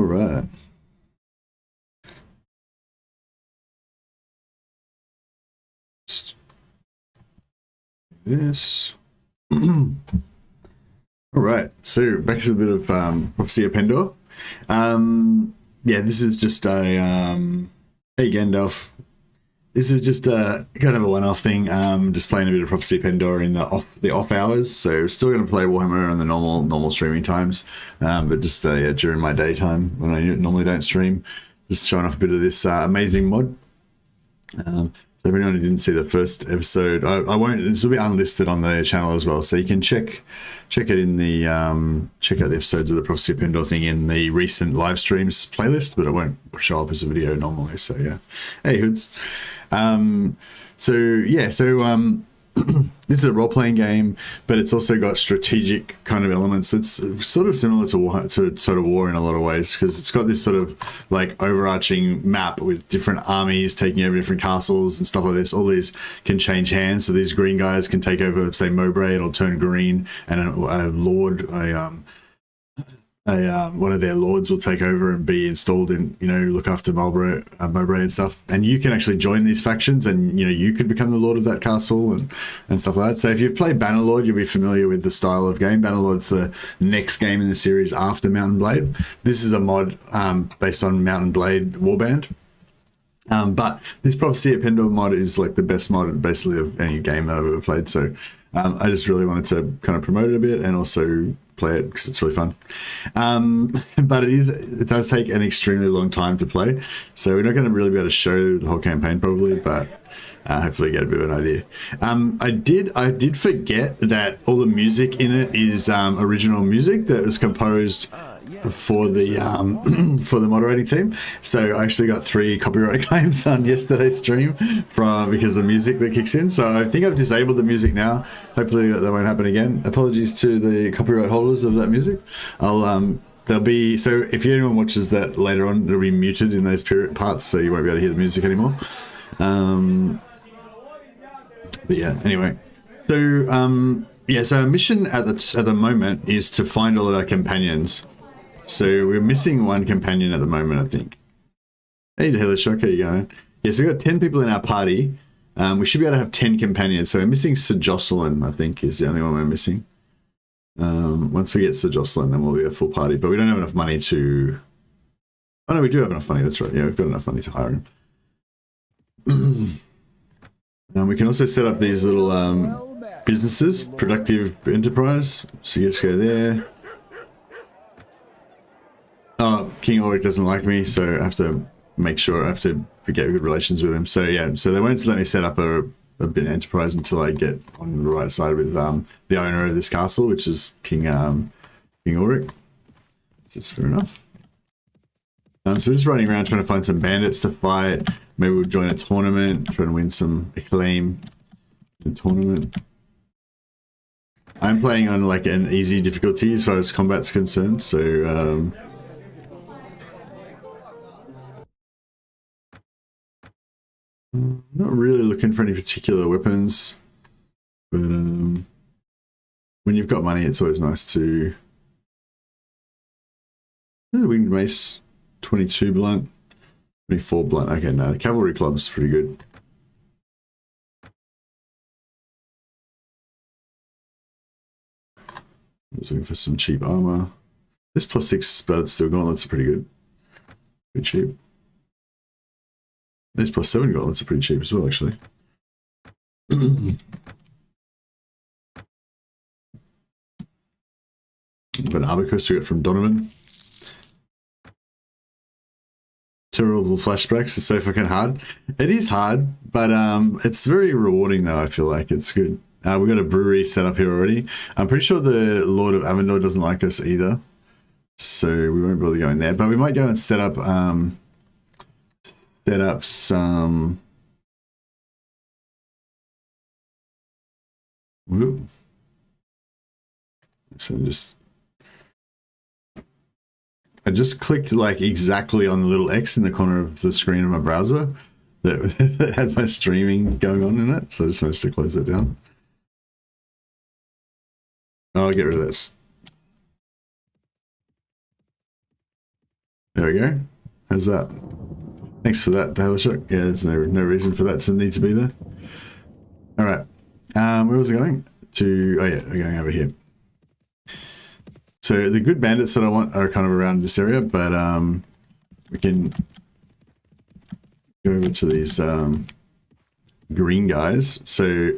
All right. Just this. All right. So back to a bit of Prophecy of Pendor. Yeah, this is just a hey Gandalf. This is just a kind of a one-off thing. Just playing a bit of Prophecy of Pendor in the off hours. So still going to play Warhammer on the normal streaming times, but just yeah, during my daytime when I normally don't stream, just showing off a bit of this amazing mod. So if anyone who didn't see the first episode, I won't. This will be unlisted on the channel as well, so you can check it in the check out the episodes of the Prophecy of Pendor thing in the recent live streams playlist, but it won't show up as a video normally. So yeah, hey hoods. This is a role-playing game, but it's also got strategic kind of elements. It's sort of similar to sort of war in a lot of ways, because it's got this sort of like overarching map with different armies taking over different castles and stuff like this. All these can change hands, so these green guys can take over, say, Mowbray, it'll turn green, and a lord, one of their lords will take over and be installed in, look after Mowbray and stuff. And you can actually join these factions, and you could become the lord of that castle and stuff like that. So if you've played Bannerlord, you'll be familiar with the style of game. Bannerlord's the next game in the series after Mountain Blade. This is a mod based on Mountain Blade Warband. But this Prophecy of Pendor mod is like the best mod basically of any game that I've ever played. So I just really wanted to kind of promote it a bit and also play it because it's really fun. But it does take an extremely long time to play, so we're not going to really be able to show the whole campaign probably, but hopefully get a bit of an idea. I did forget that all the music in it is original music that was composed for the for the moderating team. So I actually got 3 copyright claims on yesterday's stream because of the music that kicks in. So I think I've disabled the music now. Hopefully that won't happen again. Apologies to the copyright holders of that music. There'll be, so if anyone watches that later on, it'll be muted in those parts, so you won't be able to hear the music anymore. But yeah, anyway, so so our mission at the moment is to find all of our companions. So we're missing 1 companion at the moment, I think. Hey, Helbrecht, how you going? Yeah, so we've got 10 people in our party. We should be able to have 10 companions. So we're missing Sir Jocelyn, I think, is the only one we're missing. Once we get Sir Jocelyn, then we'll be a full party. But we don't have enough money to... Oh, no, we do have enough money. That's right. Yeah, we've got enough money to hire him. We can also set up these little businesses, productive enterprise. So you just go there. Oh, King Ulrich doesn't like me, so I have to make sure I have to get good relations with him. So yeah, so they won't let me set up a bit of enterprise until I get on the right side with the owner of this castle, which is King Ulrich. Which is fair enough. So we're just running around trying to find some bandits to fight. Maybe we'll join a tournament, trying to win some acclaim in a tournament. I'm playing on like an easy difficulty as far as combat's concerned, so not really looking for any particular weapons, but when you've got money, it's always nice to... There's a winged mace, 22 blunt, 24 blunt. Okay, no, the cavalry club's pretty good. I was looking for some cheap armor. This +6 but it's still gauntlets are pretty good. Pretty cheap. These +7 gauntlets are pretty cheap as well, actually. Got an abacus we got from Donovan. Terrible flashbacks. It's so fucking hard. It is hard, but it's very rewarding though. I feel like it's good. We've got a brewery set up here already. I'm pretty sure the Lord of Avendor doesn't like us either, so we won't bother going there. But we might go and set up some... Whoop. So I just clicked like exactly on the little X in the corner of the screen of my browser that had my streaming going on in it, so I just managed to close that down. Oh, I'll get rid of this. There we go. How's that? Thanks for that, Taylor Shock. Yeah, there's no reason for that to need to be there. All right. Where was I going? Oh yeah, we're going over here. So the good bandits that I want are kind of around this area, but we can go over to these green guys. So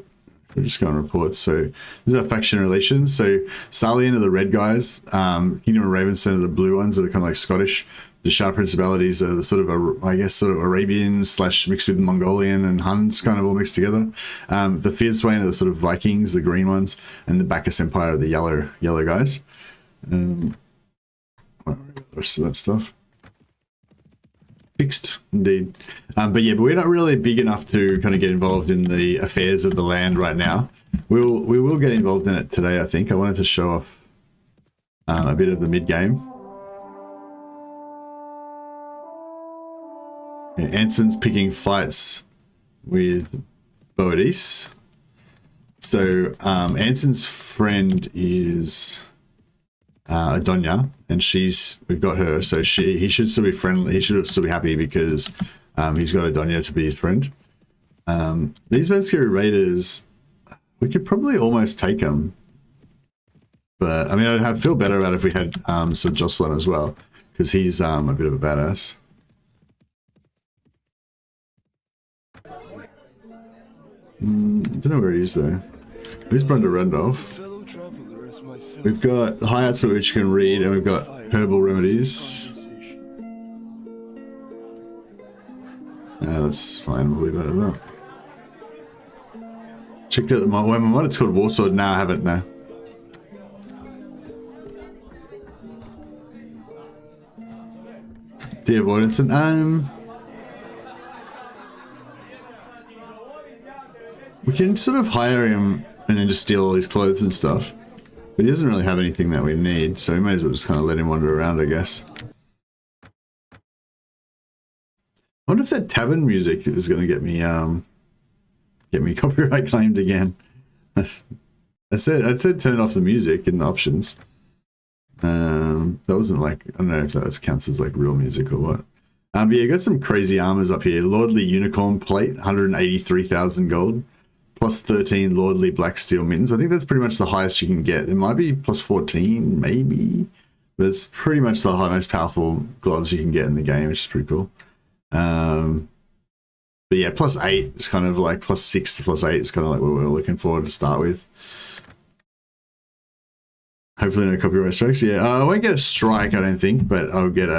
we're just going reports. So these are faction relations. So Salian are the red guys. Kingdom of Ravenstone are the blue ones that are kind of like Scottish. The Shah Principalities are the sort of, I guess, sort of Arabian / mixed with Mongolian and Huns, kind of all mixed together. The Fierdswain are the sort of Vikings, the green ones, and the Bacchus Empire are the yellow guys. The rest of that stuff. Fixed, indeed. But we're not really big enough to kind of get involved in the affairs of the land right now. We will get involved in it today, I think. I wanted to show off a bit of the mid-game. Yeah, Anson's picking fights with Boadis. So Anson's friend is Adonia, and we've got her, so he should still be friendly. He should still be happy because he's got Adonia to be his friend. These Venskiri Raiders, we could probably almost take them, but I mean, I'd feel better about it if we had Sir Jocelyn as well, because he's a bit of a badass. I don't know where he is though. Who's Brenda Randolph? We've got the high arts which you can read, and we've got herbal remedies. That's fine, we'll leave that as well. Checked out my mod, it's called Warsword. Now I haven't, no. The avoidance and we can sort of hire him and then just steal all his clothes and stuff. But he doesn't really have anything that we need, so we may as well just kind of let him wander around, I guess. I wonder if that tavern music is going to get me copyright claimed again. I said turn off the music in the options. That wasn't like, I don't know if that counts as like real music or what. But yeah, got some crazy armors up here. Lordly Unicorn Plate, 183,000 gold. Plus 13 Lordly Black Steel Mittens. I think that's pretty much the highest you can get. It might be plus 14, maybe. But it's pretty much the most powerful gloves you can get in the game, which is pretty cool. But yeah, plus 8 is kind of like plus 6 to plus 8 is kind of like what we're looking for to start with. Hopefully no copyright strikes. Yeah, I won't get a strike, I don't think, but I'll get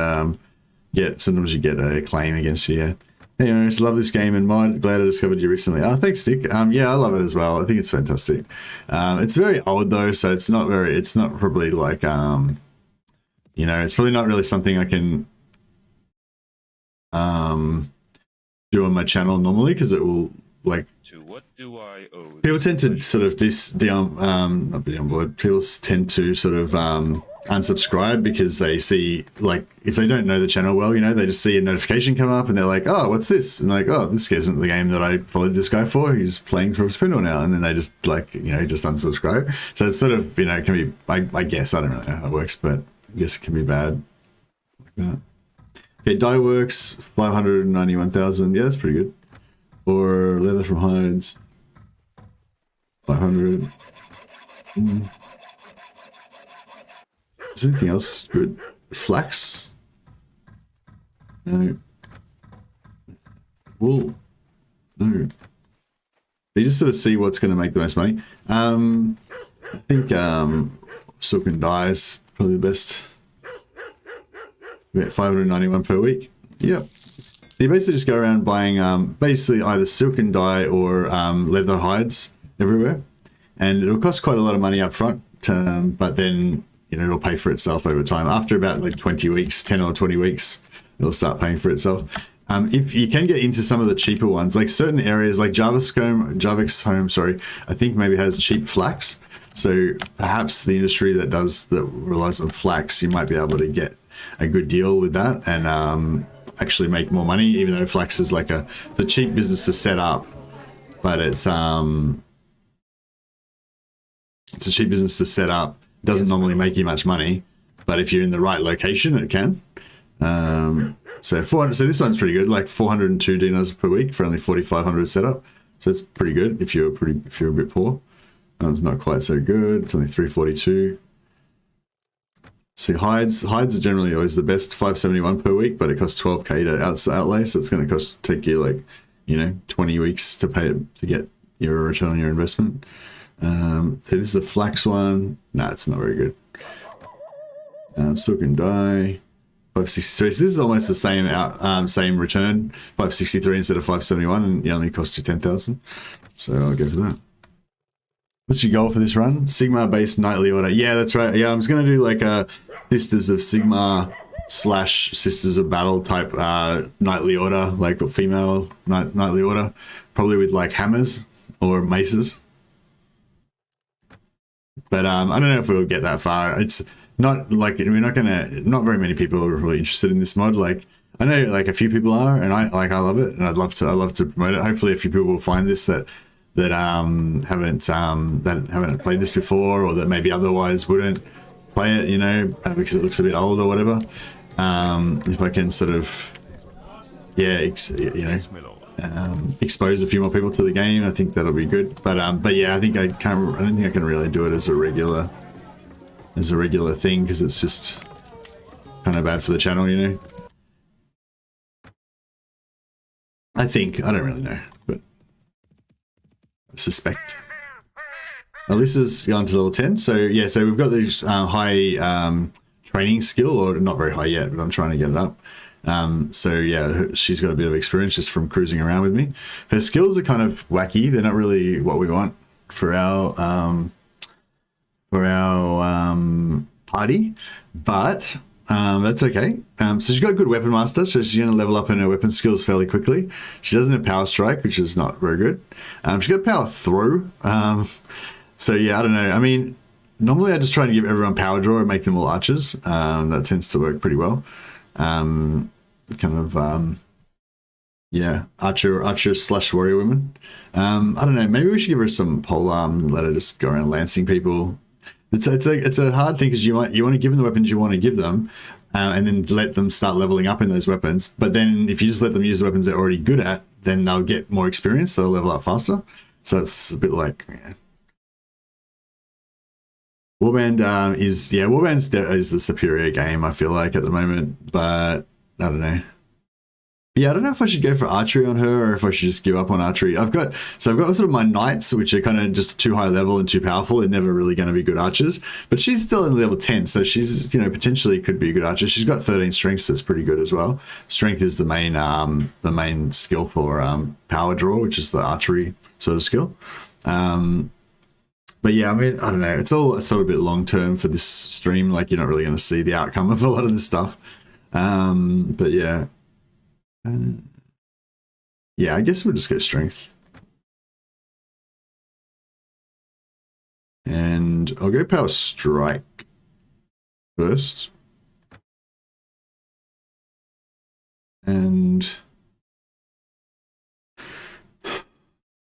sometimes you get a claim against you. Yeah. Anyways, love this game and mod. Glad I discovered you recently. Oh, thanks, Nick. Yeah, I love it as well. I think it's fantastic. It's very old though, so it's not probably like you know, it's probably not really something I can do on my channel normally, because it will like. To what do I owe? People tend to sort of not be on board. People tend to sort of unsubscribe because they see, like, if they don't know the channel well, you know, they just see a notification come up and they're like, oh, what's this? And like, oh, this isn't the game that I followed this guy for. He's playing Prophesy of Pendor now. And then they just, like, you know, just unsubscribe. So it's sort of, you know, it can be, I guess, I don't really know how it works, but I guess it can be bad like that. Okay, Dye Works, 591,000. Yeah, that's pretty good. Or Leather from Hides, 500. Is there anything else good? Flax? No. Wool? No. You just sort of see what's going to make the most money. I think silk and dye is probably the best. About 591 per week. Yep. So you basically just go around buying basically either silk and dye or leather hides everywhere. And it'll cost quite a lot of money up front, but then, you know, it'll pay for itself over time. After about like 20 weeks, 10 or 20 weeks, it'll start paying for itself. If you can get into some of the cheaper ones, like certain areas like Jarvik's home, sorry, I think maybe has cheap flax. So perhaps the industry that relies on flax, you might be able to get a good deal with that and actually make more money, even though flax is like it's a cheap business to set up, but it's a cheap business to set up. Doesn't normally make you much money, but if you're in the right location, it can. So 400. So this one's pretty good, like 402 dinars per week for only 4,500 setup. So it's pretty good if you're a bit poor. It's not quite so good. It's only 342. See, hides are generally always the best, 571 per week, but it costs 12k to outlay, so it's going to take you like, 20 weeks to pay to get your return on your investment. So this is the flax one. Nah, it's not very good. Silk and dye, 563. So this is almost the same same return, 563 instead of 571, and it only costs you 10,000. So I'll go for that. What's your goal for this run? Sigmar based nightly order. Yeah, that's right. Yeah, I'm just gonna do like a Sisters of Sigmar / Sisters of Battle type nightly order, like a female nightly order, probably with like hammers or maces. But I don't know if we'll get that far. It's not like not very many people are really interested in this mod. Like I know like a few people are, and I love it, and I love to promote it. Hopefully a few people will find this that haven't played this before, or that maybe otherwise wouldn't play it, because it looks a bit old or whatever. If I can sort of, expose a few more people to the game, I think that'll be good. But yeah, I don't think I can really do it as a regular thing, because it's just kind of bad for the channel, I don't really know, but I suspect. Alyssa's gone to level 10, so yeah, so we've got these high training skill, or not very high yet, but I'm trying to get it up. So yeah, she's got a bit of experience just from cruising around with me. Her skills are kind of wacky. They're not really what we want for our party, but that's okay. So she's got a good weapon master, so she's going to level up in her weapon skills fairly quickly. She doesn't have power strike, which is not very good. She's got power throw. So yeah, I don't know. I mean, normally I just try to give everyone power draw and make them all archers. That tends to work pretty well. Yeah, archer / warrior women. I don't know. Maybe we should give her some polearm and let her just go around lancing people. It's a hard thing, because you want to give them the weapons you want to give them, and then let them start leveling up in those weapons. But then if you just let them use the weapons they're already good at, then they'll get more experience, so they'll level up faster. So it's a bit like, yeah. Warband is the superior game, I feel like, at the moment, but I don't know. Yeah, I don't know if I should go for archery on her, or if I should just give up on archery. I've got sort of my knights, which are kind of just too high level and too powerful. They're never really going to be good archers, but she's still in level 10, so she's potentially could be a good archer. She's got 13 strength, so it's pretty good as well. Strength is the main skill for power draw, which is the archery sort of skill. But yeah, I mean, I don't know. It's all sort of a bit long term for this stream. Like, you're not really going to see the outcome of a lot of this stuff. But yeah. Yeah, I guess we'll just go strength. And I'll go power strike first. And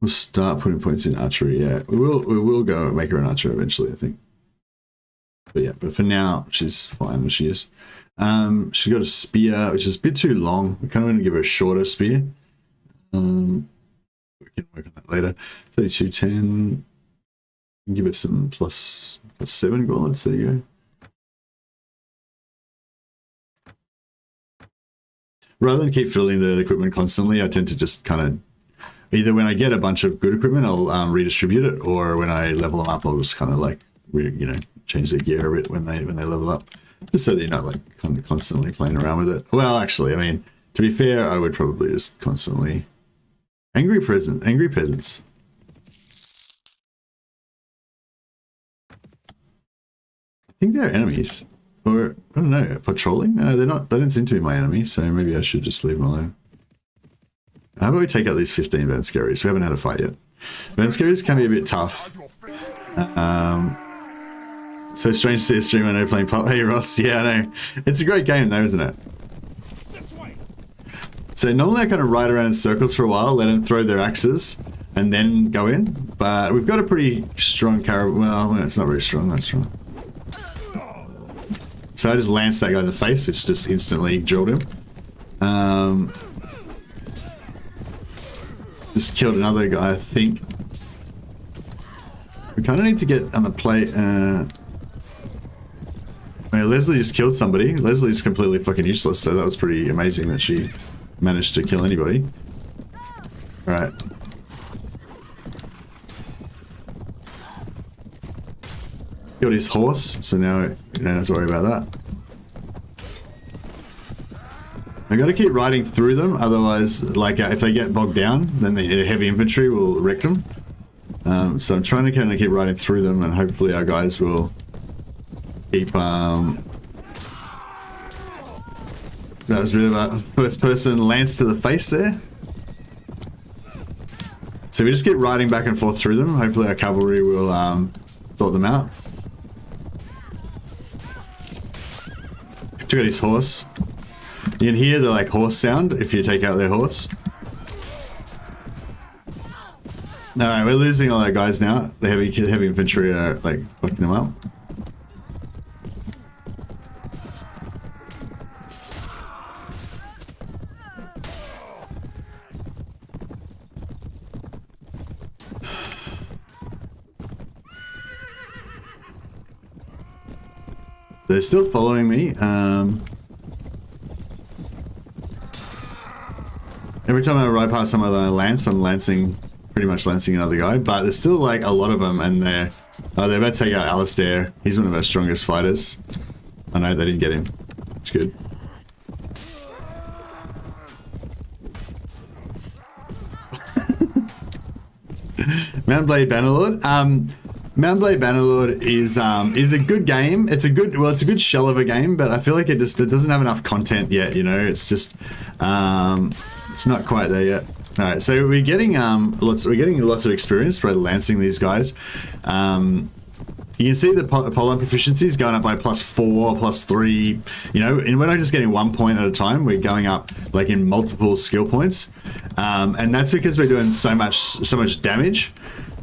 we'll start putting points in archery. Yeah, we will go make her an archer eventually, I think. But yeah, but for now, she's fine where she is. She's got a spear, which is a bit too long. We kind of want to give her a shorter spear. We can work on that later. 3210. Give it some plus 7 gauntlets. There you go. Rather than keep filling the equipment constantly, I tend to just kind of, either when I get a bunch of good equipment, I'll redistribute it, or when I level them up, I'll just kind of like, change their gear a bit when they level up, just so that you're not like constantly playing around with it. Well, actually, I mean, to be fair, I would probably just constantly angry peasants. I think they're enemies, or I don't know, patrolling. No, they're not. They don't seem to be my enemy, so maybe I should just leave them alone. How about we take out these 15 Vanscaries? We haven't had a fight yet. Vanscaries can be a bit tough. So strange to see a streamer no playing pop. Hey Ross, yeah, I know. It's a great game though, isn't it? So normally I kind of ride around in circles for a while, let them throw their axes, and then go in. But we've got a pretty strong well, it's not very strong, that's strong. So I just lanced that guy in the face, which just instantly drilled him. Just killed another guy, I think. We kind of need to get on the plate. Leslie just killed somebody. Leslie's completely fucking useless, so that was pretty amazing that she managed to kill anybody. Alright. Killed his horse, so now you don't have to worry about that. I gotta keep riding through them, otherwise, like, if they get bogged down, then the heavy infantry will wreck them. So I'm trying to kind of keep riding through them, and hopefully our guys will keep, that was a bit of a first person lance to the face there. So we just keep riding back and forth through them. Hopefully our cavalry will sort them out. Took out his horse. You can hear the like horse sound if you take out their horse. Alright, we're losing all our guys now. The heavy infantry are like fucking them up. They're still following me. Every time I ride past some other lance, I'm pretty much lancing another guy. But there's still like a lot of them, and they're about to take out Alistair. He's one of our strongest fighters. I know they didn't get him. It's good. Mount Blade Bannerlord. Mount Blade Bannerlord is a good game. It's a good shell of a game, but I feel like it doesn't have enough content yet. You know, it's just it's not quite there yet. All right, so we're getting lots of experience by lancing these guys. You can see the Apollon proficiencies going up by +4, +3. You know, and we're not just getting 1 point at a time. We're going up like in multiple skill points, and that's because we're doing so much damage.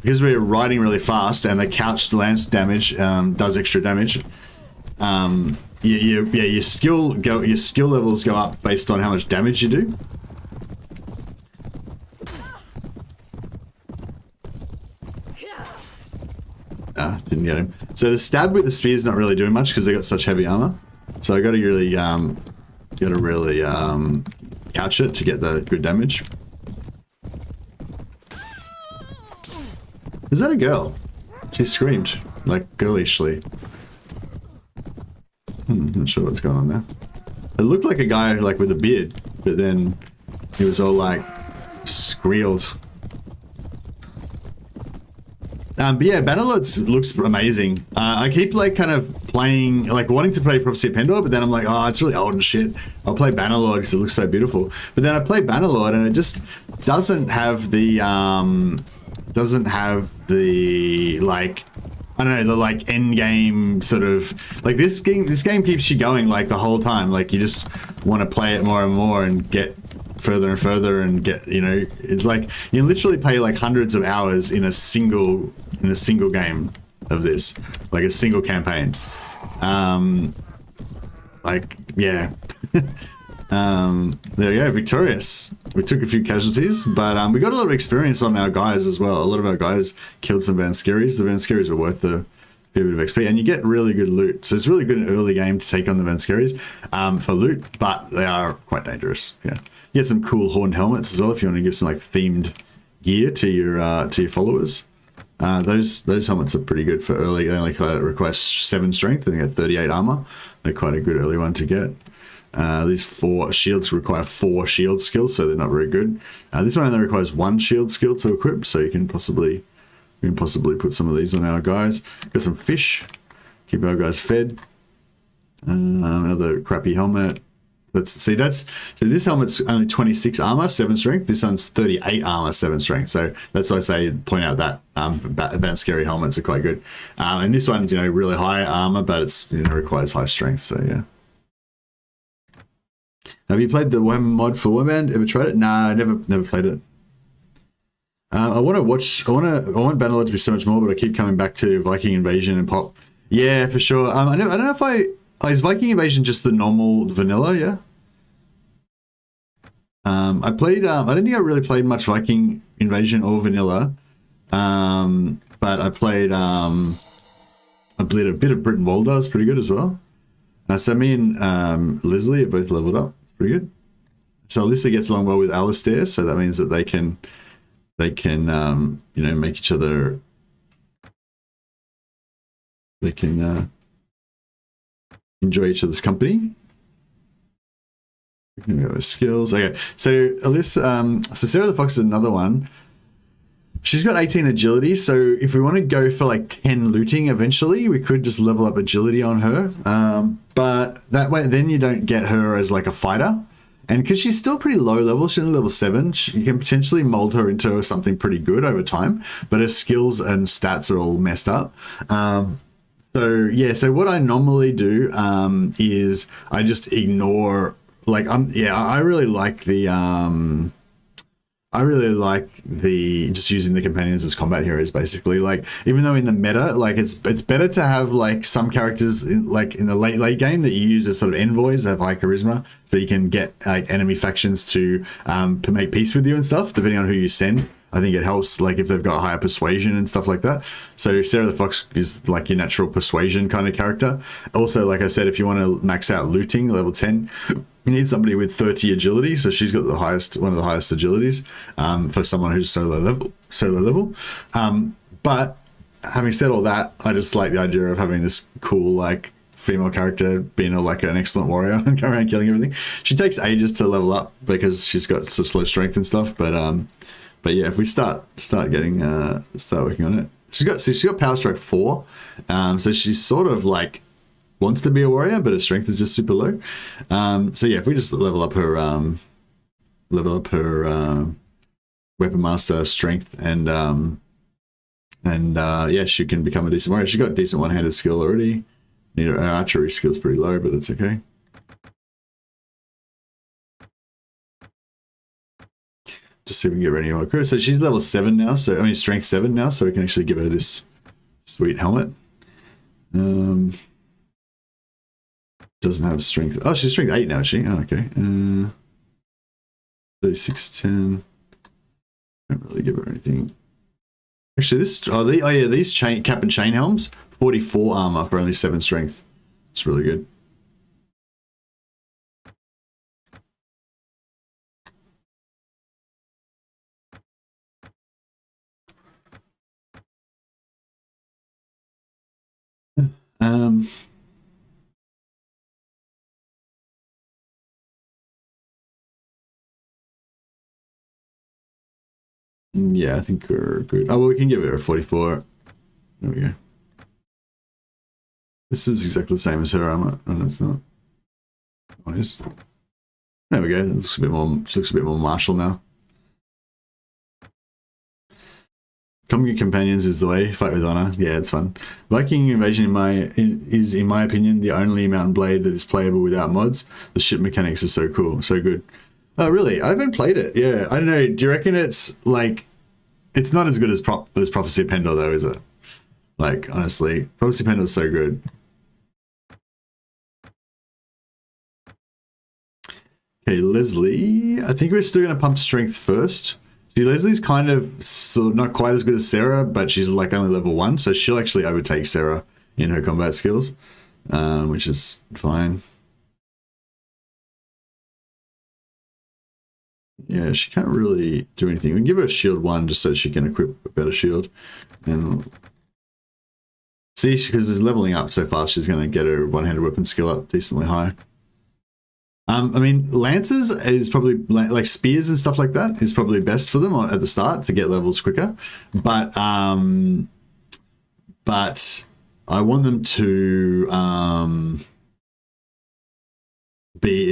Because we're riding really fast, and the couched lance damage does extra damage. Your skill levels go up based on how much damage you do. Didn't get him. So the stab with the spear is not really doing much because they got such heavy armor. So I got to really, couch it to get the good damage. Is that a girl? She screamed, like, girlishly. Not sure what's going on there. It looked like a guy, like, with a beard, but then he was all, like, squealed. But yeah, Bannerlord looks amazing. I keep, like, kind of playing, like, wanting to play Prophecy of Pendor, but then I'm like, oh, it's really old and shit. I'll play Bannerlord because it looks so beautiful. But then I play Bannerlord, and it just doesn't have the, like, I don't know, the like end game sort of, like this game keeps you going like the whole time. Like you just want to play it more and more and get further and further and get, you know, it's like you literally play like hundreds of hours in a single game of this, like a single campaign. Like, yeah. There we go, victorious. We took a few casualties, but we got a lot of experience on our guys as well. A lot of our guys killed some Vanskeris. The Vanskeris were worth a fair bit of XP, and you get really good loot. So it's really good in early game to take on the Vanskeris for loot, but they are quite dangerous. Yeah, you get some cool horned helmets as well if you want to give some like themed gear to your followers. Those helmets are pretty good for early. They only require 7 strength and they get 38 armor. They're quite a good early one to get. These 4 shields require 4 shield skills, so they're not very good. This one only requires 1 shield skill to equip, so you can possibly put some of these on our guys. Got some fish, keep our guys fed. Another crappy helmet. So this helmet's only 26 armor, 7 strength. This one's 38 armor, 7 strength. So that's why I say point out that advanced scary helmets are quite good. And this one's, you know, really high armor, but it's, you know, requires high strength. So yeah. Have you played the Warhammer mod for Warband? Ever tried it? Nah, I never played it. I want Bannerlord to be so much more, but I keep coming back to Viking Invasion and Pop. Yeah, for sure. I don't know if I is Viking Invasion just the normal vanilla? Yeah. I played. I don't think I really played much Viking Invasion or vanilla, but I played. I played a bit of Britain Waldar. It's pretty good as well. So me and Leslie are both leveled up. It's pretty good. So Alyssa gets along well with Alistair, so that means that they can you know, make each other. They can enjoy each other's company. We can go with skills. Okay, so Alyssa, so Sarah the Fox is another one. She's got 18 agility, so if we want to go for like 10 looting eventually, we could just level up agility on her. But that way, then you don't get her as like a fighter. And because she's still pretty low level, she's only level 7, you can potentially mold her into something pretty good over time, but her skills and stats are all messed up. So yeah, so what I normally do is I just ignore, like, I really like just using the companions as combat heroes, basically. Like, even though in the meta, like, it's better to have like some characters in the late game that you use as sort of envoys, have high charisma, so you can get like enemy factions to make peace with you and stuff, depending on who you send. I think it helps, like, if they've got higher persuasion and stuff like that. So Sarah the Fox is like your natural persuasion kind of character. Also, like I said, if you want to max out looting, level 10, you need somebody with 30 agility. So she's got one of the highest agilities for someone who's solo level. But having said all that, I just like the idea of having this cool, like, female character being like an excellent warrior and going around killing everything. She takes ages to level up because she's got such slow strength and stuff. But yeah, if we start working on it, she's got Power Stroke 4, so she's sort of like wants to be a warrior, but her strength is just super low. So yeah, if we just level up her weapon master strength and yeah, she can become a decent warrior. She's got decent one-handed skill already. Her archery skill's pretty low, but that's okay. Just see if we can get ready of her. So she's level 7 now, strength 7 now, so we can actually give her this sweet helmet. Doesn't have strength. Oh, she's strength 8 now, is she? Oh, okay. 3610. Don't really give her anything. Actually, these cap and chain helms, 44 armor for only 7 strength. It's really good. Yeah, I think we're good. Oh, well, we can give it a 44. There we go. This is exactly the same as her armor. Oh, no, it's not. Oh, it is. There we go. It looks a bit more martial now. Coming companions is the way. Fight with honor. Yeah, it's fun. Viking Invasion is, in my opinion, the only mountain blade that is playable without mods. The ship mechanics are so cool, so good. Oh, really? I haven't played it. Yeah, I don't know. Do you reckon it's like, it's not as good as Prophecy of Pendor, though, is it? Like, honestly, Prophecy of Pendor is so good. Okay, Leslie. I think we're still going to pump strength first. See, Leslie's kind of not quite as good as Sarah, but she's like only level 1, so she'll actually overtake Sarah in her combat skills, which is fine. Yeah, she can't really do anything. We can give her a shield 1 just so she can equip a better shield. And see, because it's leveling up so fast, she's going to get her one-handed weapon skill up decently high. I mean, lances is probably, like spears and stuff like that, is probably best for them at the start to get levels quicker. But I want them to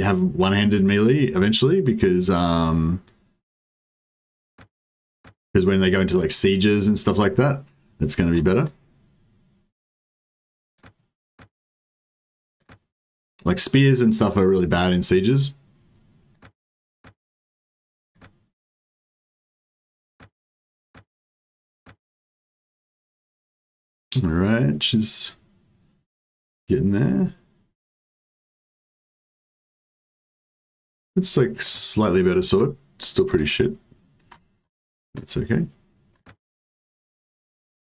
have one-handed melee eventually, because when they go into like sieges and stuff like that, it's going to be better. Like spears and stuff are really bad in sieges. All right, she's getting there. It's like slightly better sword. Still pretty shit. That's okay.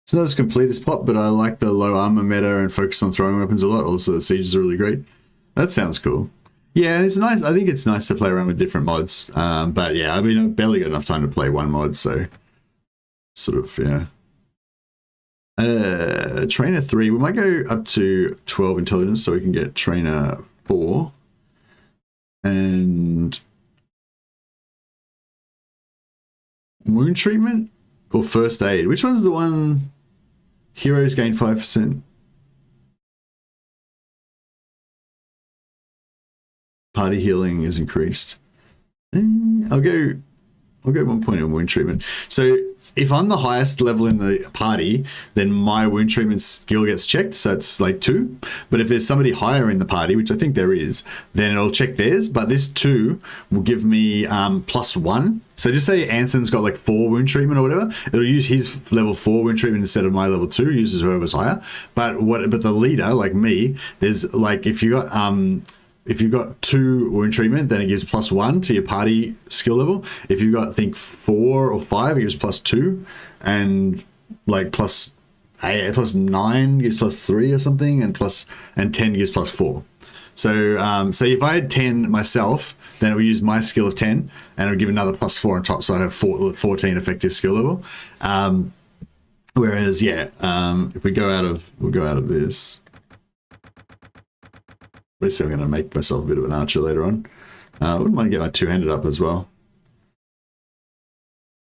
It's not as complete as Pop, but I like the low armor meta and focus on throwing weapons a lot. Also, the sieges are really great. That sounds cool. Yeah, it's nice. I think it's nice to play around with different mods. But yeah, I mean, I've barely got enough time to play one mod, so sort of, yeah. Trainer 3, we might go up to 12 intelligence so we can get Trainer 4. And wound treatment or first aid? Which one's the one? Heroes gain 5%. Party healing is increased. I'll go 1 point on wound treatment. So if I'm the highest level in the party, then my wound treatment skill gets checked. So it's like 2. But if there's somebody higher in the party, which I think there is, then it'll check theirs. But this 2 will give me +1. So just say Anson's got like 4 wound treatment or whatever. It'll use his level 4 wound treatment instead of my level 2. Uses whoever's higher. But the leader, like me, there's like if you got 2 wound treatment, then it gives +1 to your party skill level. If you've got, I think, 4 or 5, it gives +2, and like +9 gives +3 or something, and 10 gives +4. So, say if I had 10 myself, then it would use my skill of 10, and it would give another +4 on top, so I'd have 14 effective skill level. Whereas, yeah, if we'll go out of this. Basically, I'm going to make myself a bit of an archer later on. I wouldn't mind getting my 2-handed up as well.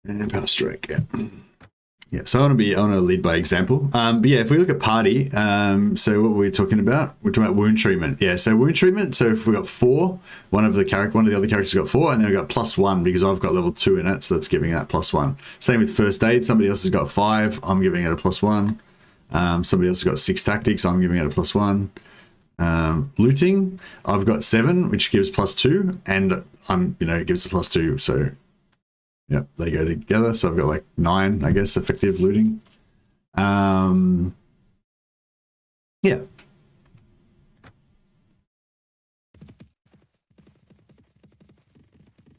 And power strike, yeah. Yeah, so I want to lead by example. But yeah, if we look at party, so what were we talking about? We're talking about wound treatment. Yeah, so wound treatment. So if we got 4, one of the other characters got 4, and then we got +1 because I've got level 2 in it, so that's giving that +1. Same with first aid. Somebody else has got 5. I'm giving it a +1. Somebody else has got 6 tactics. I'm giving it a +1. Looting, I've got 7, which gives +2, and it gives a +2, so yeah, they go together. So I've got like 9, I guess, effective looting. Yeah. Here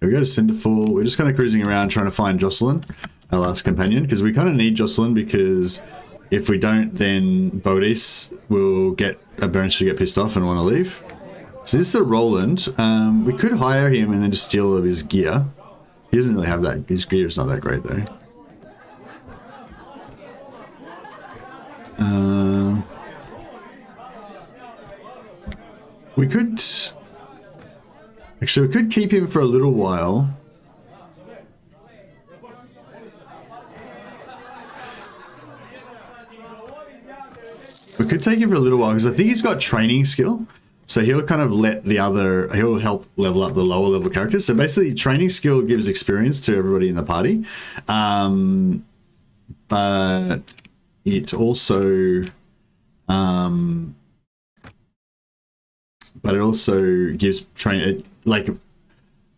we go to Cinderfall. We're just kind of cruising around trying to find Jocelyn, our last companion, because we kind of need Jocelyn, because if we don't, then Bodis will eventually get pissed off and want to leave. So this is a Roland. We could hire him and then just steal all of his gear. He doesn't really have that. His gear is not that great though. We could keep him for a little while. We could take him for a little while because I think he's got training skill. So he'll kind of he'll help level up the lower level characters. So basically training skill gives experience to everybody in the party. But it also, gives like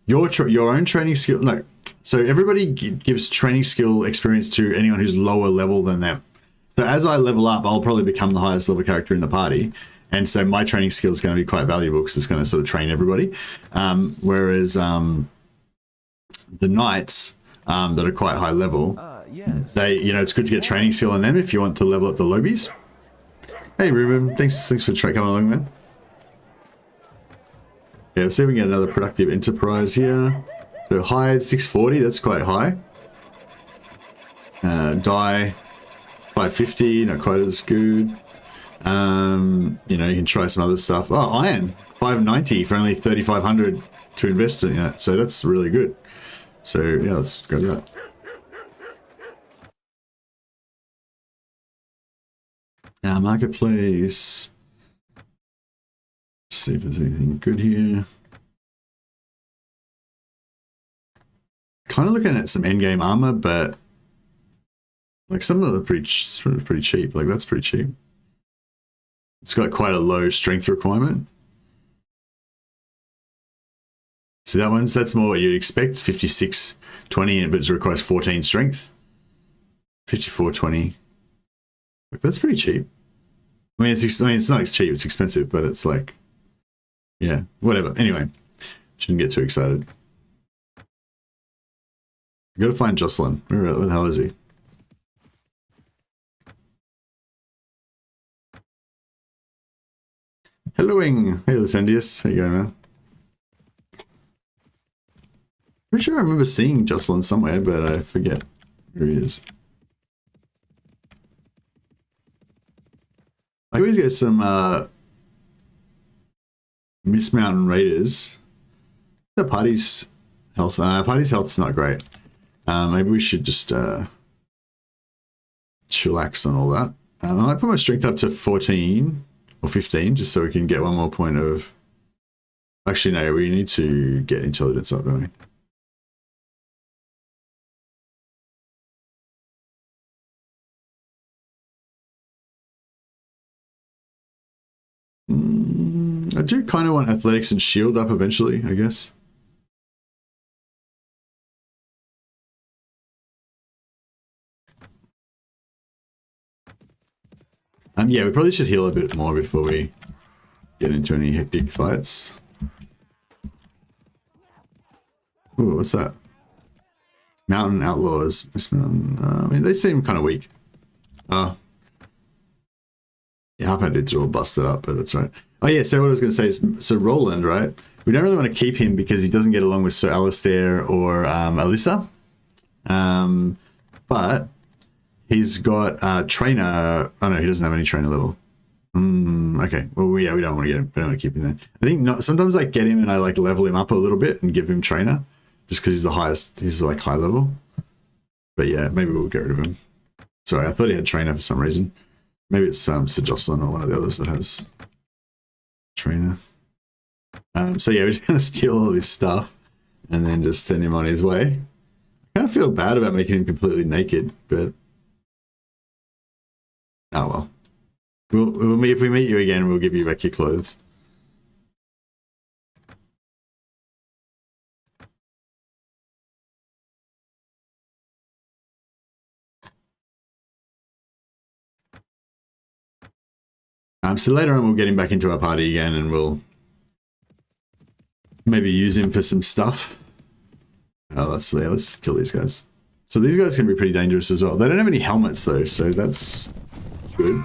your own training skill. No, so everybody gives training skill experience to anyone who's lower level than them. So as I level up, I'll probably become the highest level character in the party. And so my training skill is going to be quite valuable because it's going to sort of train everybody. Whereas the knights that are quite high level, yes. It's good to get training skill on them if you want to level up the lobbies. Hey, Ruben, thanks for coming along, man. Yeah, let's see if we can get another productive enterprise here. So hide 640, that's quite high. Die 550, not quite as good. You can try some other stuff. Oh, iron 590 for only 3,500 to invest in it. So that's really good. So yeah, let's go to that. Now marketplace. Let's see if there's anything good here. Kind of looking at some endgame armor, but like some of them are pretty cheap. Like that's pretty cheap. It's got quite a low strength requirement. So that's more what you'd expect. 5620, but it requires 14 strength. 5420. Look, that's pretty cheap. It's not cheap. It's expensive, but it's like, yeah, whatever. Anyway, shouldn't get too excited. I gotta find Jocelyn. Where the hell is he? Helloing. Hey, Lysendius. How you going, man? Pretty sure I remember seeing Jocelyn somewhere, but I forget where he is. I always get some Miss Mountain Raiders. The party's health. Party's health's not great. Maybe we should just chillax on all that. I might put my strength up to 14 or 15, just so we can get one more point of. Actually, no, we need to get intelligence up, don't we? I do kind of want athletics and shield up eventually, I guess. Yeah, we probably should heal a bit more before we get into any hectic fights. Ooh, what's that? Mountain Outlaws. I mean, they seem kind of weak. Yeah, half-head dudes are all busted up, but that's right. Oh yeah, so what I was going to say is, so Roland, right? We don't really want to keep him because he doesn't get along with Sir Alistair or Alyssa. But he's got trainer. Oh no, he doesn't have any trainer level. Okay, well yeah, we don't want to get him. We don't want to keep him there. I think not. Sometimes I get him and I like level him up a little bit and give him trainer, just because he's the highest. He's like high level. But yeah, maybe we'll get rid of him. Sorry, I thought he had trainer for some reason. Maybe it's Sir Jocelyn or one of the others that has trainer. So yeah, we're just gonna steal all this stuff and then just send him on his way. I kind of feel bad about making him completely naked, but oh well. If we meet you again, we'll give you back your clothes. So later on, we'll get him back into our party again, and we'll maybe use him for some stuff. Oh, let's kill these guys. So these guys can be pretty dangerous as well. They don't have any helmets though, so that's good.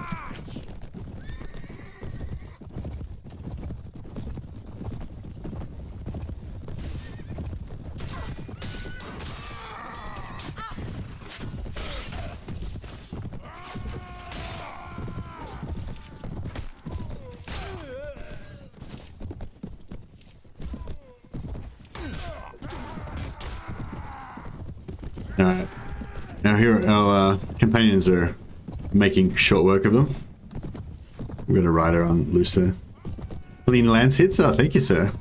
Alright. Now here our companions are making short work of them. We've got a rider on loose there. Clean lance hits? Oh, thank you, sir.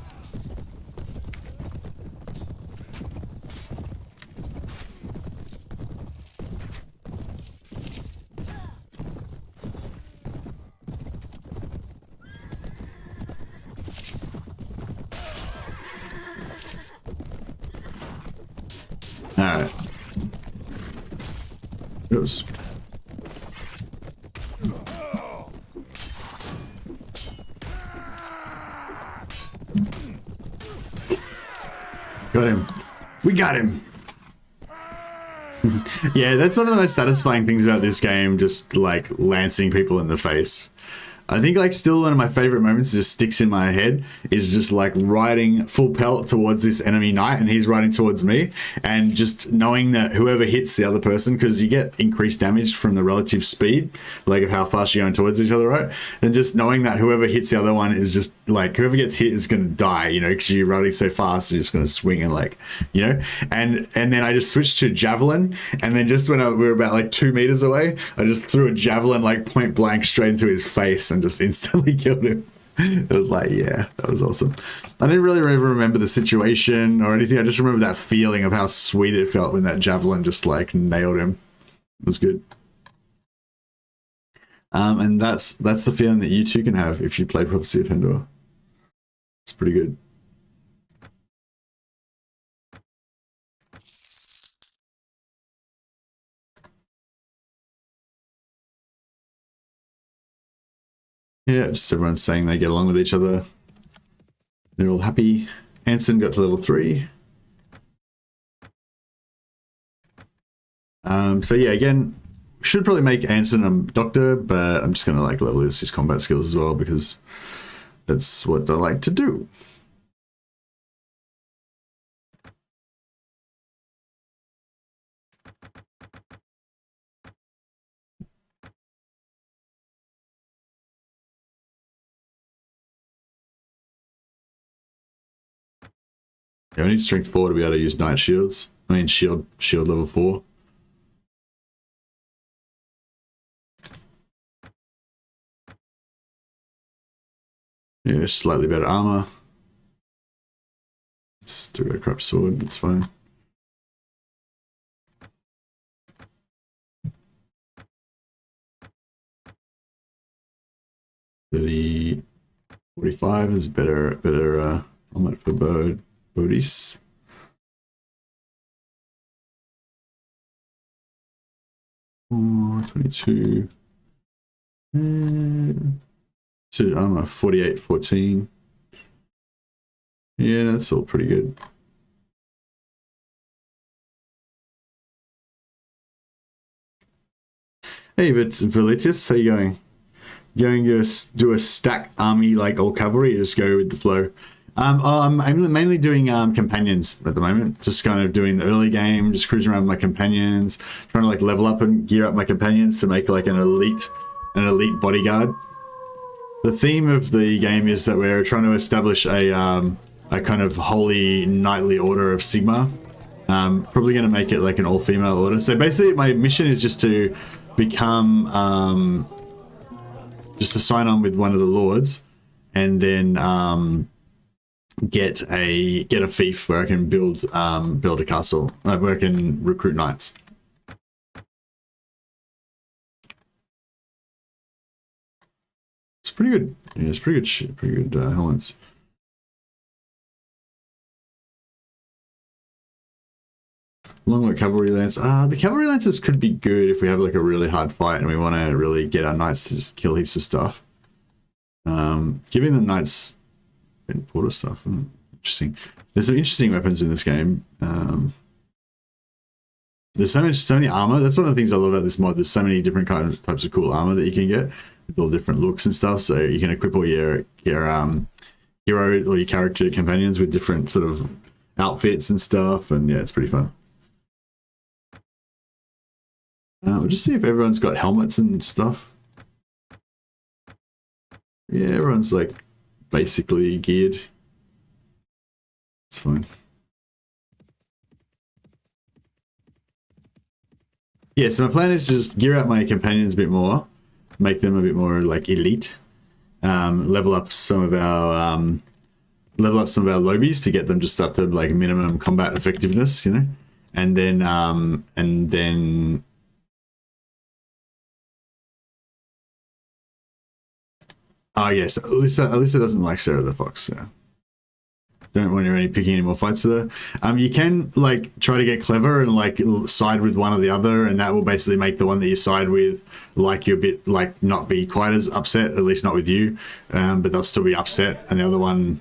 Alright. Oops. Got him. We got him. Yeah, that's one of the most satisfying things about this game, just like lancing people in the face. I think like still one of my favorite moments just sticks in my head is just like riding full pelt towards this enemy knight and he's riding towards me, and just knowing that whoever hits the other person, because you get increased damage from the relative speed, like of how fast you're going towards each other, right? And just knowing that whoever hits the other one is just like, whoever gets hit is going to die, you know, because you're running so fast, you're just going to swing and like, you know, and then I just switched to javelin, and then just when we were about like 2 meters away, I just threw a javelin like point blank straight into his face and just instantly killed him. It was like, yeah, that was awesome. I didn't really remember the situation or anything. I just remember that feeling of how sweet it felt when that javelin just like nailed him. It was good. And that's the feeling that you too can have if you play Prophecy of Pendor. It's pretty good. Yeah, just everyone's saying they get along with each other. They're all happy. Anson got to level 3. So yeah, again, should probably make Anson a doctor, but I'm just gonna like level his combat skills as well because that's what I like to do. Yeah, I need strength 4 to be able to use night shields. I mean shield level 4. Yeah, slightly better armor. Still got a crap sword, that's fine. $30, $45 is better helmet for Bodis. Oh, 22. So armor 48, 14. Yeah, that's all pretty good. Hey, Velitis, how you going? Going to do a stack army like all cavalry, or just go with the flow? I'm mainly doing companions at the moment, just kind of doing the early game, just cruising around with my companions, trying to like level up and gear up my companions to make like an elite bodyguard. The theme of the game is that we're trying to establish a kind of holy knightly order of Sigmar. Probably going to make it like an all-female order. So basically my mission is just to become just to sign on with one of the lords, and then get a fief where I can build a castle, where I can recruit knights. It's pretty good. Yeah, it's pretty good helmets. Longlock cavalry lance. The cavalry lances could be good if we have like a really hard fight and we want to really get our knights to just kill heaps of stuff. Giving the knights porter stuff. Interesting. There's some interesting weapons in this game. There's so many armor. That's one of the things I love about this mod. There's so many different types of cool armor that you can get with all different looks and stuff. So you can equip all your heroes or your character companions with different sort of outfits and stuff. And yeah, it's pretty fun. We'll just see if everyone's got helmets and stuff. Yeah, everyone's like basically geared. It's fine. Yeah, so my plan is to just gear up my companions a bit more, make them a bit more like elite, level up some of our lobies to get them just up to like minimum combat effectiveness, you know, and then oh yes, Alyssa doesn't like Sarah the Fox, so don't want you picking any more fights with her. You can like try to get clever and like side with one or the other, and that will basically make the one that you side with like you're a bit like not be quite as upset, at least not with you, but they'll still be upset, and the other one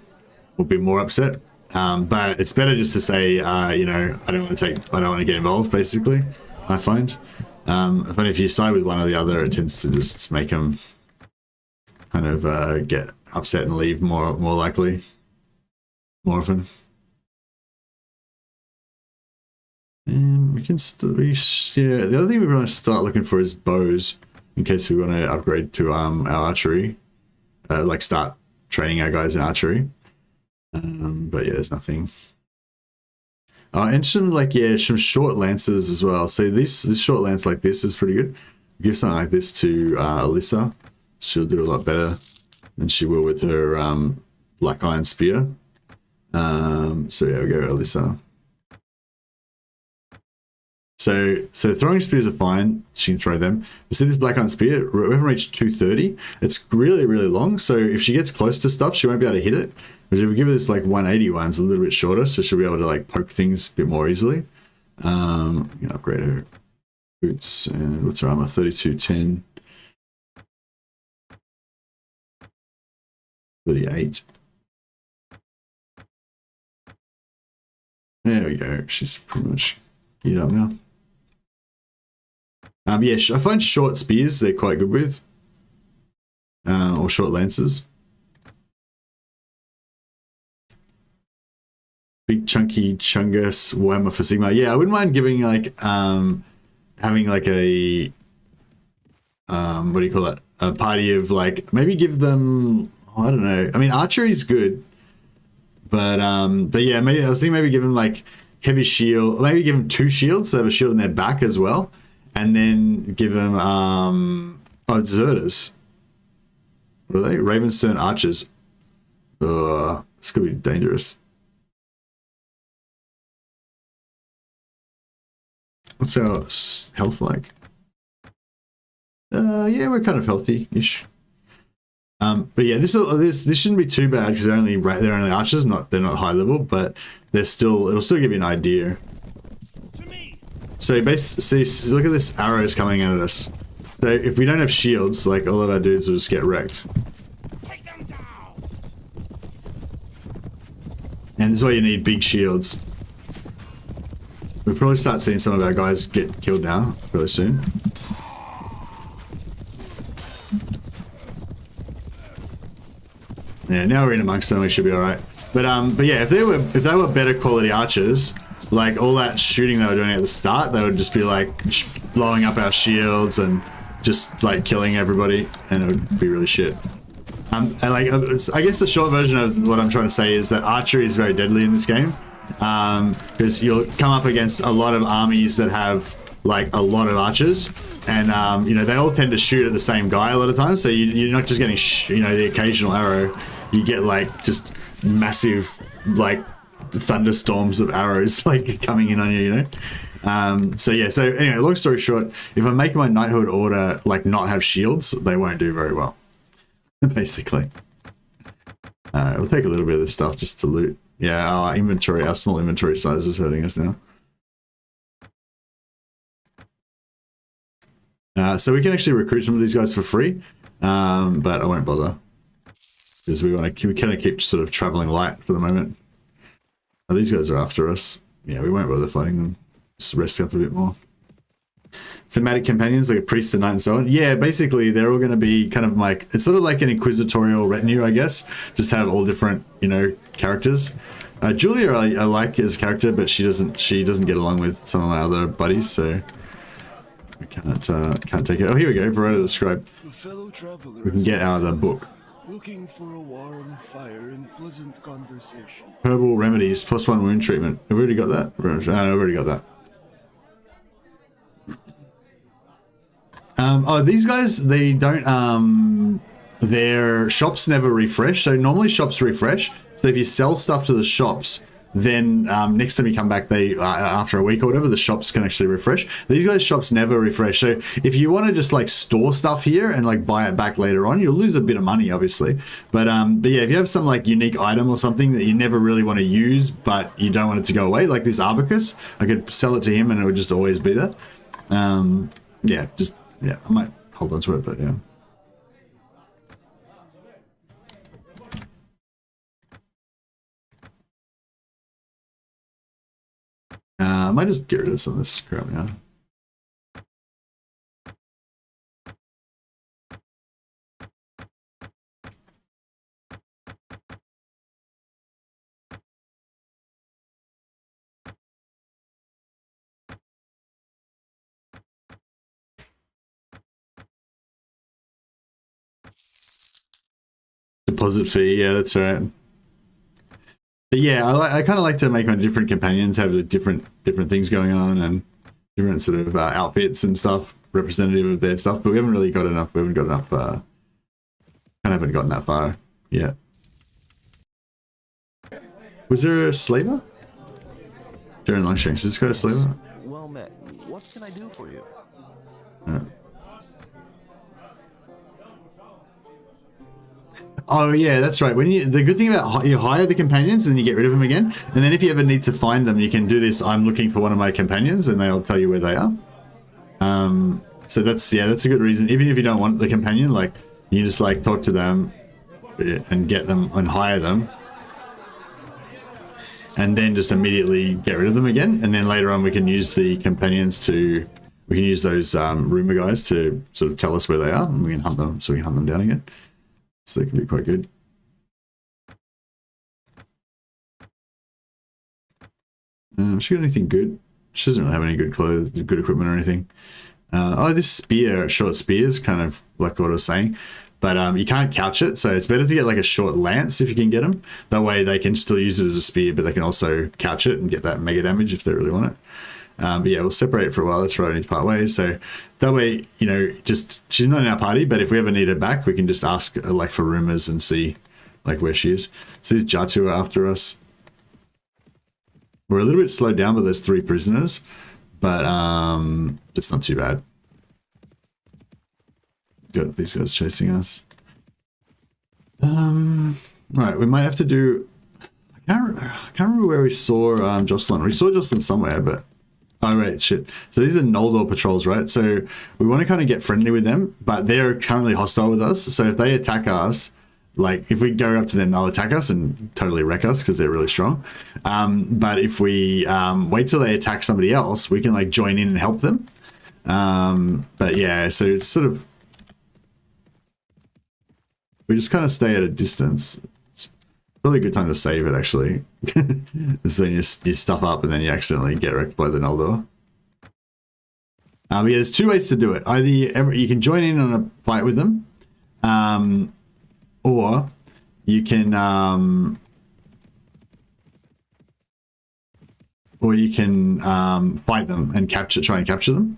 will be more upset. But it's better just to say, you know, I don't want to get involved. Basically, I find. But if you side with one or the other, it tends to just make them kind of get upset and leave more likely. More often. We can yeah. The other thing we're going to start looking for is bows, in case we want to upgrade to our archery, like start training our guys in archery. But yeah, there's nothing. And some like some short lances as well. So this short lance like this is pretty good. Give something like this to Alyssa. She'll do a lot better than she will with her black iron spear. So yeah, we go Alyssa. So throwing spears are fine. She can throw them. But see this black iron spear, we haven't reached 230. It's really, really long. So if she gets close to stuff, she won't be able to hit it. Whereas if we give her this like 180 one, it's a little bit shorter, so she'll be able to like poke things a bit more easily. You can upgrade her boots, and what's her armor? 3210. 38. There we go. She's pretty much geared up now. Yeah, I find short spears they're quite good with. Or short lances. Big chunky Chungus Warhammer for Sigmar. Yeah, I wouldn't mind giving like having like a what do you call it? A party of like maybe give them, oh, I don't know. I mean, archery's good, but yeah, maybe I was thinking maybe give them like heavy shield. Maybe give them 2 shields, so they have a shield on their back as well, and then give them deserters. What are they? Ravenstern archers. This could be dangerous. What's our health like? Yeah, we're kind of healthy-ish. But yeah, this shouldn't be too bad because they're only archers, they're not high level, but it'll still give you an idea. So see, look at this arrows coming at us. So if we don't have shields, like all of our dudes will just get wrecked. And this is why you need big shields. We'll probably start seeing some of our guys get killed now, really soon. Yeah, now we're in amongst them, we should be alright. But yeah, if they were better quality archers, like all that shooting they were doing at the start, they would just be like blowing up our shields and just like killing everybody, and it would be really shit. And like, I guess the short version of what I'm trying to say is that archery is very deadly in this game, because you'll come up against a lot of armies that have like a lot of archers, and you know, they all tend to shoot at the same guy a lot of times, so you're not just getting the occasional arrow, you get like just massive like thunderstorms of arrows like coming in on you, so yeah, so anyway, long story short, if I make my knighthood order like not have shields, they won't do very well. Basically. We'll take a little bit of this stuff just to loot. Yeah, our small inventory size is hurting us now. So we can actually recruit some of these guys for free, but I won't bother because we kind of keep sort of traveling light for the moment. Oh, these guys are after us. Yeah, we won't bother fighting them. Just rest up a bit more. Thematic companions like a priest, a knight, and so on. Yeah, basically they're all going to be kind of like, it's sort of like an inquisitorial retinue, I guess. Just have all different, characters. Julia I like as a character, but she doesn't get along with some of my other buddies, so we can't take it. Oh, here we go. Verona the Scribe. We can get out of the book. Looking for a warm fire and pleasant conversation. Herbal remedies +1 wound treatment. Have we already got that? No, I've already got that. Oh, these guys, they don't, their shops never refresh. So normally shops refresh. So if you sell stuff to the shops, then next time you come back, after a week or whatever, the shops can actually refresh. These guys' shops never refresh. So if you want to just like store stuff here and like buy it back later on, you'll lose a bit of money, obviously. But yeah, if you have some like unique item or something that you never really want to use, but you don't want it to go away, like this Abacus, I could sell it to him and it would just always be there. Yeah, I might hold on to it, but yeah. I might just get rid of some of this crap now. Deposit fee, yeah, that's right. But yeah, I kind of like to make my different companions have the different things going on and different sort of outfits and stuff representative of their stuff. But we haven't really got enough. We haven't got enough. Kind of haven't gotten that far yet. Was there a slaver? During Longshanks, is this guy a slaver? Well met. What can I do for you? Oh yeah, that's right. The good thing about you hire the companions and then you get rid of them again, and then if you ever need to find them, you can do this. I'm looking for one of my companions, and they'll tell you where they are. So that's a good reason. Even if you don't want the companion, like you just like talk to them and get them and hire them. and then just immediately get rid of them again. And then later on we can use the companions to, we can use those rumor guys to sort of tell us where they are, and we can hunt them, so we can hunt them down again. So it can be quite good. She got anything good? She doesn't really have any good clothes, good equipment or anything. Oh, this spear, short spears, kind of like what I was saying. But you can't couch it, so it's better to get like a short lance if you can get them. That way they can still use it as a spear, but they can also couch it and get that mega damage if they really want it. But yeah, we'll separate it for a while. That's right, I need to part ways. So that way, you know, just she's not in our party, but if we ever need her back, we can just ask like for rumors and see like where she is. So these Jatu are after us. We're a little bit slowed down by those 3 prisoners, but it's not too bad. Got these guys chasing us. Right, we might have to do. I can't remember where we saw Jocelyn. We saw Jocelyn somewhere, but oh right, shit. So these are Noldor patrols, right? So we want to kind of get friendly with them, but they're currently hostile with us. So if they attack us, like if we go up to them, they'll attack us and totally wreck us because they're really strong. But if we wait till they attack somebody else, we can like join in and help them. But yeah, so it's sort of. We just kind of stay at a distance. It's really a good time to save it, actually. So you stuff up and then you accidentally get wrecked by the Noldor. But yeah, there's 2 ways to do it. Either you can join in on a fight with them, or you can fight them and try and capture them.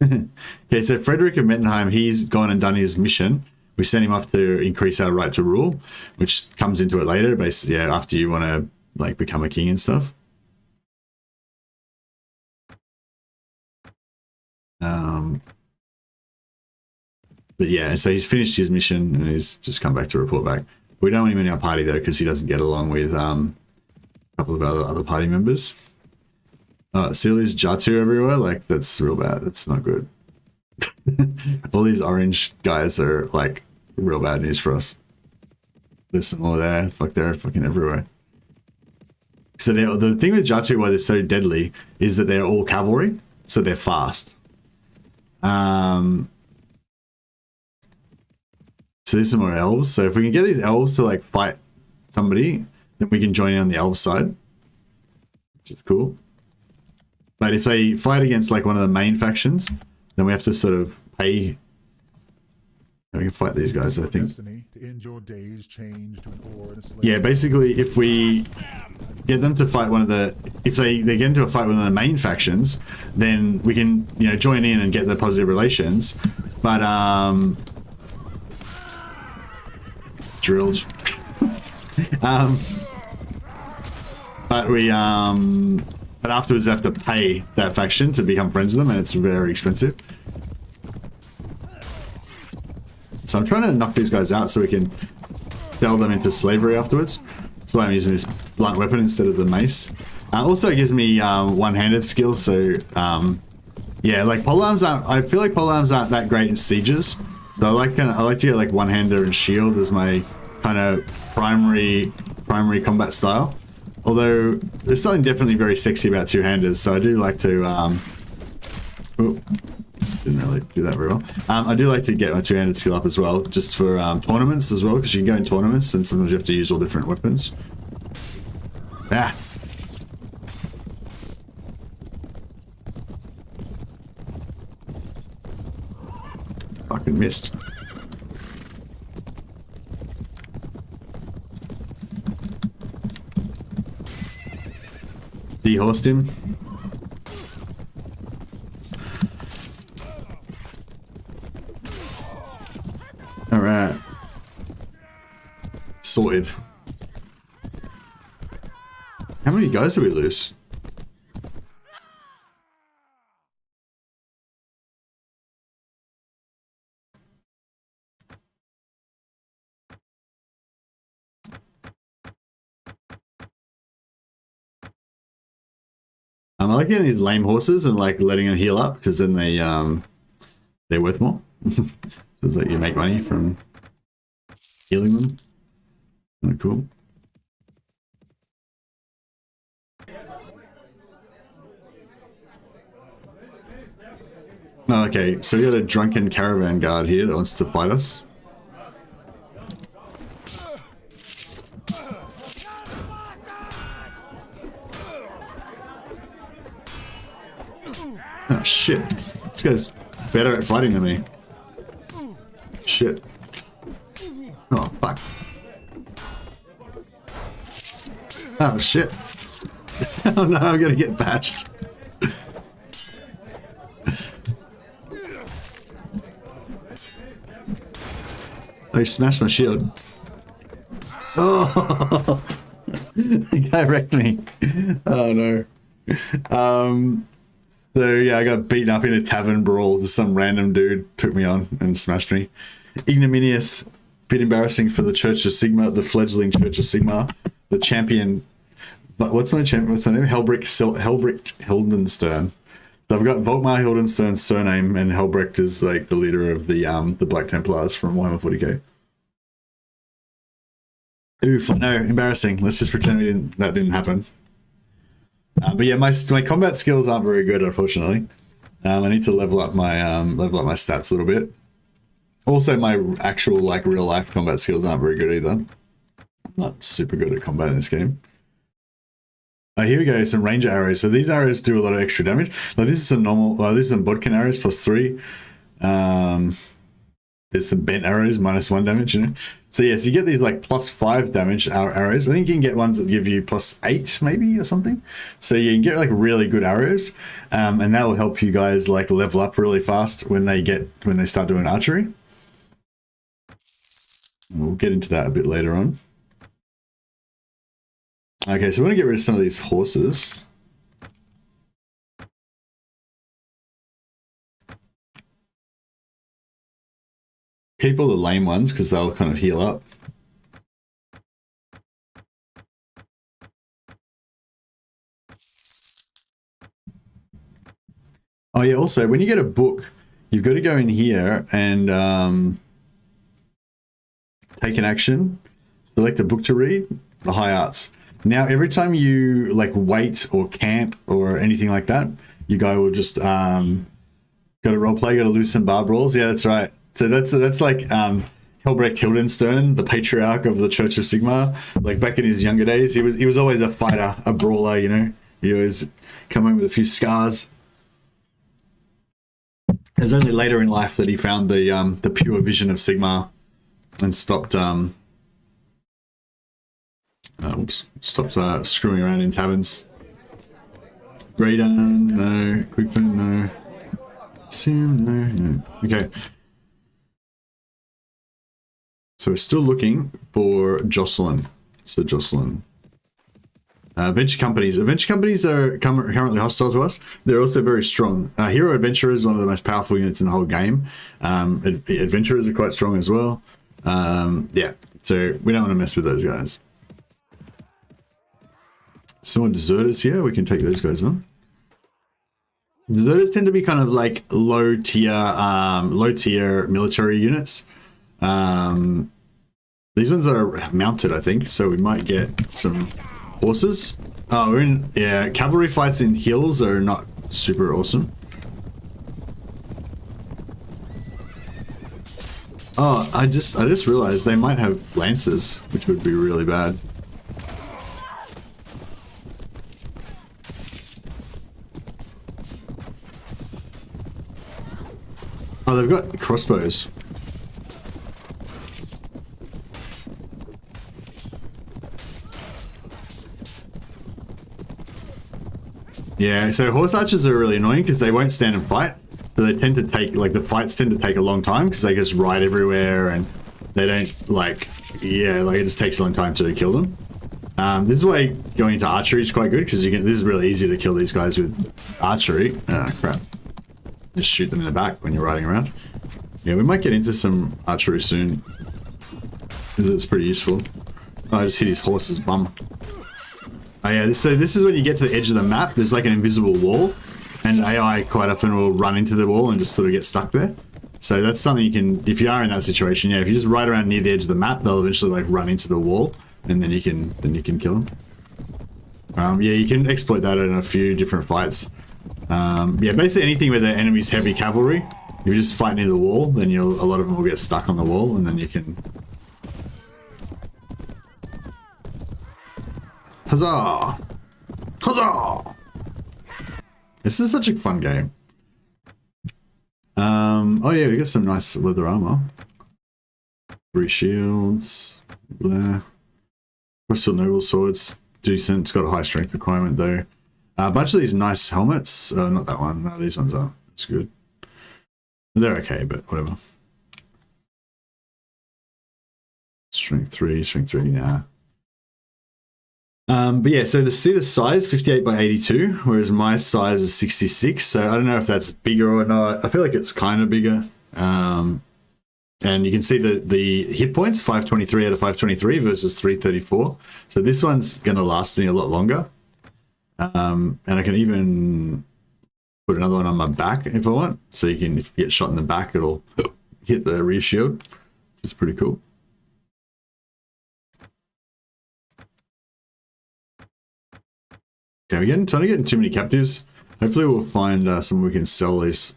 Okay, so Frederick of Mettenheim, he's gone and done his mission. We sent him off to increase our right to rule, which comes into it later, basically, yeah, after you want to like become a king and stuff. But yeah, so he's finished his mission and he's just come back to report back. We don't want him in our party though, because he doesn't get along with a couple of other party members. Celia's Jatu everywhere, like that's real bad. It's not good. All these orange guys are like real bad news for us. There's some more there. Fuck, they're fucking everywhere. So the thing with Jatu, why they're so deadly, is that they're all cavalry, so they're fast. So there's some more elves. So if we can get these elves to like fight somebody, then we can join in on the elf side, which is cool. But if they fight against like one of the main factions, then we have to sort of pay. We can fight these guys, I think. Yeah, basically, if we get them to fight one of the, if they get into a fight with one of the main factions, then we can, you know, join in and get the positive relations. But drilled. But we but afterwards they have to pay that faction to become friends with them, and it's very expensive. So I'm trying to knock these guys out so we can sell them into slavery afterwards. That's why I'm using this blunt weapon instead of the mace. Also, it gives me one-handed skills. So yeah, like polearms aren't. I feel like polearms aren't that great in sieges. So I like to get like one-hander and shield as my kind of primary combat style. Although there's something definitely very sexy about two-handers, so I do like to. Didn't really do that very well. I do like to get my two-handed skill up as well, just for tournaments as well, because you can go in tournaments and sometimes you have to use all different weapons. Ah. Fucking missed. Dehorsed him. Alright. Sorted. How many guys did we lose? I like getting these lame horses and like letting them heal up, because then they're worth more. Says that you make money from healing them. Oh, cool. Oh, okay, so we got a drunken caravan guard here that wants to fight us. Oh shit, this guy's better at fighting than me. Shit. Oh fuck. Oh shit. Oh no, I'm gonna get bashed. Oh, he smashed my shield. Oh, the guy wrecked me. Oh no. So yeah, I got beaten up in a tavern brawl. Just some random dude took me on and smashed me. Ignominious, bit embarrassing for the Church of Sigmar, the fledgling Church of Sigmar, the champion. But what's my champion? What's my name? Helbrecht Hindenstern. So I've got Volkmar Hildenstern's surname, and Helbrecht is like the leader of the Black Templars from Warhammer 40k. Oof, no, embarrassing. Let's just pretend that didn't happen. But yeah, my combat skills aren't very good, unfortunately. I need to level up my stats a little bit. Also, my actual like real life combat skills aren't very good either. I'm not super good at combat in this game. Here we go, some ranger arrows. So these arrows do a lot of extra damage. Like this is some normal. This is some bodkin arrows +3. There's some bent arrows -1 damage. You know. So yes, you get these like +5 damage arrows. I think you can get ones that give you +8 maybe or something. So you can get like really good arrows, and that will help you guys like level up really fast when they start doing archery. We'll get into that a bit later on. Okay, so we're gonna get rid of some of these horses. Keep all the lame ones because they'll kind of heal up. Oh yeah, also when you get a book, you've got to go in here and take an action, select a book to read, the High Arts. Now every time you like wait or camp or anything like that, you guy will just got to roleplay, got to lose some bar brawls. Yeah, that's right. So that's like Helbrecht Hindenstern, the patriarch of the Church of Sigmar. Like back in his younger days, he was always a fighter, a brawler. You know, he always come home with a few scars. It was only later in life that he found the pure vision of Sigmar and stopped screwing around in taverns. Radar, no. Quickfin, no. Sim, no. Okay. So we're still looking for Jocelyn. So Jocelyn. Venture companies. Venture companies are currently hostile to us. They're also very strong. Hero Adventurers is one of the most powerful units in the whole game. Adventurers are quite strong as well. Yeah, so we don't want to mess with those guys. Some more deserters here. We can take those guys on. Deserters tend to be kind of like low tier military units. These ones are mounted, I think, so we might get some horses. Oh, we're in, yeah, cavalry fights in hills are not super awesome. Oh, I just realized they might have lancers, which would be really bad. Oh, they've got crossbows. Yeah, so horse archers are really annoying because they won't stand and fight. So they tend to take, like, the fights tend to take a long time because they just ride everywhere and they don't, like, yeah, like, it just takes a long time to kill them. This is why going into archery is quite good because you can, this is really easy to kill these guys with archery. Ah, crap. Just shoot them in the back when you're riding around. Yeah, we might get into some archery soon because it's pretty useful. Oh, I just hit his horse's bum. Oh yeah, so this is when you get to the edge of the map, there's like an invisible wall, and AI quite often will run into the wall and just sort of get stuck there. So that's something you can, if you are in that situation, yeah, if you just ride around near the edge of the map, they'll eventually like run into the wall, and then you can kill them. Yeah, you can exploit that in a few different fights. Yeah, basically anything where the enemy's heavy cavalry, if you just fight near the wall, then a lot of them will get stuck on the wall, and then you can. Huzzah! Huzzah! This is such a fun game. Oh yeah, we got some nice leather armor. 3 shields. There. Crystal Noble Swords. Decent. It's got a high strength requirement though. A bunch of these nice helmets. Not that one. No, these ones are. That's good. They're okay, but whatever. Strength 3, nah. But yeah, so see the size, 58 by 82, whereas my size is 66. So I don't know if that's bigger or not. I feel like it's kind of bigger. And you can see the hit points, 523 out of 523 versus 334. So this one's going to last me a lot longer. And I can even put another one on my back if I want. So you can, if you get shot in the back, it'll hit the rear shield, which is pretty cool. Okay, we're starting to get too many captives. Hopefully we'll find someone we can sell these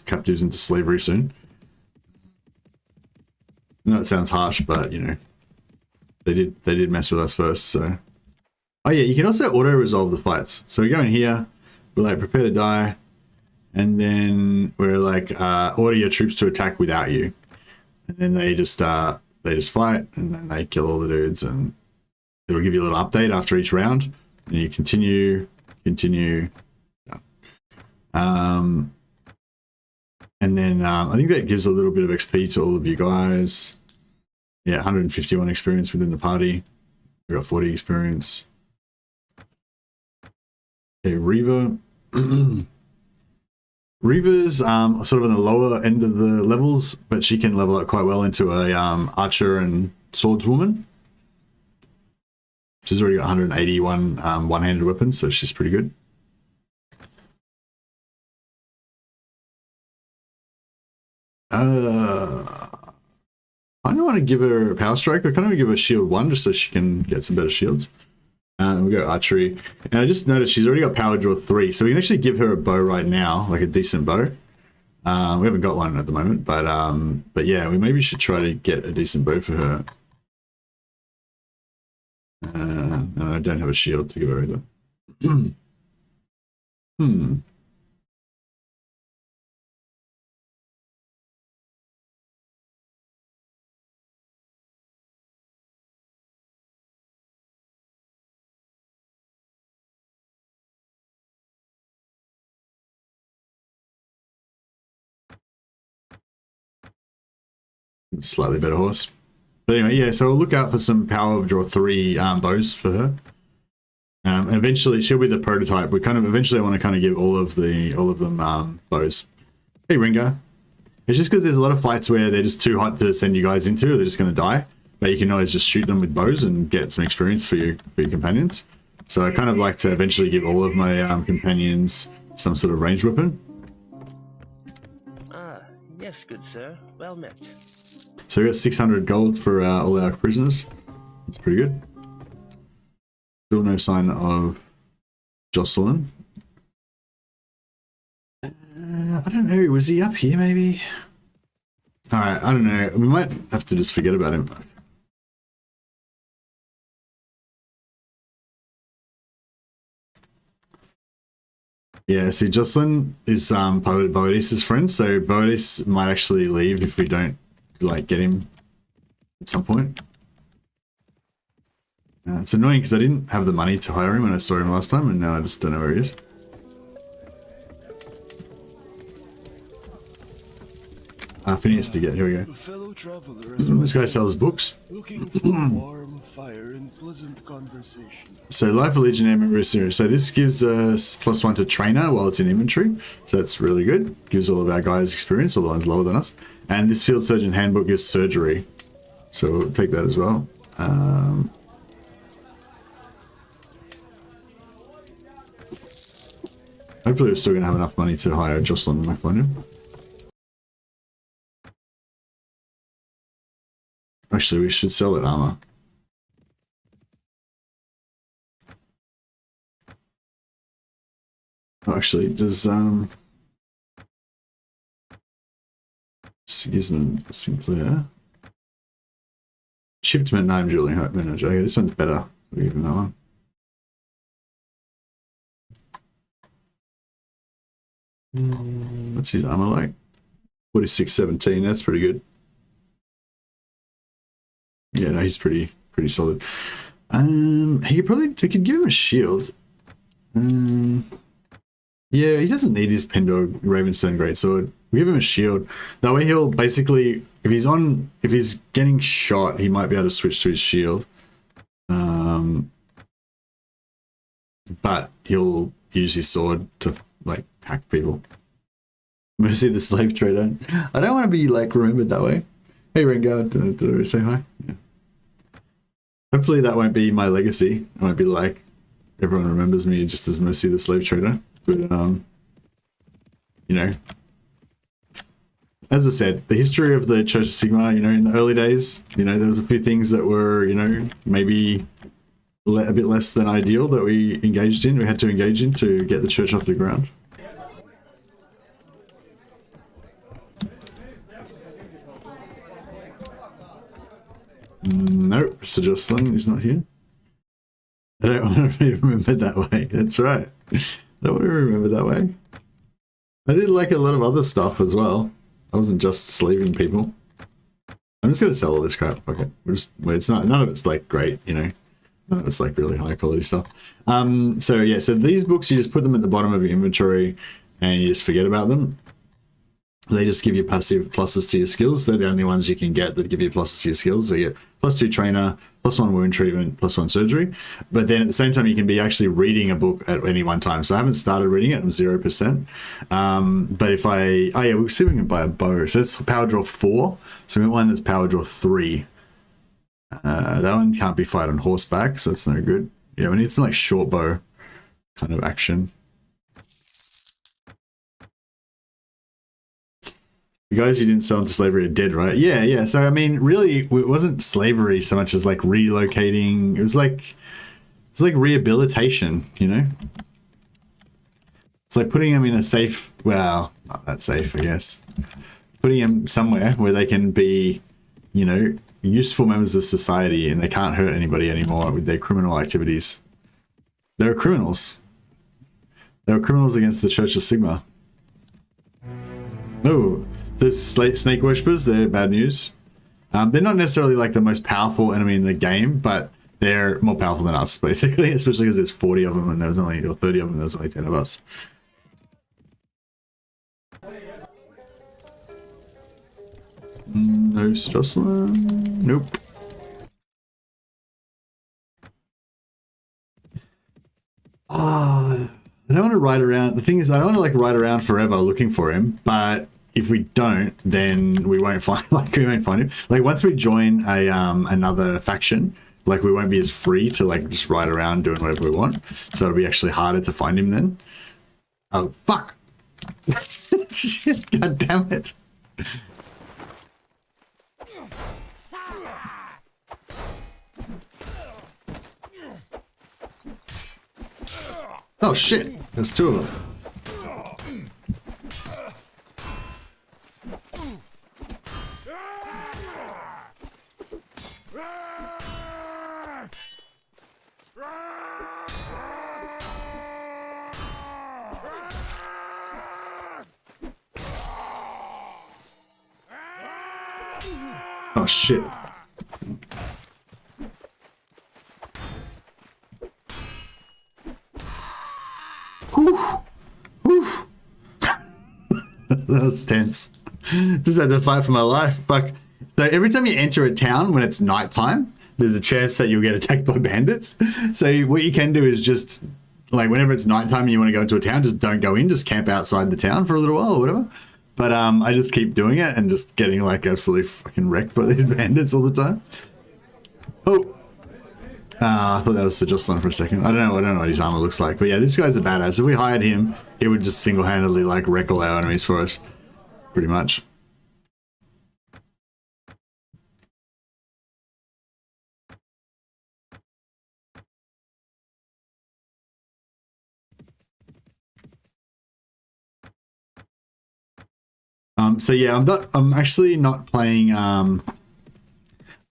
captives into slavery soon. I know it sounds harsh, but you know, they did mess with us first, so. Oh yeah, you can also auto-resolve the fights. So we go in here, we're like, prepare to die, and then we're like, order your troops to attack without you. And then they just fight, and then they kill all the dudes, and it'll give you a little update after each round. And you continue. And then I think that gives a little bit of XP to all of you guys. Yeah, 151 experience within the party. We got 40 experience. Okay, Reaver. Reaver's sort of on the lower end of the levels, but she can level up quite well into a archer and swordswoman. She's already got 181 one-handed weapons, so she's pretty good. I don't want to give her a power strike, but I kind of want to give her shield 1 just so she can get some better shields. We'll go archery. And I just noticed she's already got power draw 3, so we can actually give her a bow right now, like a decent bow. We haven't got one at the moment, but yeah, we maybe should try to get a decent bow for her. And I don't have a shield to give her either. Slightly better horse. But anyway, yeah, so we'll look out for some power draw 3 bows for her. And eventually she'll be the prototype. We eventually want to kind of give all of them bows. Hey Ringo. It's just because there's a lot of fights where they're just too hot to send you guys into, or they're just going to die. But you can always just shoot them with bows and get some experience for your companions. So I kind of like to eventually give all of my companions some sort of ranged weapon. Ah, yes, good sir. Well met. So we got 600 gold for all our prisoners. That's pretty good. Still no sign of Jocelyn. I don't know. Was he up here maybe? Alright, I don't know. We might have to just forget about him. Yeah, see, Jocelyn is Boadic's friend, so Boadic might actually leave if we don't like get him at some point. It's annoying because I didn't have the money to hire him when I saw him last time, and now I just don't know where he is. Phineas to get, here we go. This guy sells books. Looking for warm fire and pleasant conversation. So Life of Legionnaire member series. So this gives us +1 to trainer while it's in inventory. So that's really good. Gives all of our guys experience, all the ones lower than us. And this Field Surgeon Handbook gives surgery. So we'll take that as well. Hopefully we're still going to have enough money to hire Jocelyn when I find him. Actually, we should sell that armor. Oh, actually, does Sigismund Sinclair chipped name Julian Hope Manager? Okay, this one's better. We'll give him that one. What's his armor like? 4617. That's pretty good. Yeah, no, he's pretty solid. He could give him a shield. Yeah, he doesn't need his Pendor Ravenstone Greatsword. We give him a shield. That way he'll basically, if he's getting shot, he might be able to switch to his shield. But he'll use his sword to like hack people. Mercy the slave trader. I don't want to be like remembered that way. Hey Rengar, did I say hi? Yeah. Hopefully that won't be my legacy. It won't be like everyone remembers me just as Mercy the slave trader. But you know, as I said, the history of the Church of Sigmar, you know, in the early days, you know, there was a few things that were, you know, maybe a bit less than ideal that we engaged in. We had to engage in to get the church off the ground. Nope, Sir Jocelyn is not here. I don't want to be remembered that way. That's right. I don't want to be remembered that way. I did like a lot of other stuff as well. I wasn't just slaving people. I'm just gonna sell all this crap. Okay, it's not, none of it's like great, you know. None of it's like really high quality stuff. So yeah, so these books, you just put them at the bottom of your inventory and you just forget about them. They just give you passive pluses to your skills. They're the only ones you can get that give you pluses to your skills. So you get +2 trainer, +1 wound treatment, +1 surgery. But then at the same time, you can be actually reading a book at any one time. So I haven't started reading it. I'm 0%. But if we'll see if we can buy a bow. So that's power draw 4. So we want one that's power draw 3. That one can't be fired on horseback, so that's no good. Yeah, we need some like short bow kind of action. The guys who didn't sell into slavery are dead, right? Yeah. So I mean, really, it wasn't slavery so much as like relocating. It was like rehabilitation, you know. It's like putting them in a safe. Well, not that safe, I guess. Putting them somewhere where they can be, you know, useful members of society, and they can't hurt anybody anymore with their criminal activities. They're criminals. They were criminals against the Church of Sigmar. No. So snake worshippers, they're bad news. They're not necessarily like the most powerful enemy in the game, but they're more powerful than us, basically, especially because there's 40 of them and there's only, or 30 of them, there's only 10 of us. No Jocelyn. Nope. I don't want to ride around. The thing is, I don't want to like ride around forever looking for him, but if we don't, then we won't find him. Like once we join a another faction, like we won't be as free to like just ride around doing whatever we want. So it'll be actually harder to find him then. Oh fuck! Shit! God damn it! Oh shit! There's 2 of them. Oh shit. Whew. Whew. That was tense. Just had to fight for my life. Fuck. So every time you enter a town when it's nighttime, there's a chance that you'll get attacked by bandits. So what you can do is just, like, whenever it's nighttime and you want to go into a town, just don't go in, just camp outside the town for a little while or whatever. But I just keep doing it and just getting like absolutely fucking wrecked by these bandits all the time. Oh. I thought that was Sir Jocelyn for a second. I don't know what his armor looks like. But yeah, this guy's a badass. If we hired him, he would just single-handedly like wreck all our enemies for us. Pretty much. So yeah, I'm actually not playing.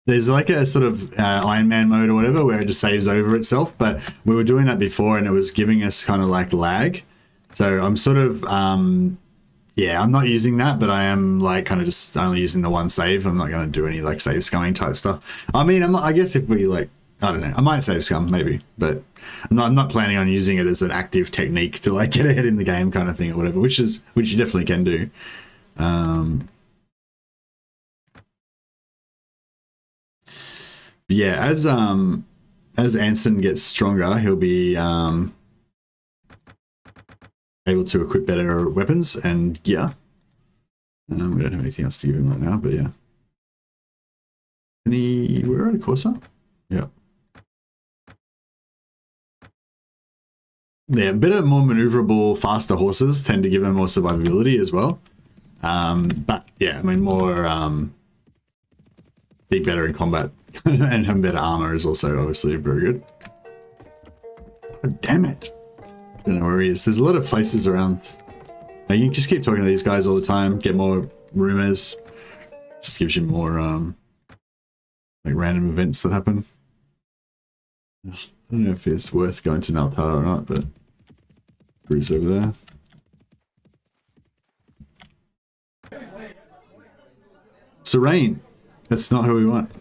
There's like a sort of Iron Man mode or whatever where it just saves over itself, but we were doing that before and it was giving us kind of like lag. So I'm sort of yeah, I'm not using that, but I am like kind of just only using the one save. I'm not going to do any like save scumming type stuff. I mean, I guess if we like, I don't know, I might save scum maybe, but I'm not planning on using it as an active technique to like get ahead in the game kind of thing or whatever, which you definitely can do. Yeah, as Anson gets stronger, he'll be able to equip better weapons and gear. We don't have anything else to give him right now, but yeah. Where are the Corsair? Yeah. Yeah, better, more maneuverable, faster horses tend to give him more survivability as well. But yeah, I mean, be better in combat and have better armor is also obviously very good. Oh, damn it. Don't know where he is. There's a lot of places around. Now, you can just keep talking to these guys all the time, get more rumors. Just gives you more like random events that happen. I don't know if it's worth going to Naltar or not, but Bruce over there. Serene. That's not who we want.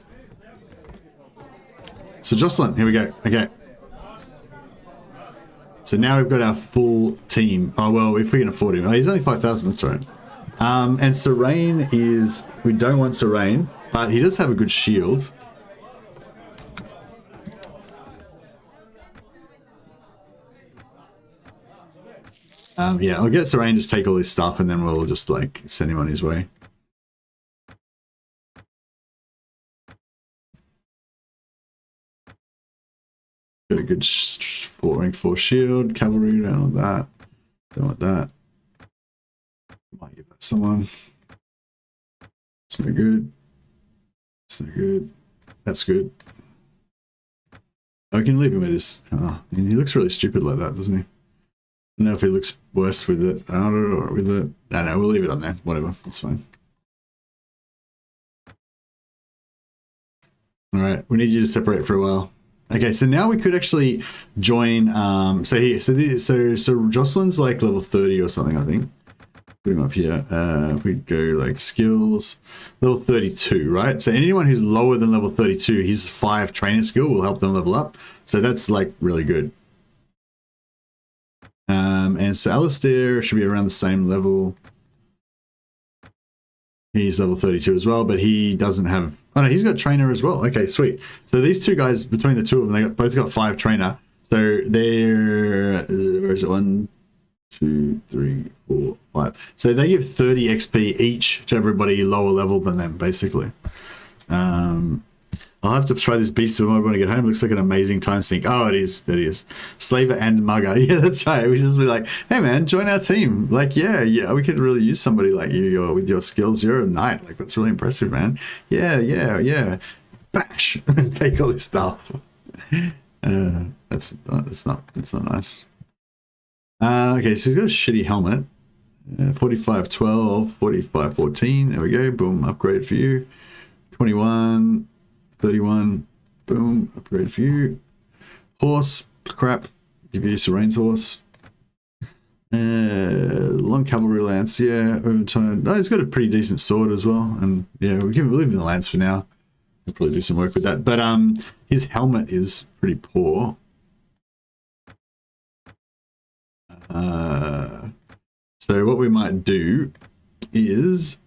So Jocelyn, here we go. Okay. So now we've got our full team. Oh, well, if we can afford him. Oh, he's only 5,000, that's right. And Serene is... We don't want Serene, but he does have a good shield. Yeah, I'll get Serene, just take all his stuff, and then we'll just, like, send him on his way. Got a good rank 4 shield, cavalry, down with that. Don't want that. Might give that to someone. It's no good. It's no good. That's good. I can leave him with this. Oh, I mean, he looks really stupid like that, doesn't he? I don't know if he looks worse with it or with it. I don't know, we'll leave it on there. Whatever, that's fine. Alright, we need you to separate for a while. Okay, so now we could actually join. So Jocelyn's like level 30 or something, I think. Put him up here. If we go like skills, level 32, right? So anyone who's lower than level 32, his 5 trainer skill will help them level up. So that's like really good. And so Alistair should be around the same level. He's level 32 as well, but he doesn't have... Oh no, he's got trainer as well. Okay, sweet. So these two guys, between the two of them, both got 5 trainer. So they're... Where is it? 1, 2, 3, 4, 5. So they give 30 XP each to everybody lower level than them, basically. I'll have to try this beast mode when I get home. It looks like an amazing time sink. Oh, it is. It is. Slaver and mugger. Yeah, that's right. We just be like, hey man, join our team. Like, yeah, we could really use somebody like you with your skills. You're a knight. Like, that's really impressive, man. Yeah. Bash. Take all this stuff. That's not nice. Okay, so we've got a shitty helmet. 4512, 4514. There we go. Boom. Upgrade for you. 21. 31, boom, upgrade for you. Horse, crap, give you Serene's horse. Long cavalry lance, yeah, overtime. No, he's got a pretty decent sword as well, and yeah, we'll leave him the lance for now. We'll probably do some work with that, but his helmet is pretty poor. So what we might do is...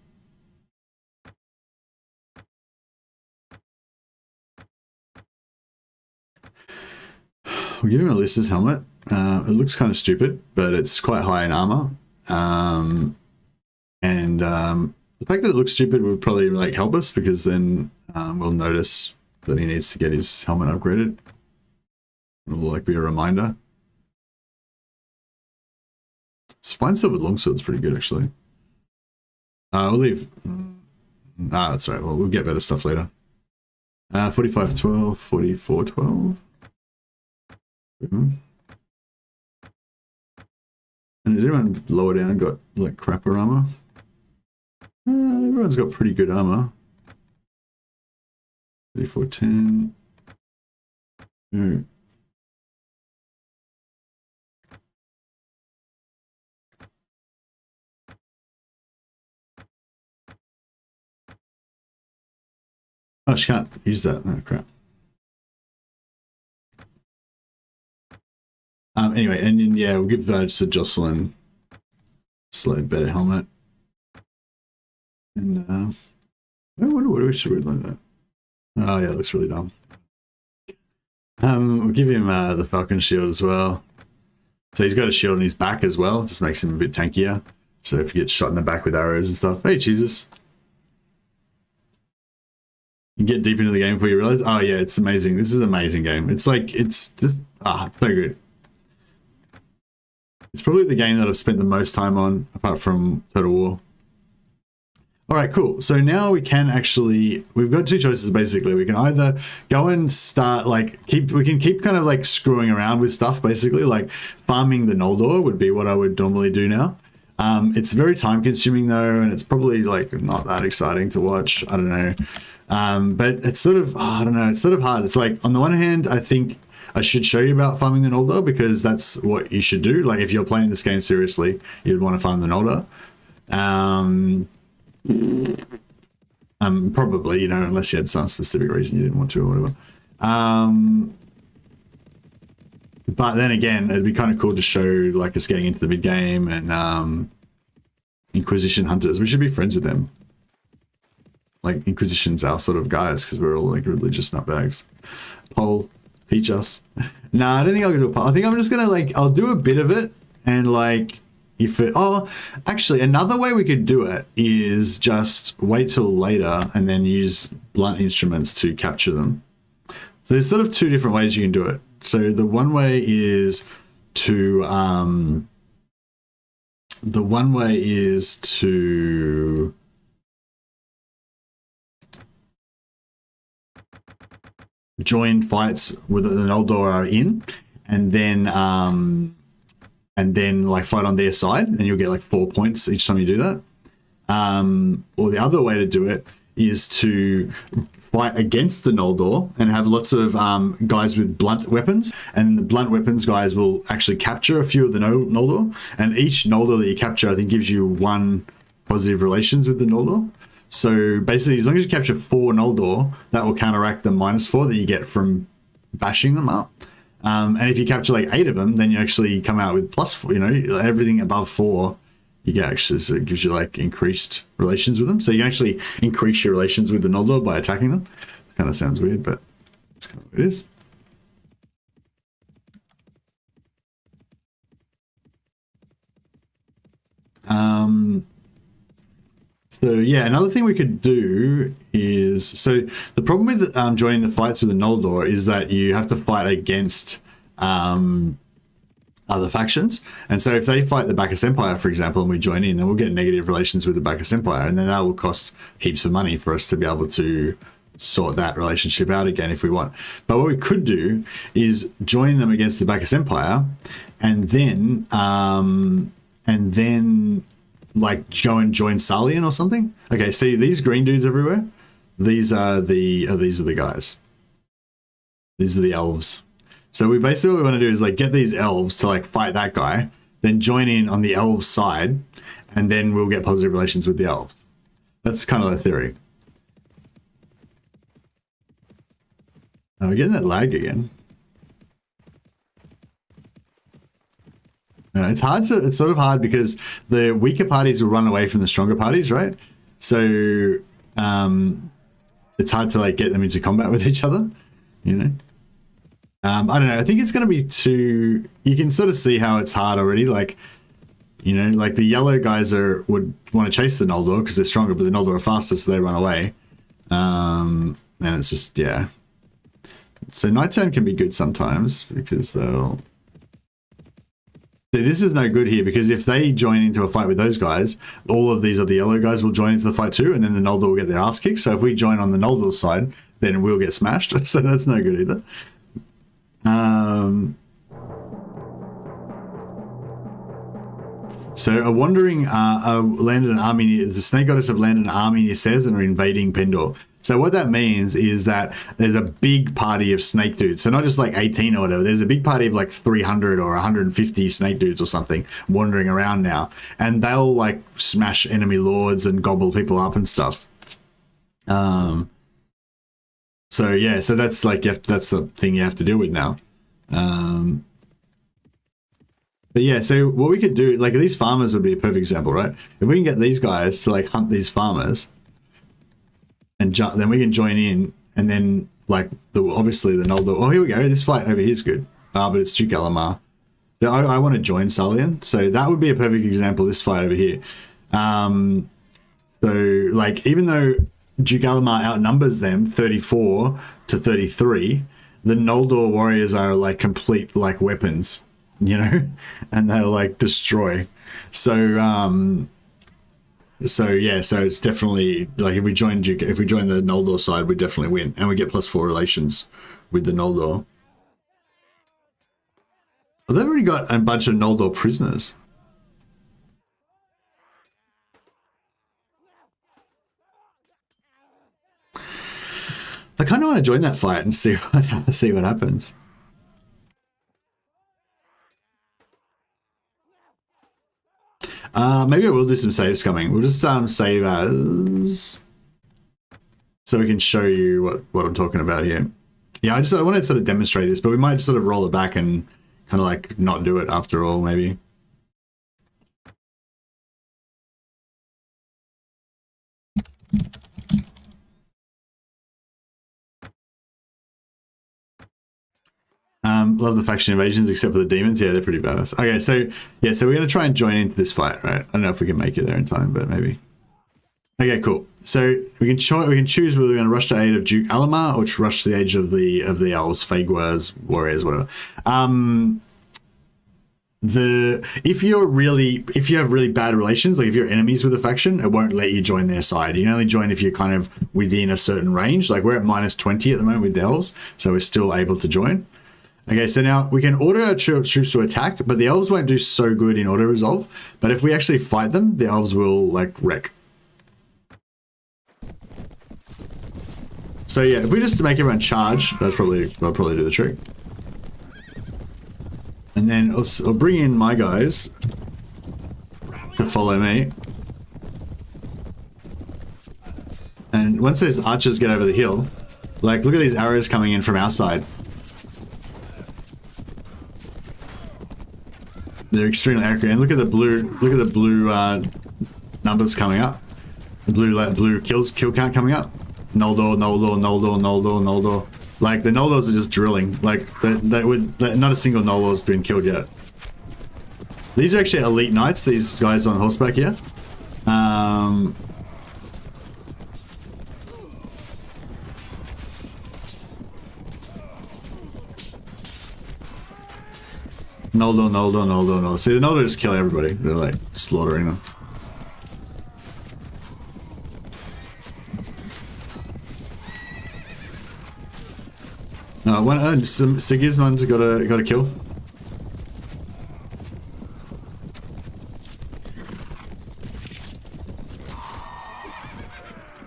We'll give him Alyssa's helmet. It looks kind of stupid, but it's quite high in armor. The fact that it looks stupid would probably like help us, because then we'll notice that he needs to get his helmet upgraded. It'll like be a reminder. Spine Silvered Longsword's pretty good, actually. We'll leave. That's right. Well, we'll get better stuff later. 4512, 4412. And is anyone lower down got like crapper armor? Everyone's got pretty good armor. 3410. Mm. Oh, she can't use that. Oh, crap. Anyway, and then, yeah, we'll give badge to Jocelyn. Slightly better helmet. And, what should we like that? Oh, yeah, it looks really dumb. We'll give him the Falcon shield as well. So he's got a shield on his back as well. Just makes him a bit tankier. So if he gets shot in the back with arrows and stuff. Hey, Jesus. You get deep into the game before you realize, oh yeah, it's amazing. This is an amazing game. It's like, it's just, it's so good. It's probably the game that I've spent the most time on, apart from Total War. All right, cool. So now we can actually, we've got two choices basically. We can either go and start we can keep kind of like screwing around with stuff basically, like farming the Noldor would be what I would normally do now. It's very time consuming though, and it's probably like not that exciting to watch. I don't know. But it's sort of, I don't know, it's sort of hard. It's like, on the one hand, I think I should show you about farming the Noldor because that's what you should do. Like if you're playing this game seriously, you'd want to farm the Noldor. Probably, you know, unless you had some specific reason you didn't want to or whatever. But then again, it'd be kind of cool to show like us getting into the mid game and Inquisition hunters. We should be friends with them. Like Inquisition's our sort of guys because we're all like religious nutbags. Poll, teach us. Nah, I don't think I'll do a poll. I think I'm just gonna like, I'll do a bit of it and like if it, actually another way we could do it is just wait till later and then use blunt instruments to capture them. So there's sort of two different ways you can do it. So the one way is to join fights with an Noldor are in, and then like fight on their side, and you'll get like 4 points each time you do that. Or the other way to do it is to fight against the Noldor and have lots of guys with blunt weapons, and the blunt weapons guys will actually capture a few of the Noldor, and each Noldor that you capture I think gives you 1 positive relations with the Noldor. So basically, as long as you capture 4 Noldor, that will counteract the -4 that you get from bashing them up. And if you capture like 8 of them, then you actually come out with +4, you know, everything above 4, you get actually, so it gives you like increased relations with them. So you can actually increase your relations with the Noldor by attacking them. It kind of sounds weird, but that's kind of what it is. So yeah, another thing we could do is, so the problem with joining the fights with the Noldor is that you have to fight against other factions. And so if they fight the Bacchus Empire, for example, and we join in, then we'll get negative relations with the Bacchus Empire, and then that will cost heaps of money for us to be able to sort that relationship out again if we want. But what we could do is join them against the Bacchus Empire, and then like go and join Salian or something. Okay, see these green dudes everywhere? These are the guys. These are the elves. So we basically, what we want to do is like get these elves to like fight that guy, then join in on the elves side, and then we'll get positive relations with the elves. That's kind of the theory. Oh, we're getting that lag again. It's sort of hard because the weaker parties will run away from the stronger parties, right? So it's hard to like get them into combat with each other, you know? I don't know. I think it's going to be too, you can sort of see how it's hard already. Like, you know, like the yellow guys would want to chase the Noldor because they're stronger, but the Noldor are faster, so they run away. And it's just, yeah. So Night Turn can be good sometimes because they'll... See, this is no good here because if they join into a fight with those guys, all of these other yellow guys will join into the fight too, and then the Noldor will get their ass kicked. So if we join on the Noldor side, then we'll get smashed. So that's no good either. So a wandering landed an army. The snake goddess have landed an army near CEST and are invading Pendor. So what that means is that there's a big party of snake dudes. So not just like 18 or whatever. There's a big party of like 300 or 150 snake dudes or something wandering around now, and they'll like smash enemy lords and gobble people up and stuff. So yeah, so that's like that's the thing you have to deal with now. But yeah, so what we could do, like these farmers would be a perfect example, right? If we can get these guys to like hunt these farmers, and then we can join in, and then like obviously the Noldor. Oh, here we go. This fight over here is good. But it's Duke Elamar. So I want to join Sullian. So that would be a perfect example. This fight over here. So like even though Duke Elamar outnumbers them 34 to 33, the Noldor warriors are like complete like weapons, you know, and they'll like destroy. So yeah, so it's definitely like if we join the Noldor side, we definitely win, and we get +4 relations with the Noldor. Well, they've already got a bunch of Noldor prisoners. I kind of want to join that fight and see what happens. Maybe I will do some saves coming. We'll just save as, so we can show you what I'm talking about here. Yeah, I want to sort of demonstrate this, but we might sort of roll it back and kind of like not do it after all, maybe. Love the faction invasions, except for the demons. Yeah, they're pretty badass. Okay, so yeah, so we're gonna try and join into this fight, right? I don't know if we can make it there in time, but maybe. Okay, cool. So we can choose whether we're gonna rush to aid of Duke Elamar or rush to the age of the elves, Fagwars, warriors, whatever. If you have really bad relations, like if you're enemies with a faction, it won't let you join their side. You can only join if you're kind of within a certain range. Like we're at -20 at the moment with the elves, so we're still able to join. Okay, so now we can order our troops to attack, but the elves won't do so good in auto resolve. But if we actually fight them, the elves will like wreck. So yeah, if we just make everyone charge, that'll probably do the trick. And then I'll bring in my guys to follow me. And once those archers get over the hill, like look at these arrows coming in from our side. They're extremely accurate. And look at the blue numbers coming up. The blue kill count coming up. Noldor. Like the Noldors are just drilling. Like not a single Noldor has been killed yet. These are actually elite knights. These guys on horseback here. Noldor. See, the Noldor just kill everybody. They're like slaughtering them. Sigismund's got a kill.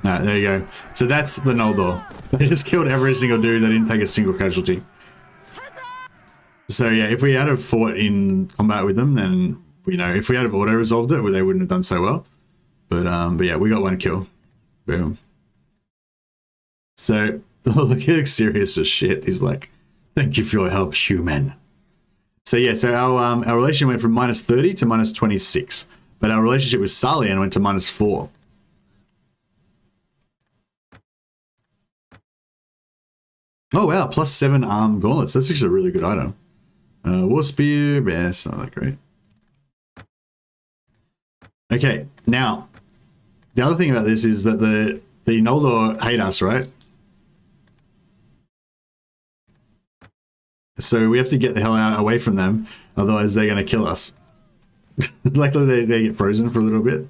There you go. So that's the Noldor. They just killed every single dude. They didn't take a single casualty. So yeah, if we had have fought in combat with them, then you know, if we had have auto resolved it, they wouldn't have done so well. But yeah, we got one kill. Boom. So look, he looks serious as shit. He's like, "Thank you for your help, human." So yeah, so our relation went from -30 to -26, but our relationship with Salian went to -4. Oh wow, +7 arm gauntlets. That's actually a really good item. War spear, yeah, it's not that great. Okay, now the other thing about this is that the Noldor hate us, right? So we have to get the hell out away from them, otherwise they're going to kill us. Luckily they get frozen for a little bit.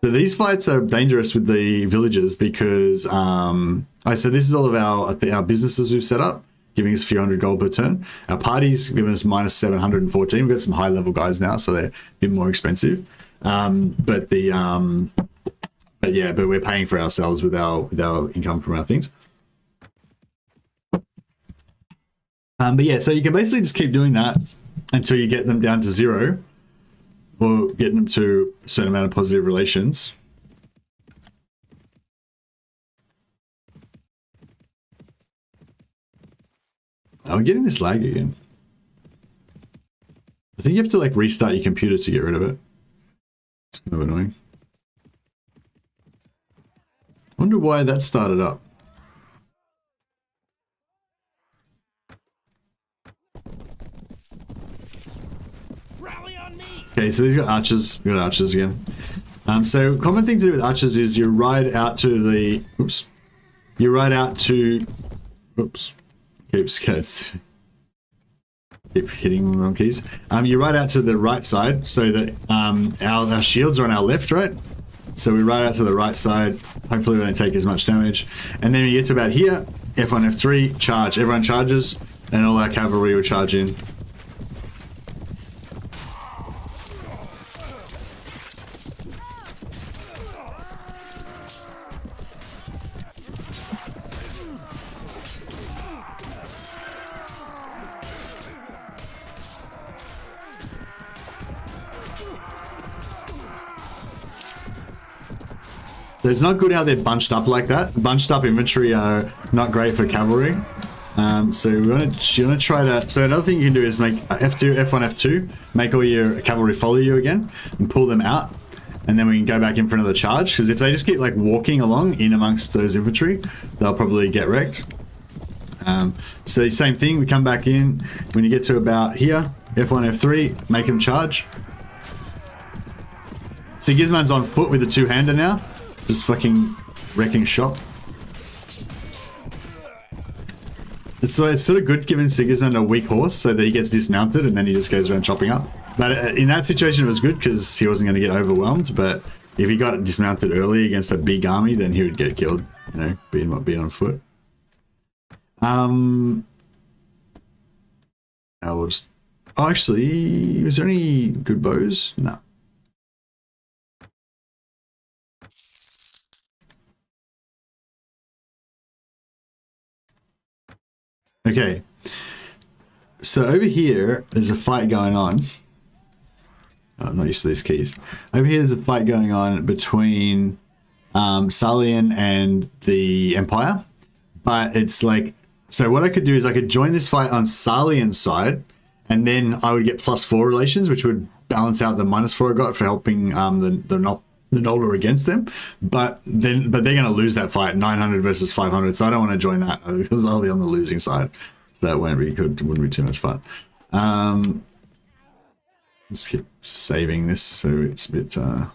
So these fights are dangerous with the villagers because so this is all of our businesses we've set up. giving us a few hundred gold per turn. Our party's giving us minus 714. We've got some high level guys now, so they're a bit more expensive. But we're paying for ourselves with our income from our things. But yeah, so you can basically just keep doing that until you get them down to 0, or getting them to a certain amount of positive relations. Oh, we're getting this lag again. I think you have to like restart your computer to get rid of it. It's kind of annoying. I wonder why that started up. Okay, so these got archers. We got archers again. So common thing to do with archers is you ride out to the. Oops. You ride out to. Oops. Keep hitting the wrong keys. You ride out to the right side so that our shields are on our left, right? So we ride out to the right side. Hopefully we don't take as much damage. And then we get to about here. F1, F3, charge. Everyone charges, and all our cavalry will charge in. So it's not good how they're bunched up like that. Bunched up infantry are not great for cavalry. So you want to try to. So another thing you can do is make F2, F1, F2. Make all your cavalry follow you again and pull them out, and then we can go back in for another charge. Because if they just keep like walking along in amongst those infantry, they'll probably get wrecked. So the same thing. We come back in when you get to about here. F1, F3. Make them charge. Sigmar's on foot with a two-hander now. Just fucking wrecking shop. It's sort of good giving Sigismund a weak horse so that he gets dismounted and then he just goes around chopping up. But in that situation it was good because he wasn't going to get overwhelmed. But if he got dismounted early against a big army, then he would get killed, you know, being on foot. I will just... Oh, actually, was there any good bows? No. Okay, so over here, there's a fight going on. Oh, I'm not used to these keys. Over here, there's a fight going on between Salian and the Empire. But it's like, so what I could do is I could join this fight on Salian's side, and then I would get +4 relations, which would balance out the -4 I got for helping the Noldor against them. But they're going to lose that fight, 900 versus 500. So I don't want to join that because I'll be on the losing side. So that wouldn't be too much fun. Just keep saving this so it's a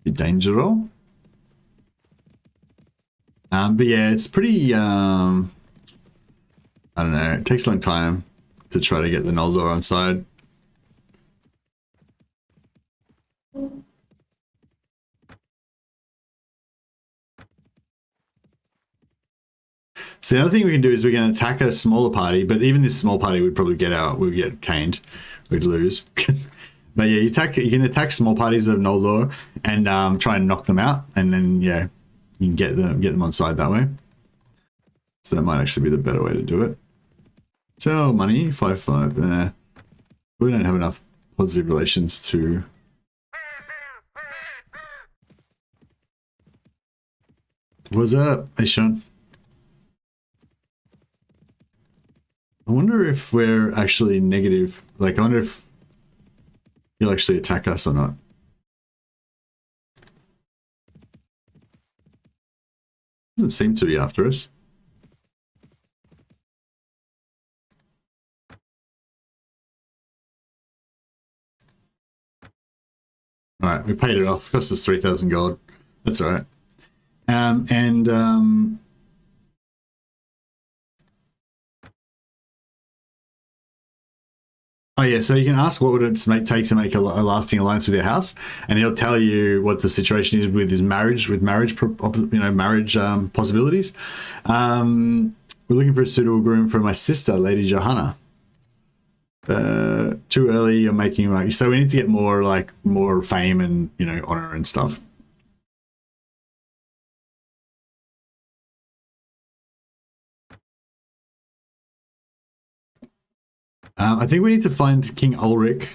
bit dangerous. But yeah, it's pretty I don't know, it takes a long time to try to get the Noldor on side. So the other thing we can do is we can attack a smaller party, but even this small party would probably we'd get caned, we'd lose. But yeah, you can attack small parties of Noldor and try and knock them out, and then yeah, you can get them on side that way. So that might actually be the better way to do it. So money 5-5. We don't have enough positive relations to. What's up? Hey Sean. I wonder if we're actually negative. Like, I wonder if he'll actually attack us or not. Doesn't seem to be after us. Alright, we paid it off. Cost us 3,000 gold. That's alright. Oh yeah, so you can ask what would it take to make a lasting alliance with your house, and he'll tell you what the situation is with his marriage, marriage possibilities. We're looking for a suitable groom for my sister, Lady Johanna. Too early, you're making money. So we need to get more fame and honor and stuff. I think we need to find King Ulrich.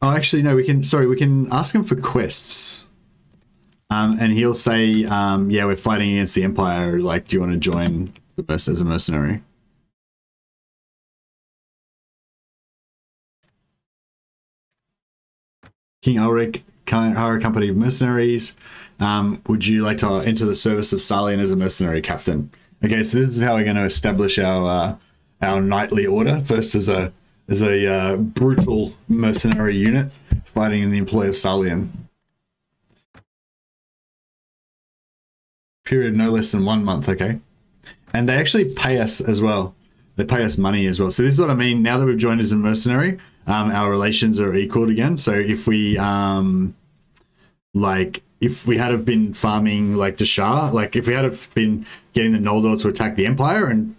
Oh, actually, no. We can ask him for quests, and he'll say, "Yeah, we're fighting against the Empire. Like, do you want to join as a mercenary?" King Ulrich, hire a company of mercenaries. Would you like to enter the service of Salian as a mercenary captain? Okay, so this is how we're going to establish our knightly order. First, as a brutal mercenary unit fighting in the employ of Salian. Period no less than 1 month. Okay, and they actually pay us as well. They pay us money as well. So this is what I mean. Now that we've joined as a mercenary, our relations are equal again. So if we if we had have been farming like Dashar, like if we had have been getting the Noldor to attack the Empire and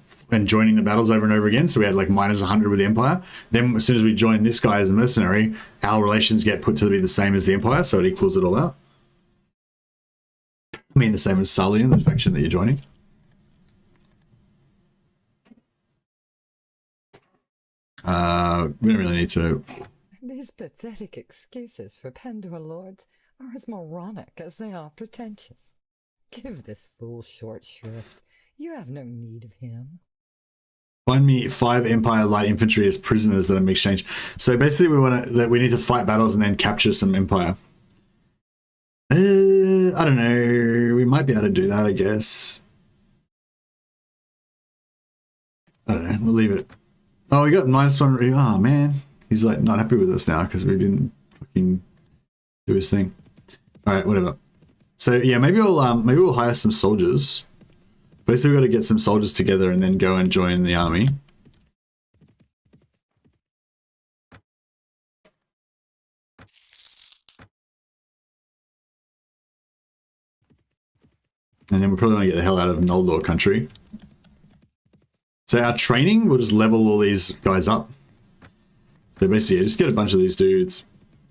joining the battles over and over again, so we had like minus 100 with the Empire, then as soon as we join this guy as a mercenary, our relations get put to be the same as the Empire, so it equals it all out. I mean the same as Salian, the faction that you're joining. We don't really need to... These pathetic excuses for Pendor lords are as moronic as they are pretentious. Give this fool short shrift. You have no need of him. Find me 5 Empire light infantry as prisoners that I'm exchanged. So basically, we need to fight battles and then capture some Empire. I don't know. We might be able to do that, I guess. I don't know. We'll leave it. Oh, we got -1. Oh man, he's like not happy with us now because we didn't fucking do his thing. All right, whatever. So yeah, maybe we'll hire some soldiers. Basically, we've got to get some soldiers together and then go and join the army. And then we probably want to get the hell out of Noldor country. So our training, we'll just level all these guys up. So basically, just get a bunch of these dudes.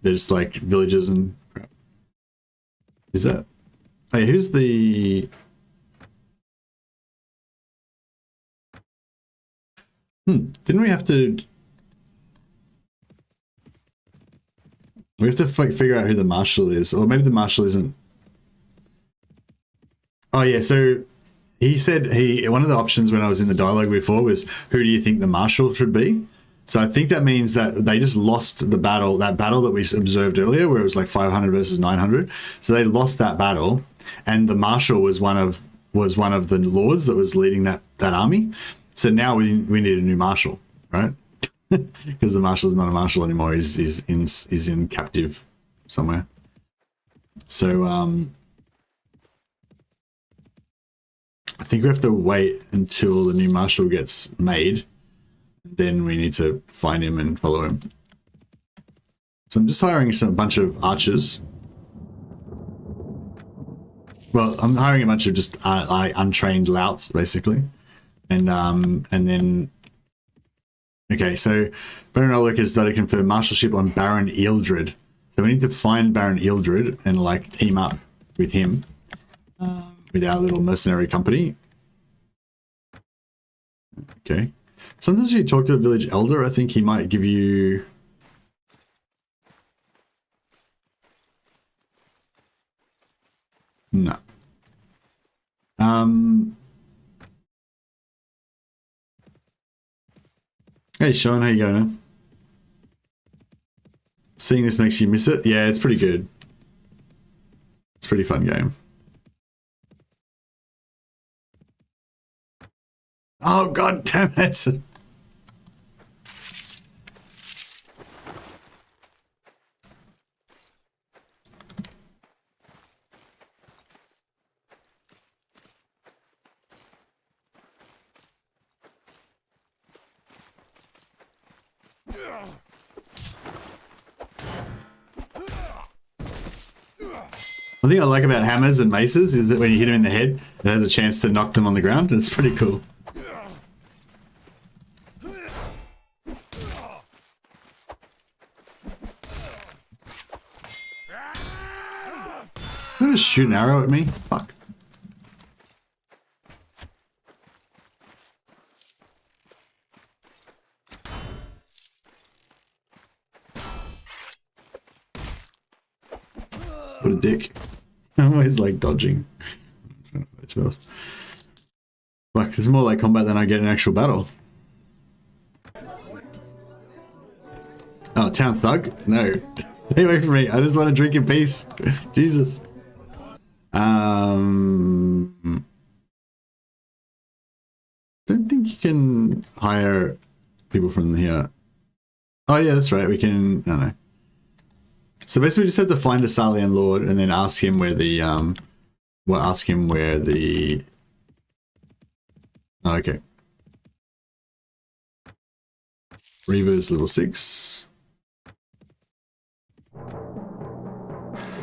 They're just like villagers and crap. Is that... Hey, who's the... Didn't we have to... We have to figure out who the marshal is. Or maybe the marshal isn't... Oh yeah, so... He said one of the options when I was in the dialogue before was, who do you think the marshal should be? So I think that means that they just lost the battle, that battle that we observed earlier, where it was like 500 versus 900. So they lost that battle, and the marshal was one of the lords that was leading that army. So now we need a new marshal, right? Because the marshal's not a marshal anymore. He's in captive somewhere. So I think we have to wait until the new marshal gets made. Then we need to find him and follow him. So I'm just hiring a bunch of archers. Well, I'm hiring a bunch of just untrained louts, basically. And then... Okay, so Baron Ulrich has started to confirm marshalship on Baron Ealdred. So we need to find Baron Ealdred and like team up with him. With our little mercenary company. Okay. Sometimes you talk to the village elder, I think he might give you... No. Hey Sean, how you going, man? Seeing this makes you miss it? Yeah, it's pretty good. It's a pretty fun game. Oh, god damn it. One thing I like about hammers and maces is that when you hit them in the head, it has a chance to knock them on the ground. It's pretty cool. Did I just shoot an arrow at me? Fuck. What a dick. I'm always like dodging. Fuck, this is more like combat than I get in actual battle. Oh, town thug? No. Stay away from me. I just want to drink in peace. Jesus. Don't think you can hire people from here. Oh yeah, that's right. We can. I don't know. So basically, we just have to find a Salian lord and then ask him where the Oh, okay. Reaver's level 6.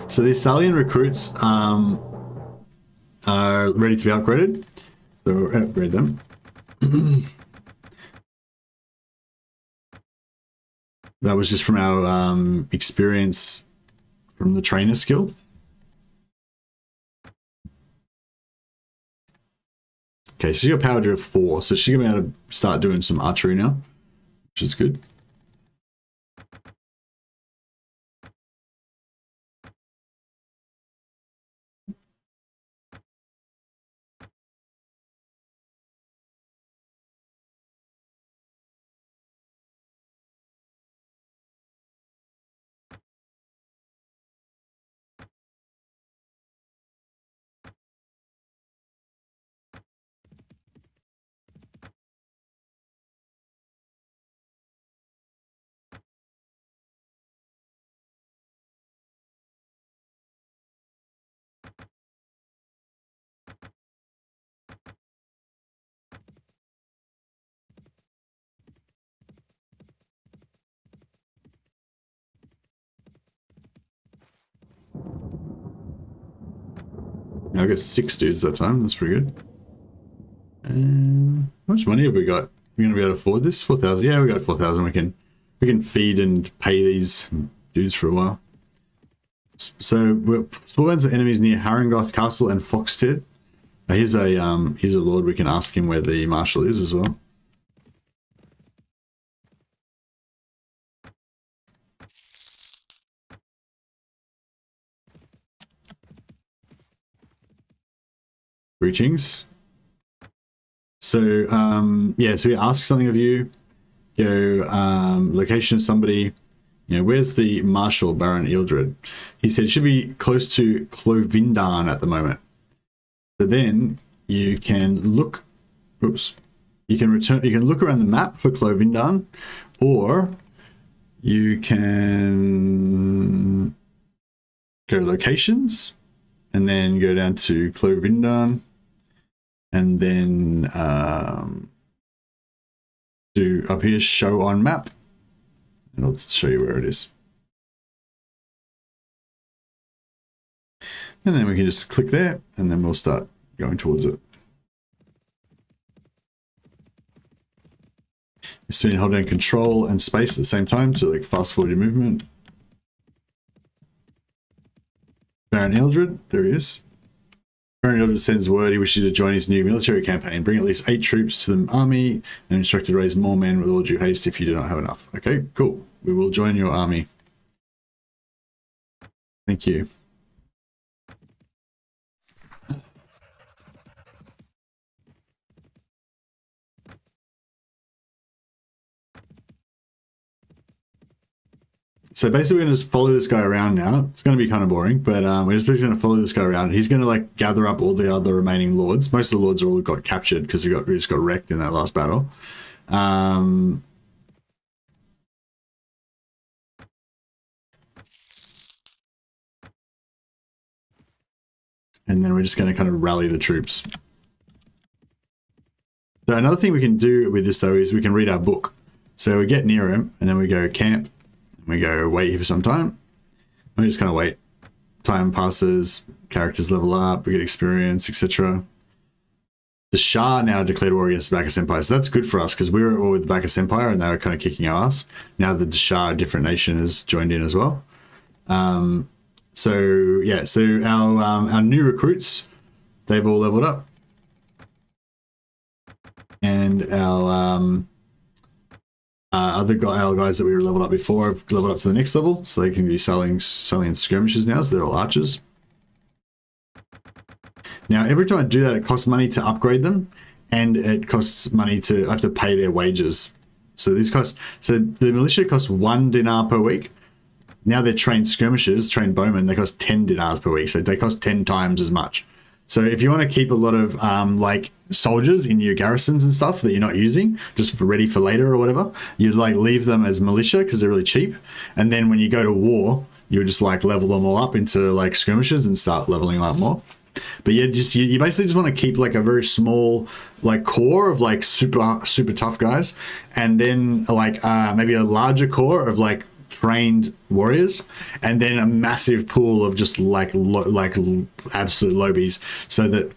So these Salian recruits are ready to be upgraded. So we'll upgrade them. That was just from our experience from the trainer skill. Okay, so she got power drift 4, so she's gonna be able to start doing some archery now, which is good. I got 6 dudes that time. That's pretty good. How much money have we got? We're gonna be able to afford this? 4,000. Yeah, we got 4,000. We can feed and pay these dudes for a while. So we're spawns are enemies near Harengoth Castle and Foxted. Here's a lord. We can ask him where the marshal is as well. Greetings. So yeah, so we ask something of you. Go location of somebody. You know, where's the Marshal Baron Ealdred? He said it should be close to Clovindan at the moment. So then you can look. Oops. You can look around the map for Clovindan, or you can go to locations and then go down to Clovindan. And then do up here, show on map. And I'll show you where it is. And then we can just click there, and then we'll start going towards it. You spin hold down control and space at the same time to like fast forward your movement. Baron Ealdred, there he is. Baron Ealdred sends word he wishes to join his new military campaign. Bring at least 8 troops to the army and instruct to raise more men with all due haste if you do not have enough. Okay, cool. We will join your army. Thank you. So basically we're going to just follow this guy around now. It's going to be kind of boring, but we're just going to follow this guy around. He's going to like gather up all the other remaining lords. Most of the lords are all got captured because we just got wrecked in that last battle. And then we're just going to kind of rally the troops. So another thing we can do with this though is we can read our book. So we get near him, and then we go camp, and we go wait here for some time. We just kind of wait. Time passes, characters level up, we get experience, etc. The Shah now declared war against the Bacchus Empire, so that's good for us because we were all with the Bacchus Empire and they were kind of kicking our ass. Now the Shah, a different nation, has joined in as well. So yeah, so our new recruits, they've all leveled up, and our guys that we were leveled up before have leveled up to the next level, so they can be selling in skirmishes now, so they're all archers. Now, every time I do that, it costs money to upgrade them, and it costs money to I have to pay their wages. So the militia costs 1 dinar per week. Now they're trained skirmishers, trained bowmen, they cost 10 dinars per week, so they cost 10 times as much. So if you want to keep a lot of like soldiers in your garrisons and stuff that you're not using, just for ready for later or whatever, you'd like leave them as militia because they're really cheap. And then when you go to war, you would just like level them all up into like skirmishers and start leveling them up more. But yeah, you basically just want to keep like a very small like core of like super tough guys, and then like maybe a larger core of like trained warriors, and then a massive pool of just like absolute lobies, so that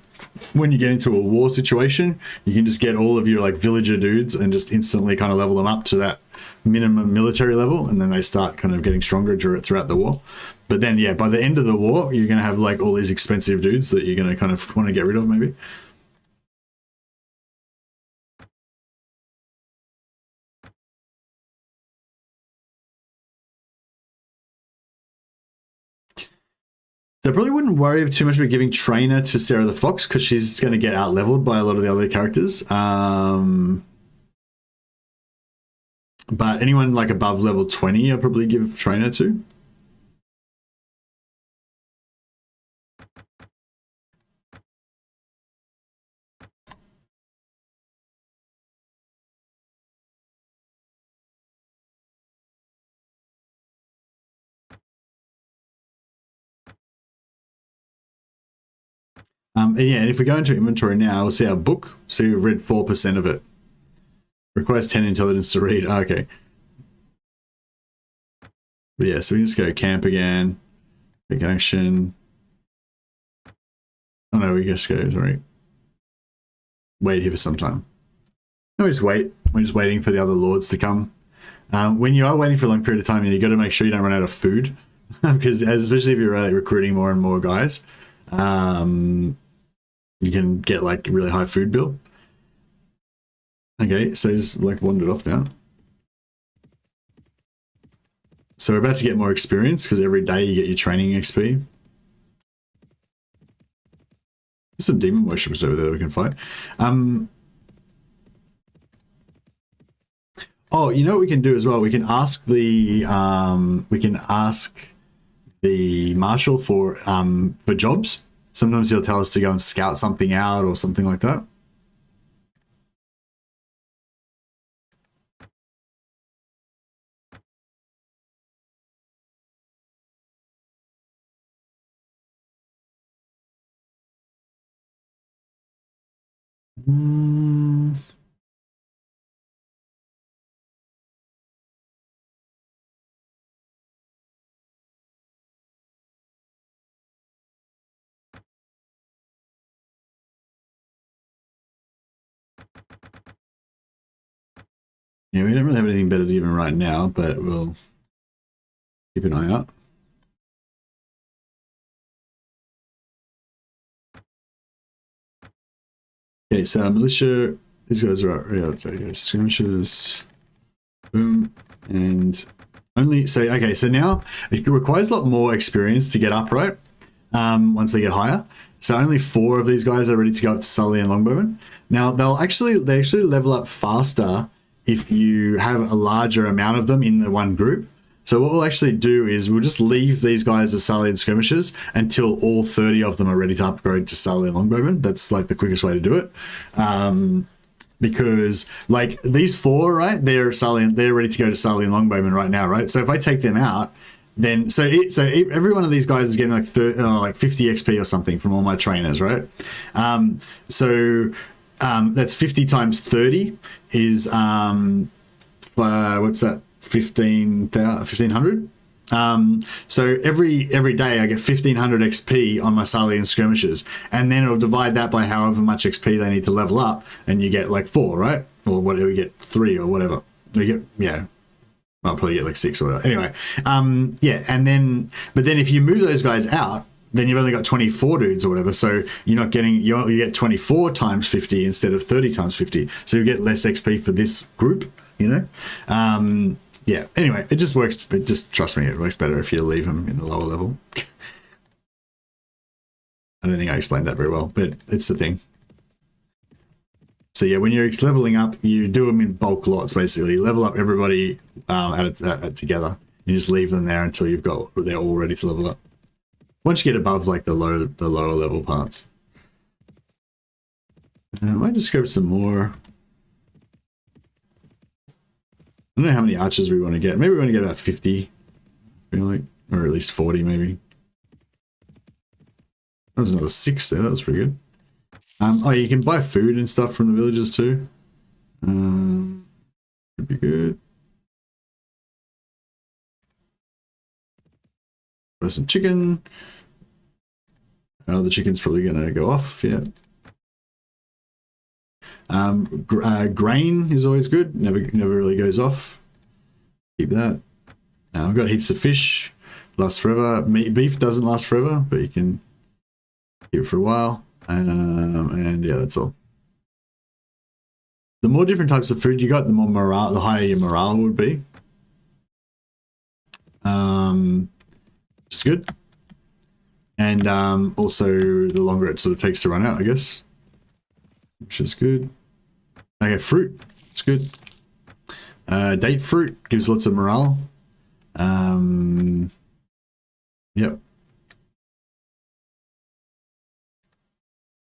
when you get into a war situation, you can just get all of your like villager dudes and just instantly kind of level them up to that minimum military level, and then they start kind of getting stronger throughout the war. But then yeah, by the end of the war, you're going to have like all these expensive dudes that you're going to kind of want to get rid of maybe. So I probably wouldn't worry too much about giving trainer to Sarah the Fox because she's going to get out leveled by a lot of the other characters. But anyone like above level 20, I'll probably give trainer to. And yeah, and if we go into inventory now, we'll see our book. See, we've read 4% of it. Requires 10 intelligence to read. Oh, okay. But yeah, so we just go camp again. Take action. Oh no, we just go, sorry. Wait here for some time. No, we just wait. We're just waiting for the other lords to come. When you are waiting for a long period of time, you got to make sure you don't run out of food. Because especially if you're recruiting more and more guys, you can get like a really high food bill. Okay, so just like wandered off now. So we're about to get more experience because every day you get your training XP. There's some demon worshippers over there that we can fight. Oh, you know what we can do as well? We can ask the marshal for jobs. Sometimes he'll tell us to go and scout something out or something like that. Yeah, we don't really have anything better to even right now, but we'll keep an eye out. Okay, so militia, these guys are okay, skirmishes, boom, and only, so, okay, so now it requires a lot more experience to get up, right? Once they get higher. So only 4 of these guys are ready to go up to Sully and Longbowman. Now, they actually level up faster if you have a larger amount of them in the one group. So what we'll actually do is we'll just leave these guys as Sully and skirmishers until all 30 of them are ready to upgrade to Sully and Longbowman. That's like the quickest way to do it. Because like these 4, right, they're ready to go to Sully and Longbowman right now, right? So if I take them out, then so every one of these guys is getting like 50 XP or something from all my trainers, right? That's 50 times 30 is what's that, 1500. So every day I get 1500 XP on my Sarlian skirmishes, and then it'll divide that by however much XP they need to level up, and you get like 4, right? Or whatever, you get 3 or whatever. You get, yeah, I'll probably get like 6 or whatever. Anyway, yeah, and then, but then if you move those guys out, then you've only got 24 dudes or whatever, so you're not getting, you get 24 times 50 instead of 30 times 50, so you get less XP for this group, you know? Yeah, anyway, it just works, but just trust me, it works better if you leave them in the lower level. I don't think I explained that very well, but it's the thing. So yeah, when you're leveling up, you do them in bulk lots, basically. You level up everybody together. You just leave them there until they're all ready to level up. Once you get above like the lower level parts. I might just grab some more. I don't know how many archers we want to get. Maybe we want to get about 50, I feel like, or at least 40 maybe. That was another 6 there. That was pretty good. Oh, you can buy food and stuff from the villagers too. Could be good. Buy some chicken. Oh, the chicken's probably gonna go off. Yeah. Grain is always good. Never really goes off. Keep that. I've got heaps of fish. Lasts forever. Beef doesn't last forever, but you can keep it for a while. And yeah, that's all. The more different types of food you got, the more morale, the higher your morale would be. It's good. And also the longer it sort of takes to run out, I guess. Which is good. Okay, fruit. It's good. Date fruit gives lots of morale. Yep.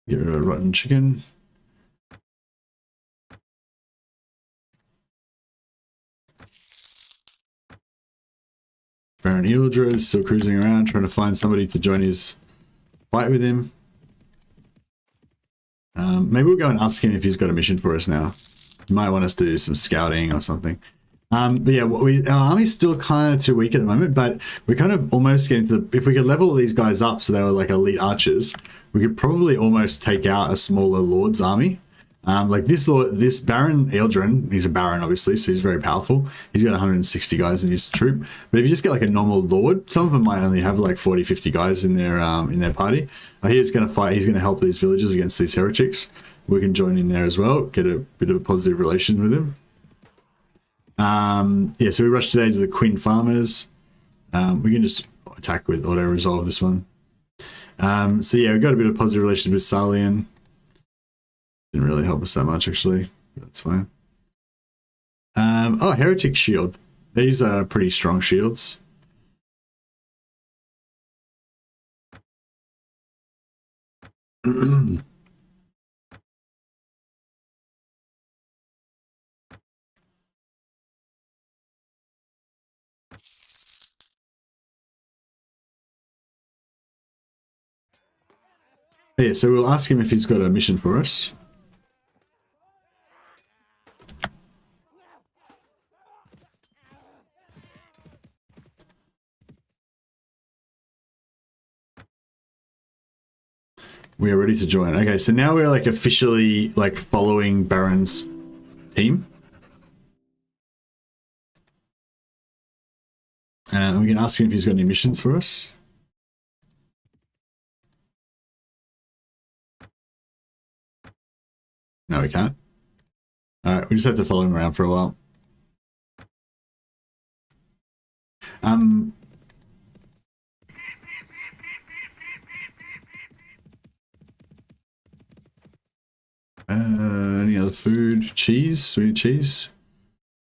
Get rid of rotten chicken. Baron Ealdred is still cruising around trying to find somebody to join his fight with him. Maybe we'll go and ask him if he's got a mission for us now. He might want us to do some scouting or something. But yeah, our army's still kind of too weak at the moment, but we're kind of almost getting to the, if we could level these guys up so they were like elite archers, we could probably almost take out a smaller lord's army. Like this Baron Ealdred, he's a baron obviously, so he's very powerful. He's got 160 guys in his troop. But if you just get like a normal lord, some of them might only have like 40, 50 guys in their party. He's going to fight. He's going to help these villagers against these heretics. We can join in there as well, get a bit of a positive relation with him. Yeah, so we rush today to the Quinn farmers. We can just attack with auto resolve this one. So yeah, we've got a bit of positive relation with Sarlian. Didn't really help us that much actually. That's fine. Oh, heretic shield. These are pretty strong shields. Yeah, so we'll ask him if he's got a mission for us. We are ready to join. Okay, so now we're like officially like following Baron's team. We can ask him if he's got any missions for us. No, we can't. Alright, we just have to follow him around for a while. Any other food? Cheese? We need cheese.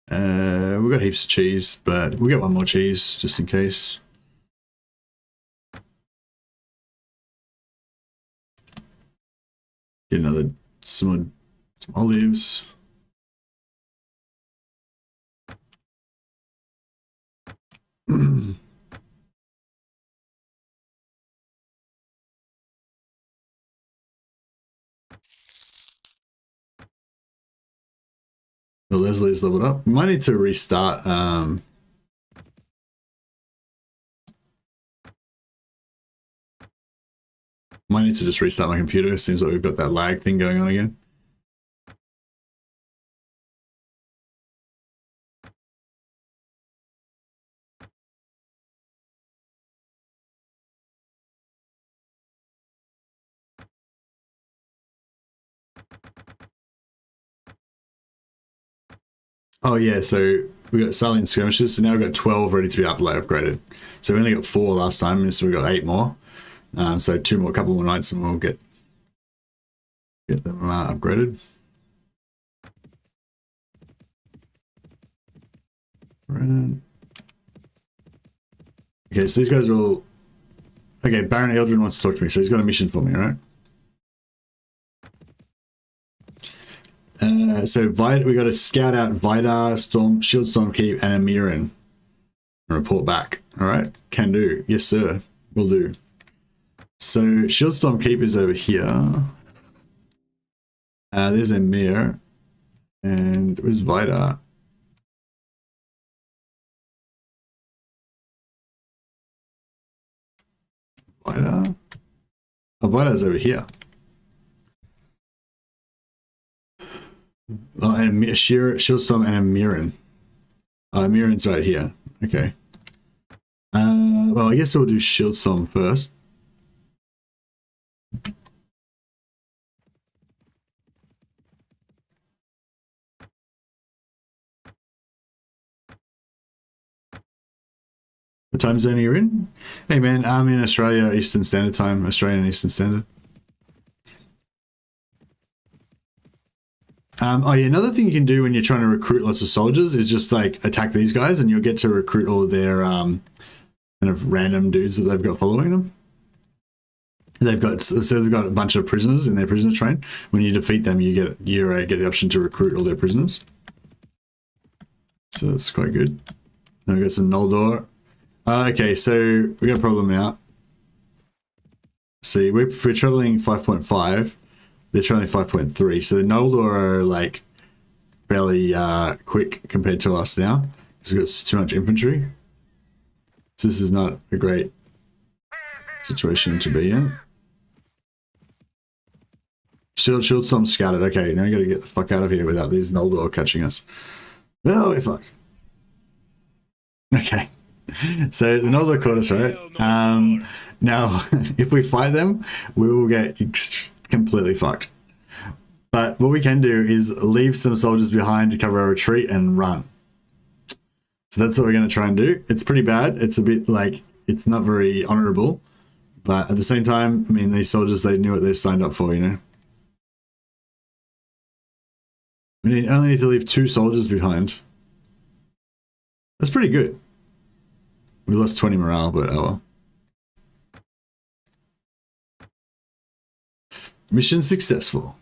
We've got heaps of cheese, but we'll get one more cheese just in case. Get another some olives. The Leslie's leveled up. We might need to restart. Might need to just restart my computer. Seems like we've got that lag thing going on again. Oh yeah, so we got Salient skirmishes, so now we've got 12 ready to be upgraded. So we only got 4 last time, so we got 8 more. So 2 more, couple more nights, and we'll get them upgraded. Right. Okay, so these guys are all. Okay, Baron Eldrin wants to talk to me, so he's got a mission for me, right? So we got to scout out Vidar, Shield Stormkeep, and Amirin. And report back. All right, can do. Yes, sir. Will do. So Shield Stormkeep is over here. There's Amir, and where's Vidar? Vidar? Oh, Vidar's over here. Oh, and Shieldstorm and Amirin. Oh, Amirin's right here. Okay. Well, I guess we'll do Shieldstorm first. What time zone are you in? Hey man, I'm in Australia Eastern Standard Time. Australian Eastern Standard. Oh yeah, another thing you can do when you're trying to recruit lots of soldiers is just like attack these guys, and you'll get to recruit all of their kind of random dudes that they've got following them. They've got a bunch of prisoners in their prisoner train. When you defeat them, you get the option to recruit all their prisoners. So that's quite good. Now we got some Noldor. Okay, so we got a problem now. See, we're traveling 5.5. They're traveling 5.3. So the Noldor are like fairly quick compared to us now, because we've got too much infantry. So this is not a great situation to be in. Shieldstorm scattered. Okay, now we got to get the fuck out of here without these Noldor catching us. Oh, we're fucked. Okay. So the Noldor caught us, right? Now, if we fight them, we will get completely fucked. But what we can do is leave some soldiers behind to cover our retreat and run. So that's what we're going to try and do. It's pretty bad. It's a bit like, it's not very honorable. But at the same time, I mean, these soldiers, they knew what they signed up for, you know? We only need to leave 2 soldiers behind. That's pretty good. We lost 20 morale, but oh well. Mission successful.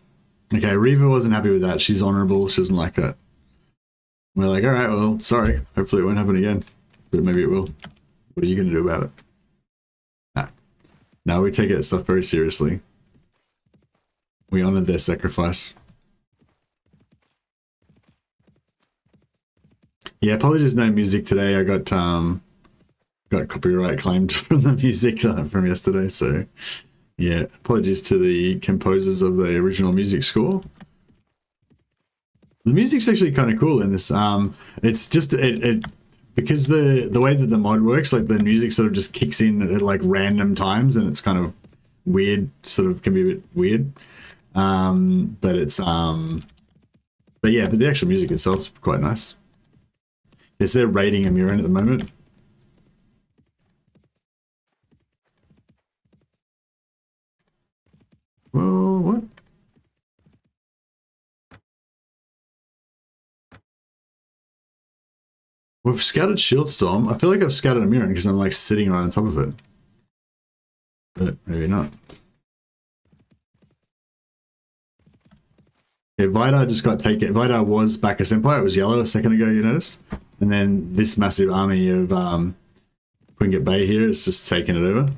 Okay, Reva wasn't happy with that. She's honorable. She doesn't like that. We're like, all right, well, sorry. Hopefully it won't happen again. But maybe it will. What are you going to do about it? Ah. No, we take that stuff very seriously. We honored their sacrifice. Yeah, apologies, no music today. I got copyright claimed from the music from yesterday, so yeah, apologies to the composers of the original music score. The music's actually kind of cool in this. It's just because the way that the mod works, like the music sort of just kicks in at like random times, and it's kind of weird. Sort of can be a bit weird, but it's but yeah, but the actual music itself's quite nice. Is there raiding Amirin at the moment? Well, what? We've scouted Shieldstorm. I feel like I've scouted Amirin because I'm like sitting right on top of it. But maybe not. Yeah, Vidar just got taken. Vidar was Bacchus Empire. It was yellow a second ago, you noticed? And then this massive army of Quinget Bay here is just taking it over.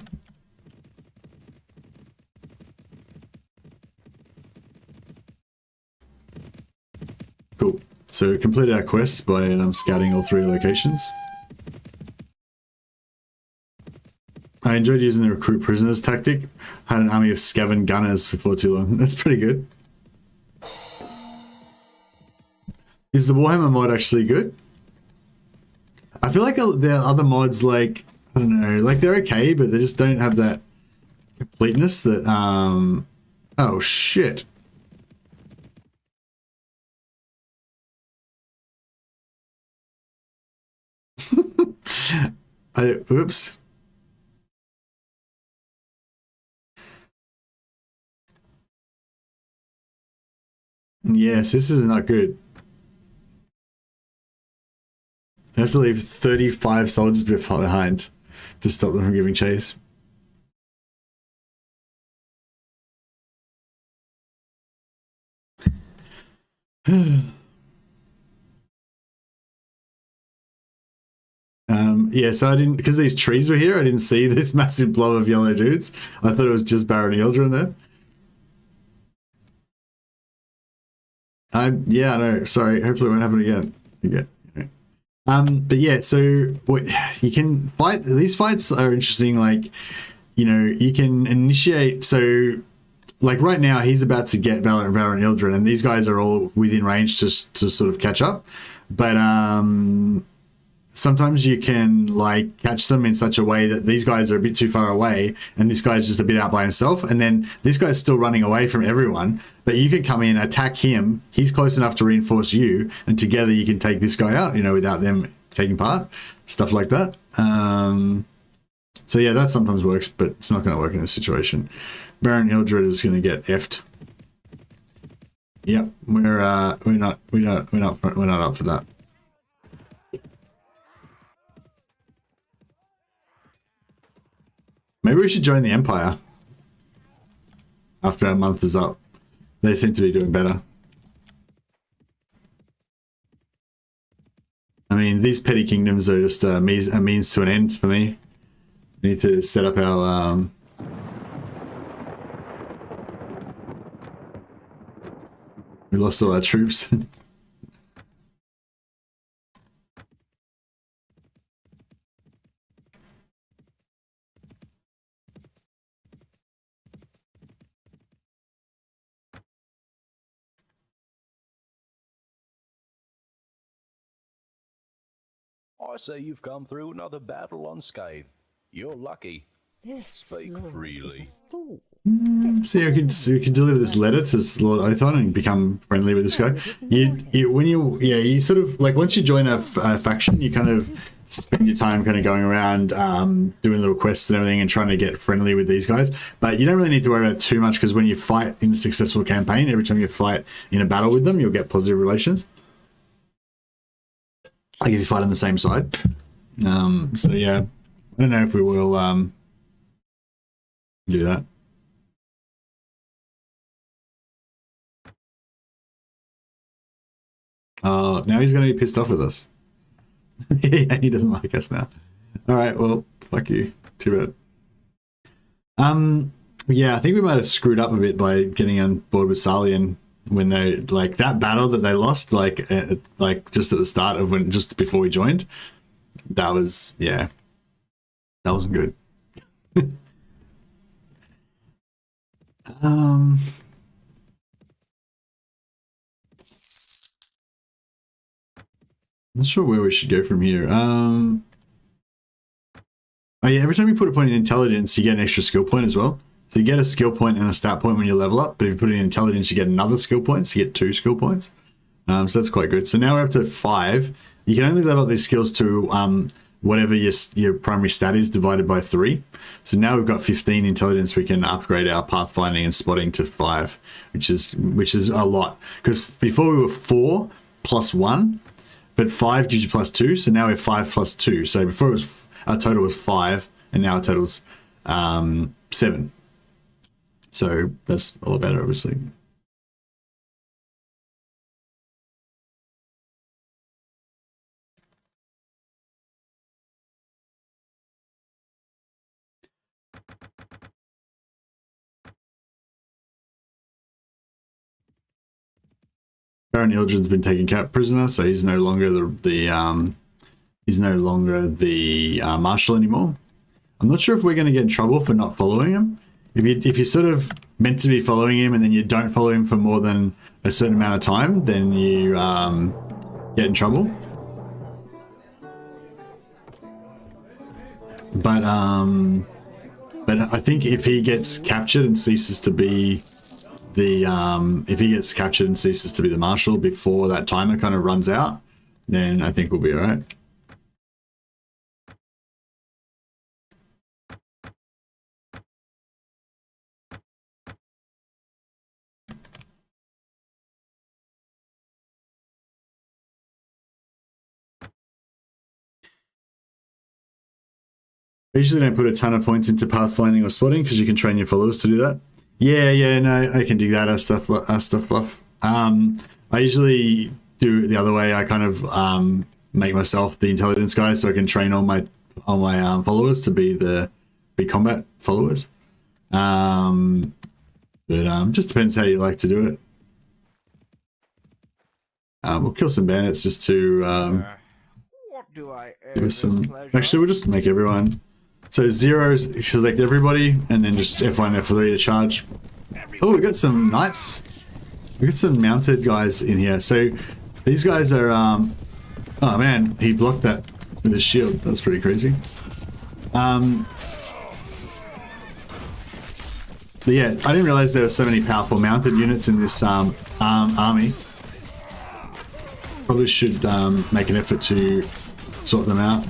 Cool. So we completed our quest by scouting all 3 locations. I enjoyed using the recruit prisoners tactic. Had an army of Skaven gunners before too long. That's pretty good. Is the Warhammer mod actually good? I feel like there are other mods, like, I don't know, like they're okay, but they just don't have that completeness that, oh shit. Oops. Yes, this is not good. I have to leave 35 soldiers behind to stop them from giving chase. Yeah, so I didn't, because these trees were here, I didn't see this massive blob of yellow dudes. I thought it was just Baron Ealdrin there. Yeah, I know. Sorry. Hopefully it won't happen again. But yeah, so what you can fight. These fights are interesting. Like, you know, you can initiate. So, like right now, he's about to get Baron Ealdrin, and these guys are all within range to sort of catch up. But sometimes you can like catch them in such a way that these guys are a bit too far away and this guy's just a bit out by himself, and then this guy's still running away from everyone, but you can come in, attack him, he's close enough to reinforce you, and together you can take this guy out, you know, without them taking part, stuff like that. So yeah, that sometimes works, but it's not going to work in this situation. Baron Ealdrin is going to get effed. Yep, we're not up for that. Maybe we should join the Empire after our month is up. They seem to be doing better. I mean, these petty kingdoms are just a means to an end for me. We need to set up our... We lost all our troops. I say you've come through another battle unscathed. You're lucky. This Speak lord freely. is a fool. See, you can deliver this letter to Lord Othon and become friendly with this guy. You sort of, like, once you join a faction, you kind of spend your time kind of going around doing little quests and everything and trying to get friendly with these guys. But you don't really need to worry about it too much, because when you fight in a successful campaign, every time you fight in a battle with them, you'll get positive relations. Like if you fight on the same side. So yeah, I don't know if we will do that. Now he's going to be pissed off with us. Yeah, he doesn't like us now. All right, well, fuck you. Too bad. Yeah, I think we might have screwed up a bit by getting on board with Sarlian when they, like, that battle that they lost, like just at the start of when, just before we joined. That was, yeah, that wasn't good. Not sure where we should go from here. Oh yeah, every time you put a point in intelligence, you get an extra skill point as well. So you get a skill point and a stat point when you level up, but if you put it in intelligence, you get another skill point, so you get 2 skill points. So that's quite good. So now we're up to 5. You can only level up these skills to whatever your primary stat is divided by 3. So now we've got 15 intelligence. We can upgrade our pathfinding and spotting to 5, which is a lot. Because before we were 4 plus 1, but 5 gives you plus 2. So now we're 5 plus 2. So before it was, our total was 5, and now our total's 7. So that's a lot better, obviously. Baron Ildren's been taken prisoner, so he's no longer the marshal anymore. I'm not sure if we're going to get in trouble for not following him. If you're sort of meant to be following him and then you don't follow him for more than a certain amount of time, then you get in trouble. But I think if he gets captured and ceases to be the marshal before that timer kind of runs out, then I think we'll be all right. I usually don't put a ton of points into pathfinding or spotting because you can train your followers to do that. Yeah, no, I can do that as stuff buff. I usually do it the other way. I kind of make myself the intelligence guy so I can train all my followers to be combat followers. But just depends how you like to do it. We'll kill some bandits just to What do I give us some. Actually, we'll just make everyone. So zeros, select everybody, and then just F1, F3 to charge. Oh, we got some knights. We got some mounted guys in here. So these guys are, oh man, he blocked that with his shield. That's pretty crazy. But yeah, I didn't realize there were so many powerful mounted units in this army. Probably should make an effort to sort them out.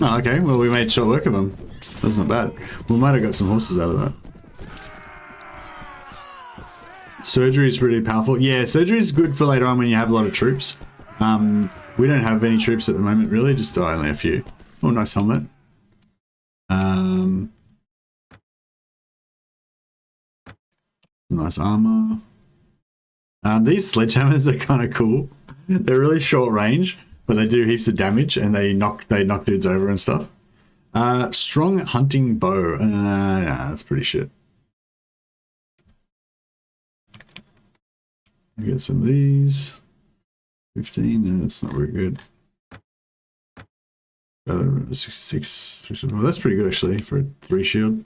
Oh, okay, well we made short work of them. That's not bad. We might have got some horses out of that. Surgery is really powerful. Yeah, surgery is good for later on when you have a lot of troops. We don't have any troops at the moment, really, just only a few. Oh, nice helmet. Nice armor. These sledgehammers are kind of cool. They're really short range, but they do heaps of damage and they knock dudes over and stuff. Strong hunting bow. Nah, that's pretty shit. Get some of these. 15. No, that's not very good. 66. Well, that's pretty good actually for a 3 shield.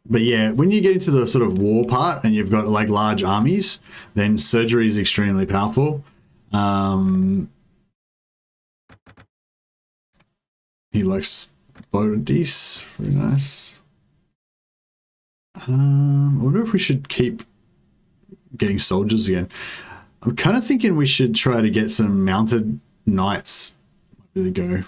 But yeah, when you get into the sort of war part and you've got like large armies, then surgery is extremely powerful. He likes Bodis, very nice. I wonder if we should keep getting soldiers again. I'm kind of thinking we should try to get some mounted knights. There they go.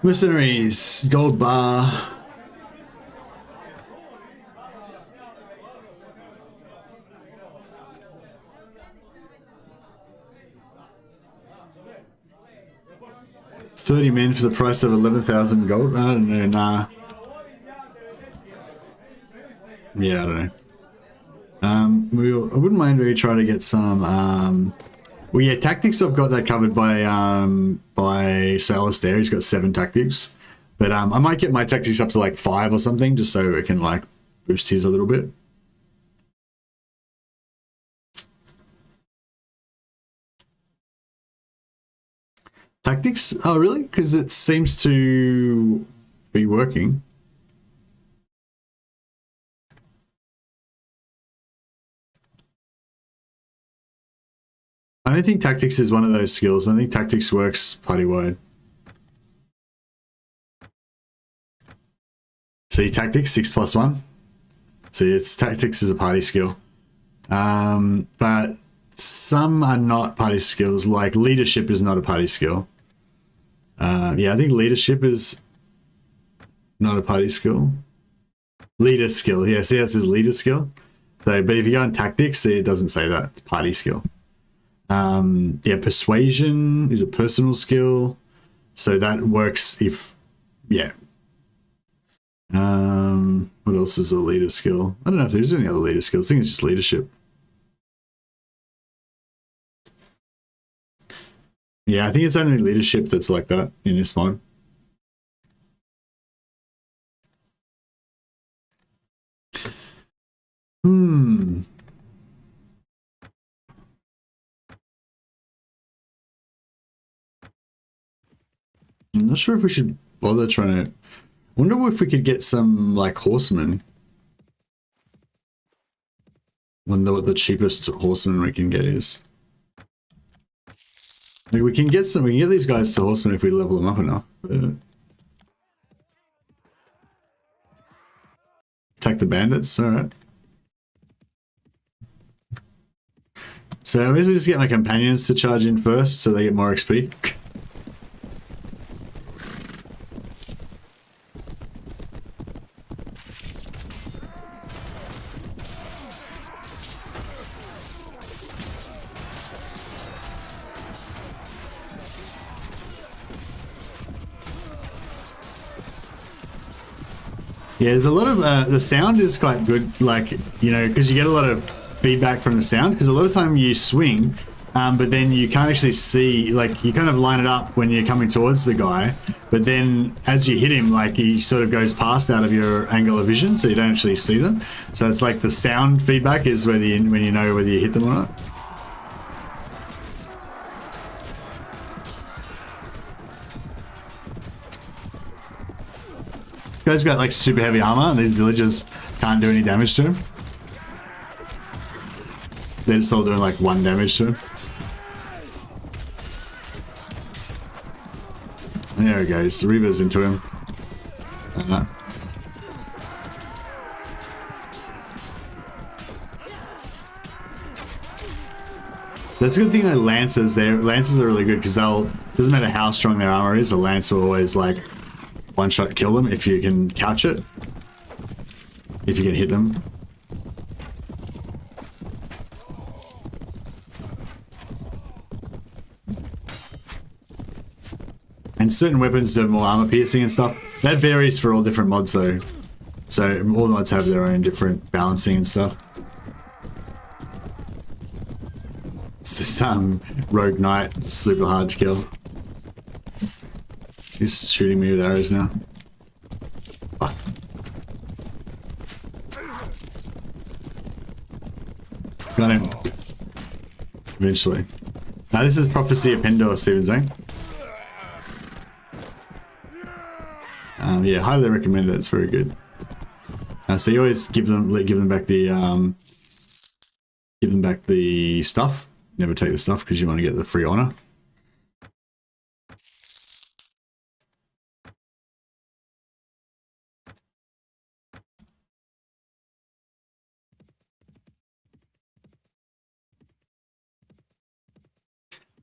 Mercenaries, gold bar. $30 men for the price of 11,000 gold. I don't know, nah. Yeah, I don't know. I wouldn't mind really trying to get some. Well, yeah, tactics. I've got that covered by Sir Alistair. He's got 7 tactics, but I might get my tactics up to like 5 or something, just so it can like boost his a little bit. Tactics? Oh, really? Because it seems to be working. I don't think tactics is one of those skills. I think tactics works party wide. See, tactics 6+1. See, it's tactics is a party skill. But some are not party skills, like leadership is not a party skill. Yeah, I think leadership is not a party skill. Leader skill, yeah, see, that says leader skill. So, but if you go on tactics, see, it doesn't say that. It's party skill. Yeah, persuasion is a personal skill. So that works if, yeah. What else is a leader skill? I don't know if there's any other leader skills. I think it's just leadership. Yeah, I think it's only leadership that's like that in this mod. I'm not sure if we should bother trying to... I wonder if we could get some, like, horsemen. Wonder what the cheapest horseman we can get is. Like, we can get these guys to horsemen if we level them up enough. Attack the bandits, alright. So I basically just get my companions to charge in first so they get more XP. Yeah, there's a lot of, the sound is quite good, like, you know, because you get a lot of feedback from the sound, because a lot of time you swing, but then you can't actually see, like, you kind of line it up when you're coming towards the guy, but then as you hit him, like, he sort of goes past out of your angle of vision, so you don't actually see them. So it's like the sound feedback is whether you, when you know whether you hit them or not. Guy's got like super heavy armor and these villagers can't do any damage to him. They're still doing like 1 damage to him. And there he goes, the Reaver's into him. That's a good thing that Lancers, Lancers are really good because doesn't matter how strong their armor is, a Lance will always like one-shot kill them if you can couch it. If you can hit them. And certain weapons do more armor piercing and stuff. That varies for all different mods though. So all mods have their own different balancing and stuff. It's just Rogue Knight, super hard to kill. He's shooting me with arrows now. Fuck. Got him. Eventually. Now this is Prophecy of Pendor, Steven's saying. Yeah, highly recommend it. It's very good. So you always give them back the stuff. Never take the stuff because you want to get the free honor.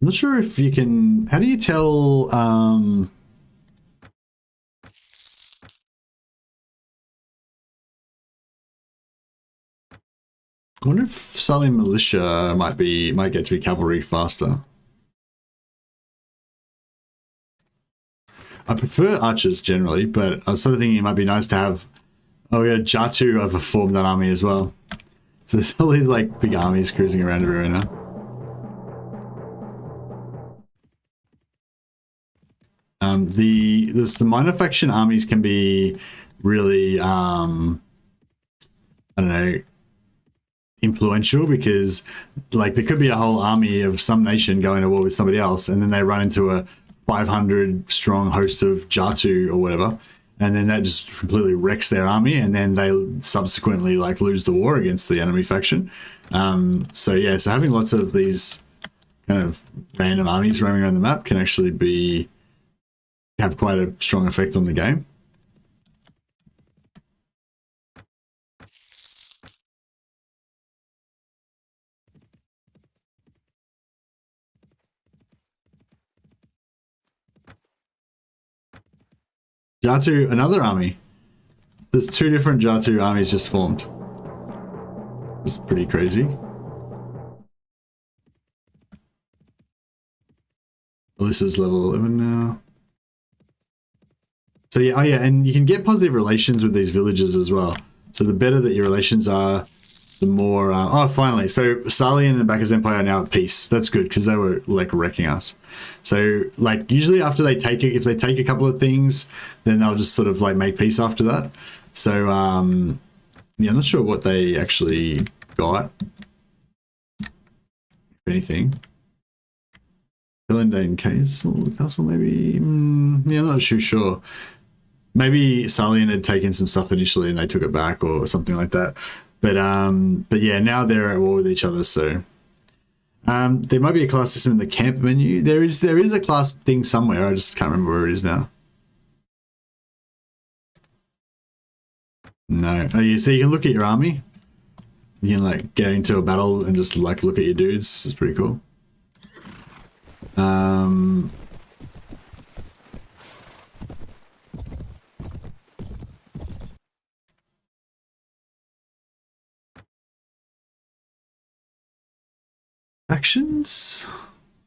I'm not sure if you can... How do you tell... I wonder if Salim Militia might get to be cavalry faster. I prefer archers generally, but I was sort of thinking it might be nice to have... Oh, we got Jatu overformed that army as well. So there's all these like big armies cruising around everywhere now. The minor faction armies can be really, I don't know, influential because like there could be a whole army of some nation going to war with somebody else and then they run into a 500 strong host of Jatu or whatever, and then that just completely wrecks their army and then they subsequently like lose the war against the enemy faction. So yeah, so having lots of these kind of random armies roaming around the map can actually have quite a strong effect on the game. Jatu, another army. There's 2 different Jatu armies just formed. It's pretty crazy. Well, this is level 11 now. So yeah, oh yeah, and you can get positive relations with these villages as well. So the better that your relations are, the more... oh, finally. So Salian and Bacchus Empire are now at peace. That's good, because they were, like, wrecking us. So, like, usually after they take it, if they take a couple of things, then they'll just sort of, like, make peace after that. So, yeah, I'm not sure what they actually got. If anything. Philindane Castle, maybe? Yeah, I'm not too sure. Maybe Salian had taken some stuff initially and they took it back or something like that. But yeah, now they're at war with each other, so... there might be a class system in the camp menu. There is a class thing somewhere, I just can't remember where it is now. No. Oh, yeah, so you can look at your army. You can, like, get into a battle and just, like, look at your dudes. It's pretty cool. Actions?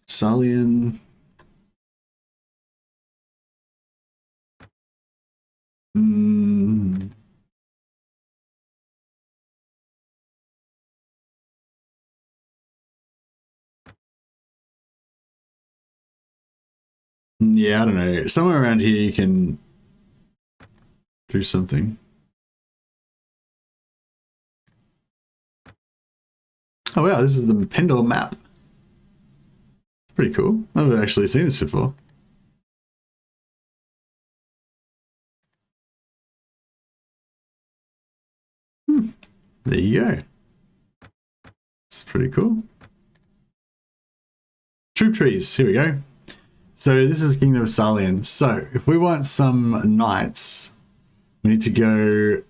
Salian. Yeah, I don't know. Somewhere around here you can do something. Oh wow, this is the Pendor map. It's pretty cool. I've never actually seen this before. There you go. It's pretty cool. Troop trees, here we go. So this is the Kingdom of Salian. So if we want some knights, we need to go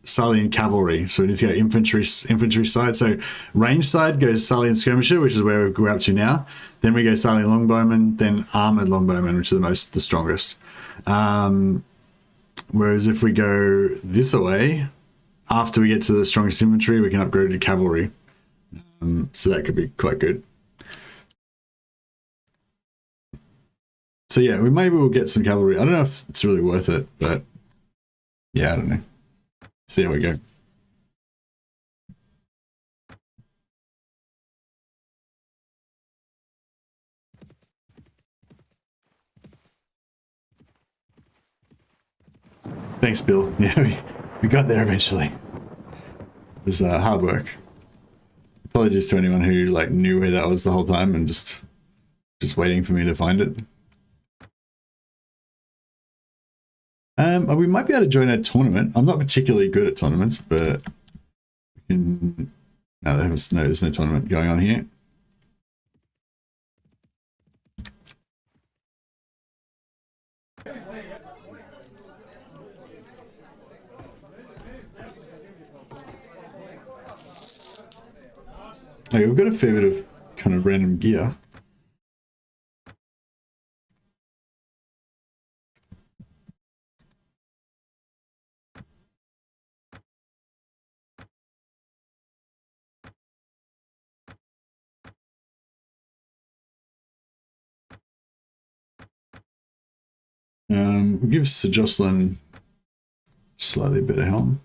Salian cavalry. So we need to go infantry side. So range side goes Salian skirmisher, which is where we're up to now. Then we go Salian longbowman, then armored longbowman, which are the strongest. Whereas if we go this way, after we get to the strongest infantry, we can upgrade to cavalry. So that could be quite good. So yeah, maybe we'll get some cavalry. I don't know if it's really worth it, but yeah, I don't know. See how we go. Thanks, Bill. Yeah, we got there eventually. It was hard work. Apologies to anyone who like knew where that was the whole time and just waiting for me to find it. We might be able to join a tournament. I'm not particularly good at tournaments, but we can... No, there's no tournament going on here. Okay, we've got a fair bit of kind of random gear. We'll give Sir Jocelyn slightly better helm.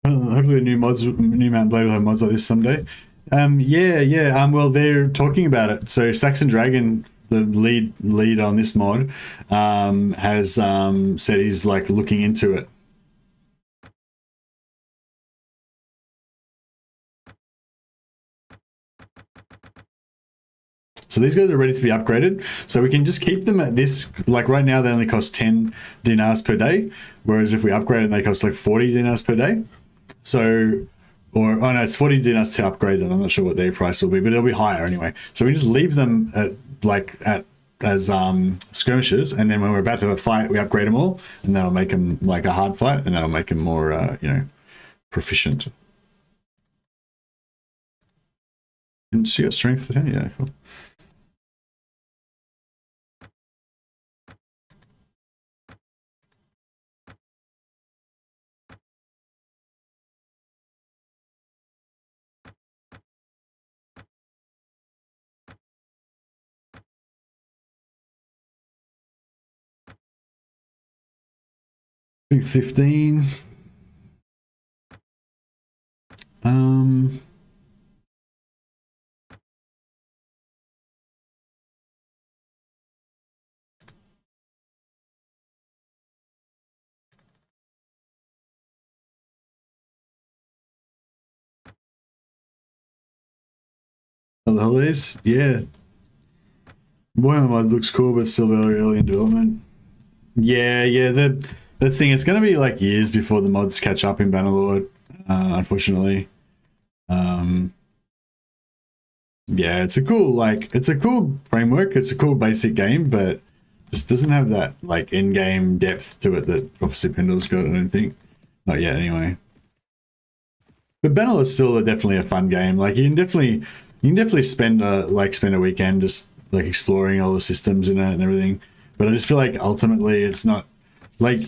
Hopefully new Mount Blade will have mods like this someday. Yeah. Well, they're talking about it. So Saxon Dragon, the lead on this mod, has said he's like looking into it. So these guys are ready to be upgraded. So we can just keep them at this, like right now they only cost 10 dinars per day, whereas if we upgrade them, they cost like 40 dinars per day. So, or, oh no, it's 40 dinars to upgrade them. I'm not sure what their price will be, but it'll be higher anyway. So we just leave them at, as skirmishers, and then when we're about to have a fight, we upgrade them all, and that'll make them like a hard fight, and that'll make them more, you know, proficient. And she got strength to 10, yeah, cool. I think 15. Oh, the holidays? Yeah. Warhammer mod looks cool, but still very early in development. Yeah, the thing, it's going to be like years before the mods catch up in Bannerlord, unfortunately. Yeah, it's a cool framework. It's a cool basic game, but just doesn't have that like in-game depth to it that Prophecy of Pendor's got, I don't think. Not yet, anyway. But Bannerlord's still definitely a fun game. Like you can definitely spend a weekend just like exploring all the systems in it and everything. But I just feel like ultimately it's not like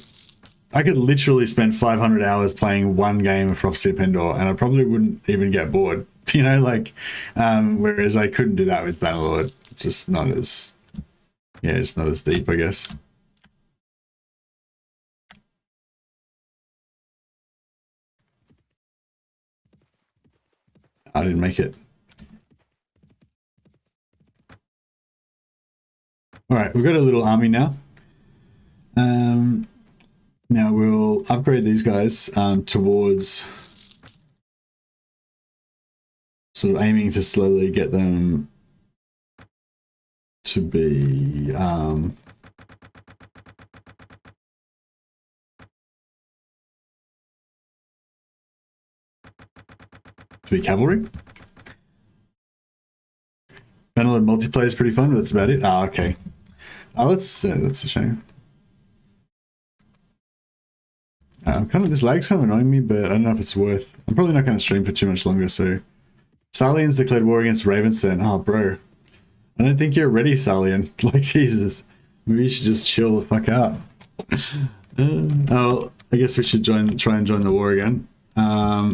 I could literally spend 500 hours playing one game of Prophecy of Pendor and I probably wouldn't even get bored, you know, like whereas I couldn't do that with Bannerlord. Just not as deep, I guess. I didn't make it. All right, we've got a little army now. Now we'll upgrade these guys towards sort of aiming to slowly get them to be cavalry. Bannerlord multiplayer is pretty fun, but that's about it. Ah, okay. Oh, that's a shame. This lag's kind of annoying me, but I don't know if it's worth. I'm probably not going to stream for too much longer. So, Sarlian's declared war against Ravenstern. Oh, bro, I don't think you're ready, Sarlian. Like Jesus, maybe you should just chill the fuck out. Oh, I guess we should try and join the war again. I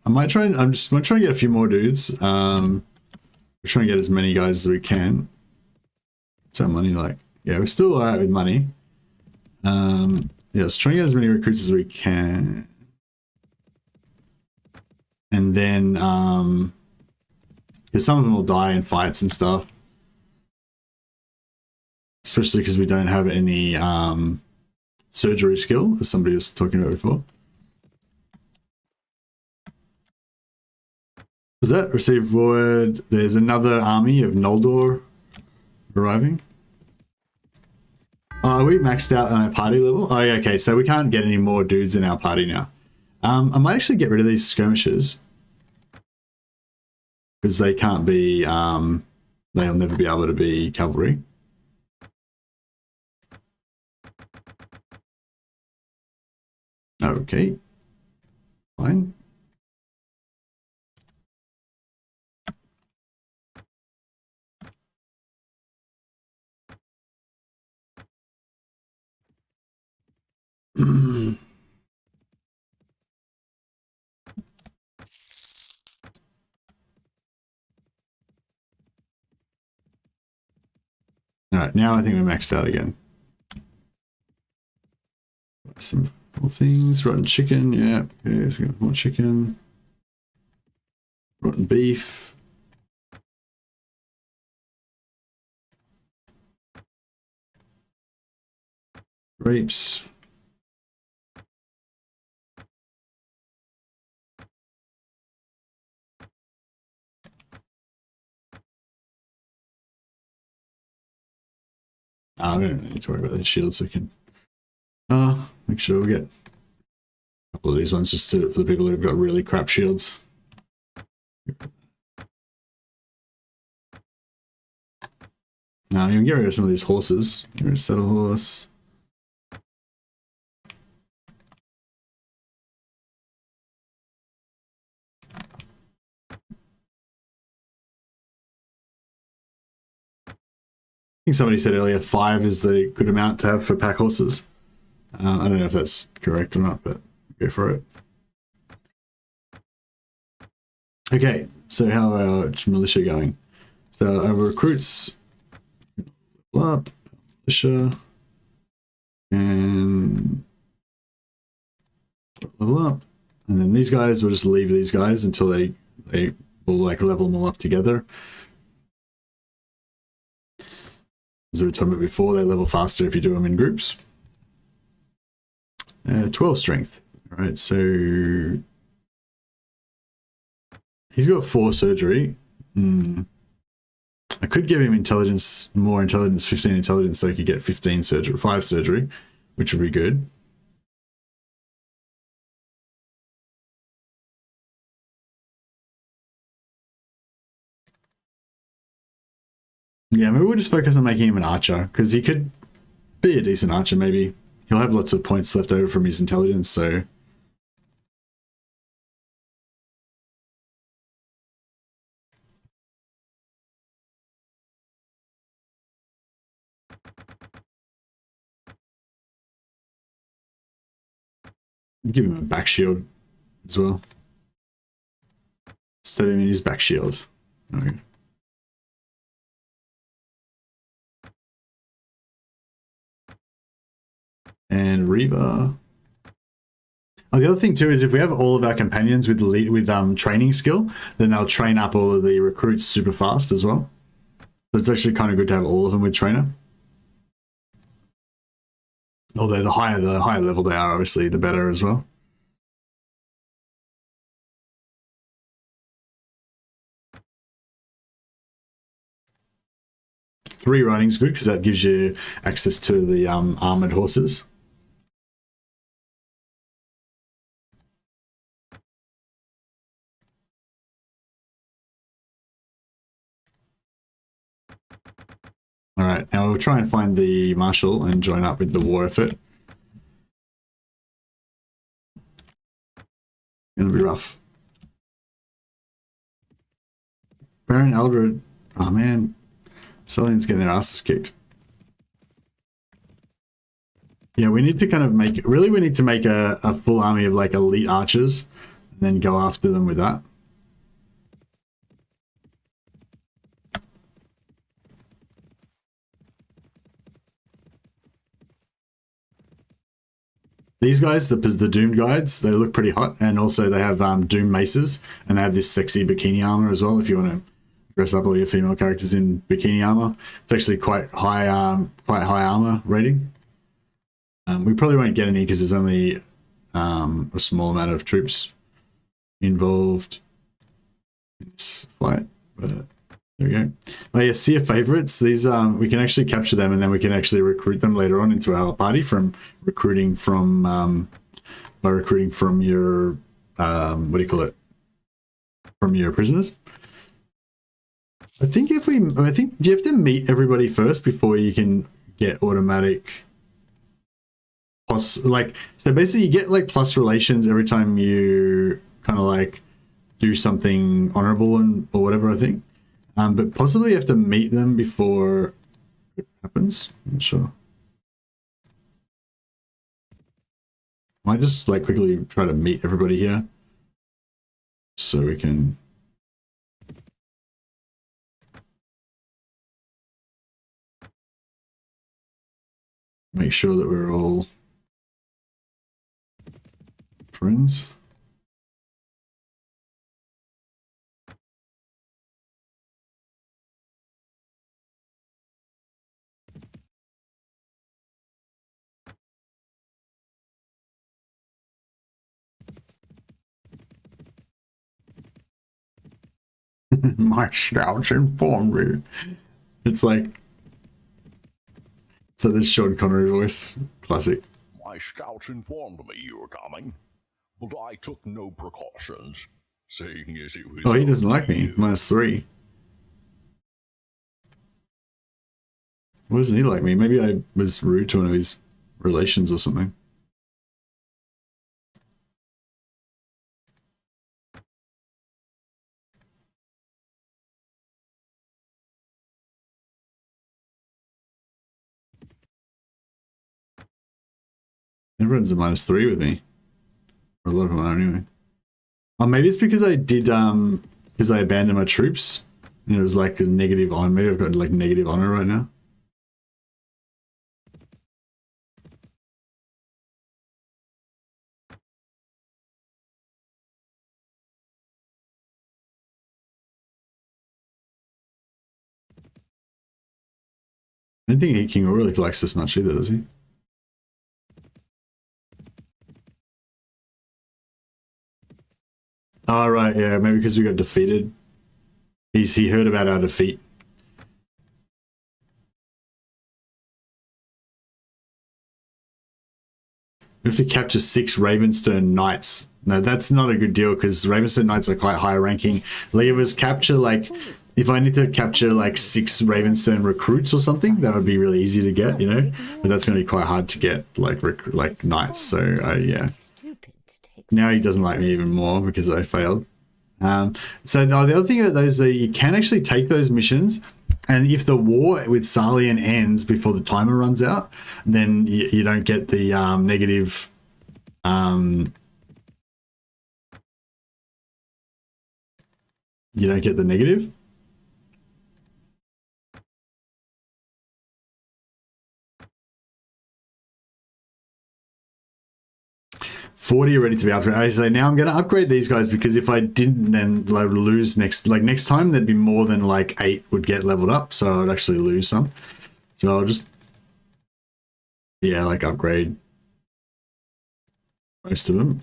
might try and I'm trying to get a few more dudes. We're trying to get as many guys as we can. What's our money like? Yeah, we're still alright with money. Yeah, let's try and get as many recruits as we can. And then, because some of them will die in fights and stuff. Especially because we don't have any surgery skill, as somebody was talking about before. Was that received word? There's another army of Noldor arriving. Oh, are we maxed out on our party level? Oh, yeah, okay, so we can't get any more dudes in our party now. I might actually get rid of these skirmishers. Because they can't be, they'll never be able to be cavalry. Okay. Fine. Alright, now I think we're maxed out again. Some more things. Rotten chicken, yeah. Okay, so we got more chicken. Rotten beef. Grapes. I don't need to worry about the shields. We can make sure we get a couple of these ones just for the people who've got really crap shields. Now you can get rid of some of these horses. Get rid of Saddle Horse. I think somebody said earlier 5 is the good amount to have for pack horses. I don't know if that's correct or not, but go for it. Okay, so how are our militia going? So our recruits up, militia, and level up. And then these guys, we'll just leave these guys until they will like level them all up together. As we were talking about before, they level faster if you do them in groups. 12 strength. All right, so he's got 4 surgery. I could give him intelligence, more intelligence, 15 intelligence, so he could get 15 surgery, 5 surgery, which would be good. Yeah, maybe we'll just focus on making him an archer, because he could be a decent archer, maybe. He'll have lots of points left over from his intelligence, so... give him a back shield as well. Stab him in his back shield. Okay. And Reba. Oh, the other thing too is if we have all of our companions with training skill, then they'll train up all of the recruits super fast as well. So it's actually kind of good to have all of them with trainer. Although the higher level they are, obviously, the better as well. Three riding is good because that gives you access to the armored horses. All right, now we'll try and find the marshal and join up with the war effort. Gonna be rough. Baron Eldred, oh man, Sullivan's getting their asses kicked. Yeah, we need to kind of make, really we need to make a full army of like elite archers and then go after them with that. These guys, the Doomed guides, they look pretty hot, and also they have Doom maces, and they have this sexy bikini armor as well. If you want to dress up all your female characters in bikini armor, it's actually quite high armor rating. We probably won't get any because there's only a small amount of troops involved in this fight. But there we go. Oh yeah, see your favorites. These we can actually capture them, and then we can actually recruit them later on into our party from recruiting from by recruiting from your what do you call it? From your prisoners. I think do you have to meet everybody first before you can get automatic plus, like, so basically you get like plus relations every time you kind of like do something honorable or whatever, I think. But possibly you have to meet them before it happens. I'm not sure. Might just like quickly try to meet everybody here so we can make sure that we're all friends. My scouts informed me. It's like So this Sean Connery voice, classic. My scouts informed me you were coming, but I took no precautions, seeing as it was. Oh, he doesn't like me. you. -3. Why doesn't he like me? Maybe I was rude to one of his relations or something. Everyone's a -3 with me. Or a lot of them are anyway. Oh, maybe it's because I did, because I abandoned my troops. And it was like a negative honor. Maybe I've got like negative honor right now. I don't think King really likes this much either, does he? Oh, right, yeah, maybe because we got defeated. He heard about our defeat. We have to capture 6 Ravenstern Knights. No, that's not a good deal because Ravenstern Knights are quite high ranking. Levers capture like, if I need to capture like 6 Ravenstern recruits or something, that would be really easy to get, you know. But that's going to be quite hard to get like knights. So yeah. Now he doesn't like me even more because I failed. So the other thing about those is that you can actually take those missions, and if the war with Sarlian ends before the timer runs out, then you don't get the negative. You don't get the negative. $40 are ready to be upgraded. I say now I'm going to upgrade these guys because if I didn't, then I would lose next time. There'd be more than like 8 would get leveled up, so I'd actually lose some. So I'll just like upgrade most of them.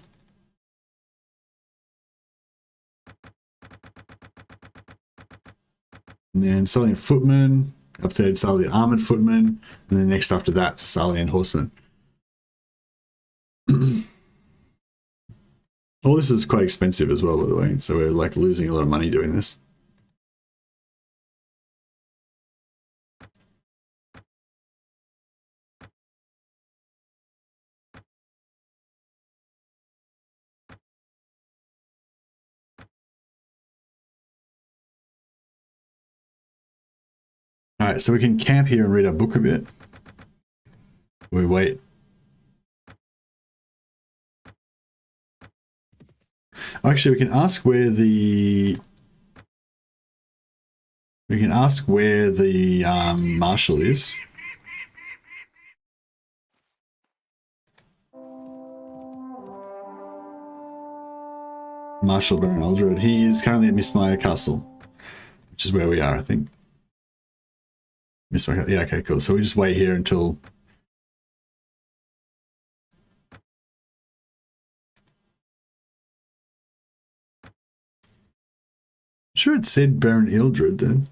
And then Sarlian Footman, updated Sarlian Armored Footman, and then next after that, Sarlian Horseman. All this is quite expensive as well, by the way, so we're like losing a lot of money doing this. All right, so we can camp here and read our book a bit. We wait. Actually, we can ask where the marshal is. Marshal Baron Aldred. He is currently at Mistmire Castle, which is where we are, I think. Mistmire, yeah, okay, cool. So we just wait here until. I'm sure it said Baron Aldred then.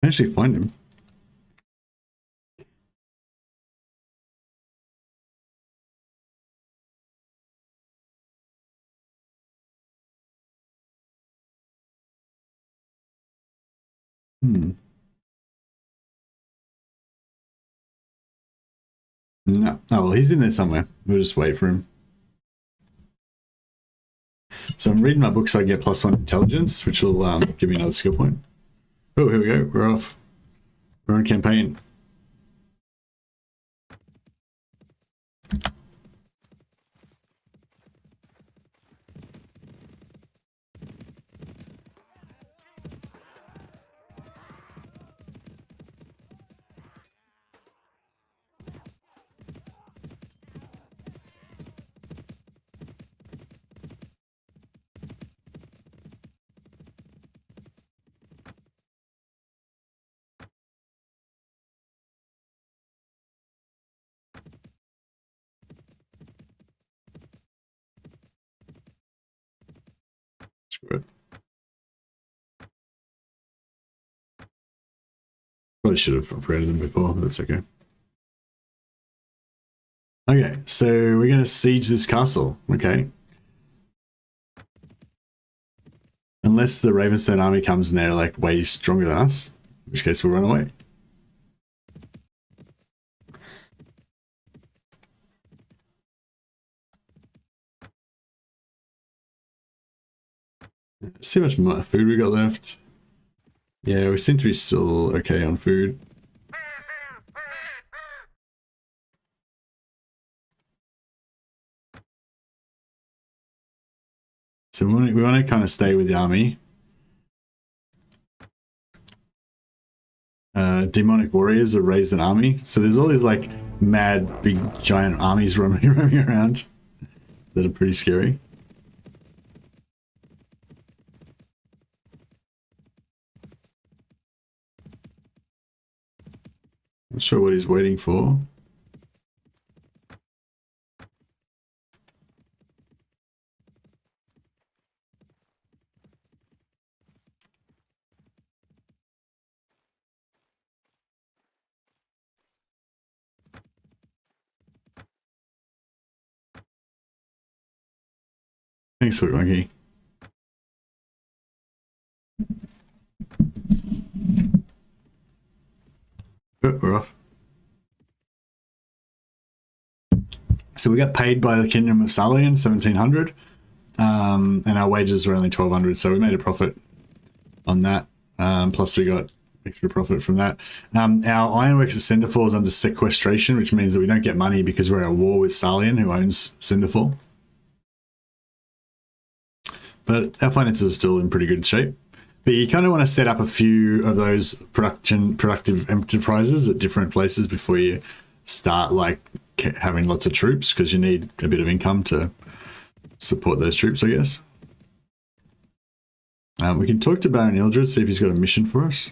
I actually find him. No. Oh, well, he's in there somewhere. We'll just wait for him. So I'm reading my book so I get +1 intelligence, which will give me another skill point. Oh, here we go. We're off. We're on campaign. Screw it. Probably should have upgraded them before, but that's okay. Okay, so we're going to siege this castle. Okay. Unless the Ravenstone army comes and they're like way stronger than us, in which case we'll run away. Let's see how much food we got left. Yeah, we seem to be still okay on food. So we want to kind of stay with the army. Demonic warriors have raised an army. So there's all these like mad, big, giant armies roaming around that are pretty scary. Not sure what he's waiting for. Thanks, Look Monkey. Oh, we're off. So we got paid by the Kingdom of Salian, 1700, and our wages were only 1200, so we made a profit on that. Plus we got extra profit from that. Our Ironworks at Cinderfall is under sequestration, which means that we don't get money because we're at war with Salian, who owns Cinderfall. But our finances are still in pretty good shape. But you kind of want to set up a few of those productive enterprises at different places before you start like having lots of troops, because you need a bit of income to support those troops, I guess. We can talk to Baron Ildred, see if he's got a mission for us.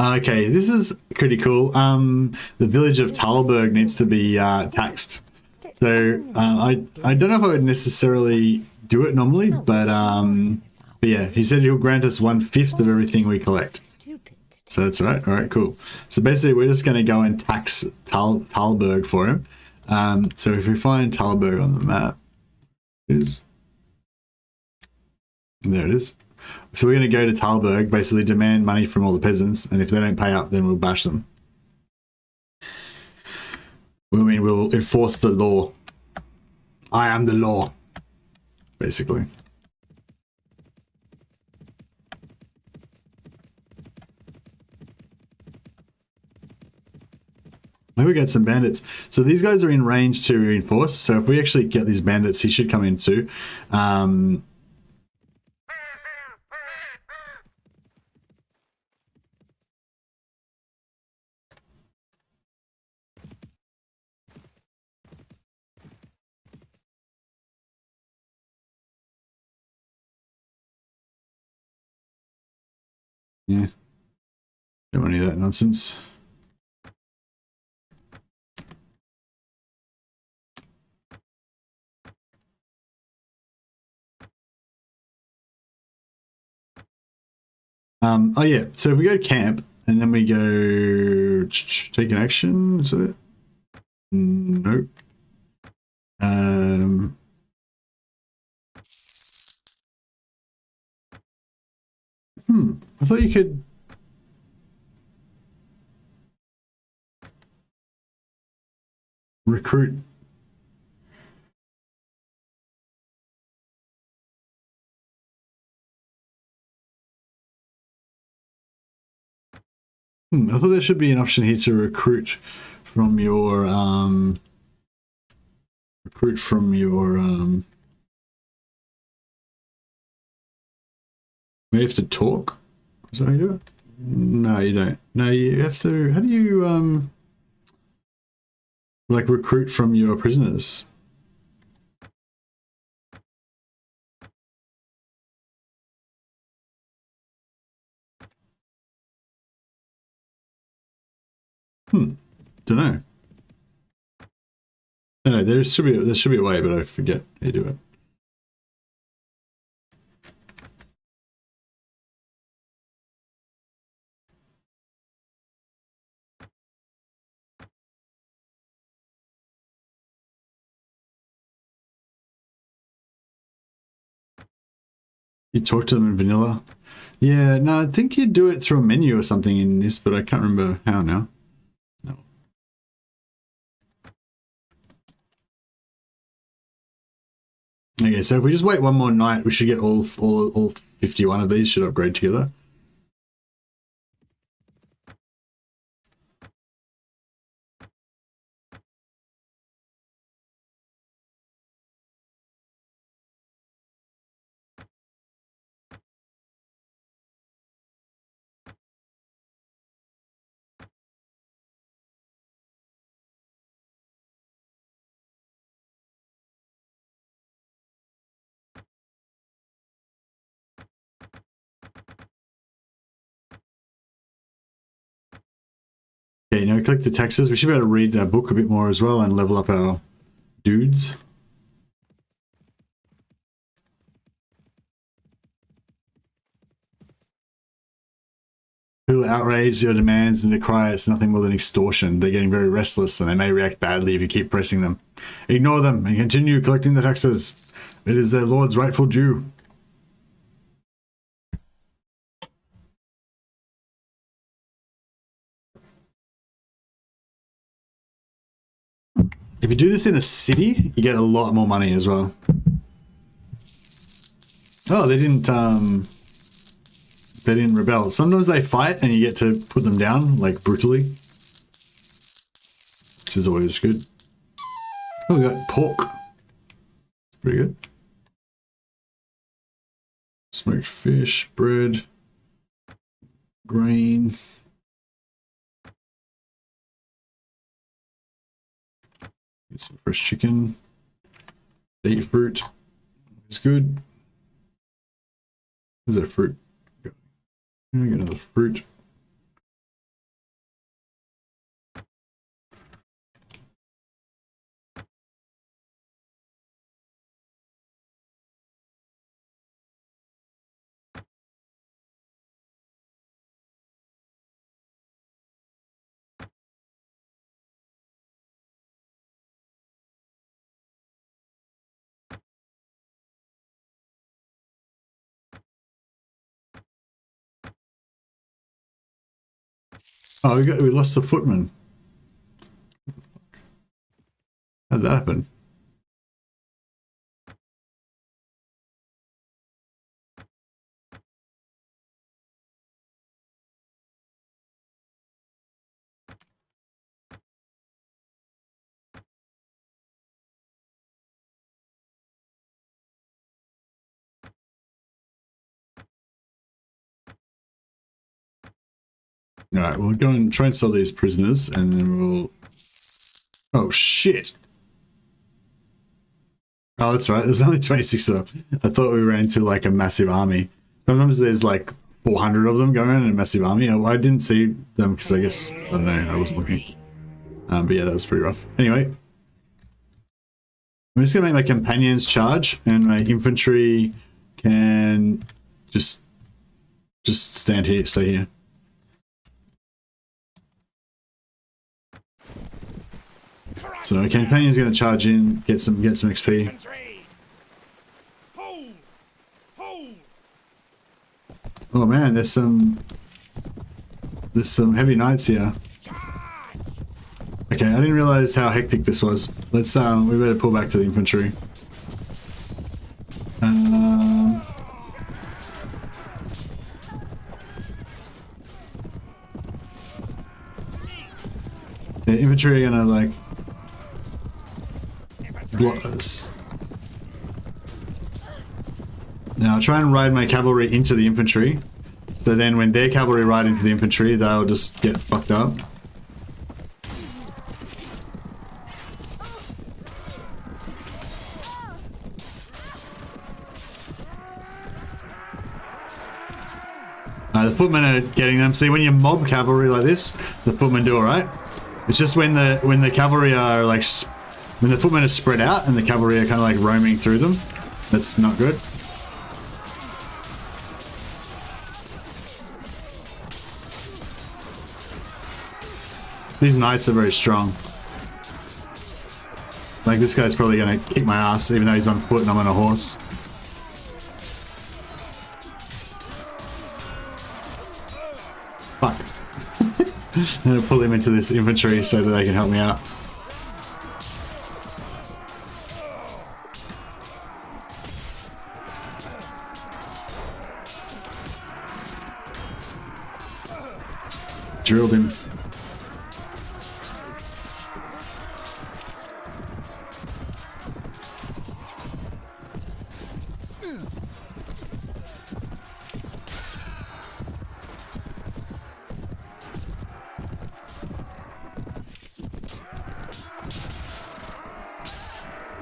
Okay, this is pretty cool. The village of Talberg needs to be taxed. So I don't know if I would necessarily do it normally, but yeah, he said he'll grant us 1/5 of everything we collect. So that's right. All right, cool. So basically, we're just going to go and tax Talberg for him. So if we find Talberg on the map, there it is. So we're going to go to Talberg, basically demand money from all the peasants, and if they don't pay up, then we'll bash them. I mean, we'll enforce the law. I am the law, basically. Maybe we get some bandits. So these guys are in range to reinforce. So if we actually get these bandits, he should come in too. Yeah, don't want any of that nonsense. Oh yeah, so if we go camp and then we go take an action, is it? Nope. I thought you could. Recruit. I thought there should be an option here to recruit from your you have to talk. Is that how you do it? No, you don't. No, you have to. How do you like recruit from your prisoners? Don't know. No, there should be a way, but I forget how you do it. You talk to them in vanilla? Yeah, no, I think you do it through a menu or something in this, but I can't remember how now. No. Okay, so if we just wait one more night, we should get all 51 of these should upgrade together. Okay, now we click the taxes. We should be able to read our book a bit more as well and level up our dudes. People outrage your demands and decry it's nothing more than extortion. They're getting very restless and they may react badly if you keep pressing them. Ignore them and continue collecting the taxes. It is their lord's rightful due. If you do this in a city, you get a lot more money as well. Oh, they didn't rebel. Sometimes they fight and you get to put them down, like, brutally. This is always good. Oh, we got pork. Pretty good. Smoked fish, bread, grain. Get some fresh chicken. Date fruit. It's good. Is that fruit? Get another fruit. Oh, we lost the footman. How'd that happen? All right, we'll go and try and sell these prisoners, and then we'll... Oh, shit! Oh, that's right. There's only 26 of them. I thought we ran to, like, a massive army. Sometimes there's, like, 400 of them going in a massive army. I didn't see them because I guess, I don't know, I wasn't looking. But yeah, that was pretty rough. Anyway. I'm just going to make my companions charge, and my infantry can just stand here, stay here. So a companion's going to charge in, get some XP. Oh man, there's some heavy knights here. Okay, I didn't realize how hectic this was. Let's we better pull back to the infantry. The infantry are gonna like block us. Now I'll try and ride my cavalry into the infantry, so then when their cavalry ride into the infantry, they'll just get fucked up. The footmen are getting them. See, when you mob cavalry like this, the footmen do alright. It's just when the cavalry are like, when the footmen are spread out and the cavalry are kind of like roaming through them, that's not good. These knights are very strong. Like this guy's probably gonna kick my ass even though he's on foot and I'm on a horse. Fuck. I'm gonna pull him into this infantry so that they can help me out. Drilled him.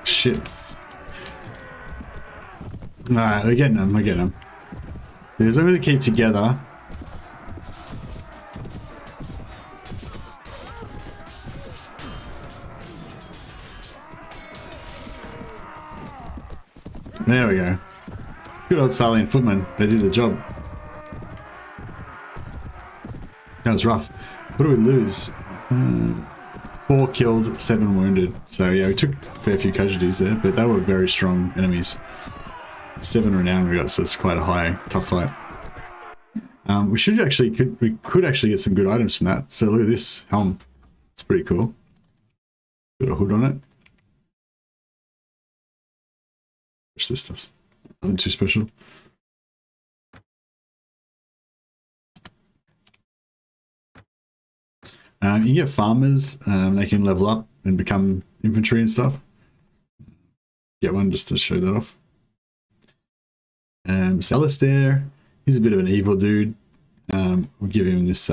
Shit. Alright, we're getting them, we're getting them. As long as we keep together. There we go. Good old Salian footmen, they did the job. That was rough. What do we lose? 4 killed, 7 wounded. So yeah, we took a fair few casualties there, but they were very strong enemies. 7 renown we got, so it's quite a high, tough fight. We could actually get some good items from that. So look at this helm. It's pretty cool. Got a hood on it. This stuff's nothing too special. You get farmers, they can level up and become infantry and stuff. Get one just to show that off. Celestere, he's a bit of an evil dude. We'll give him this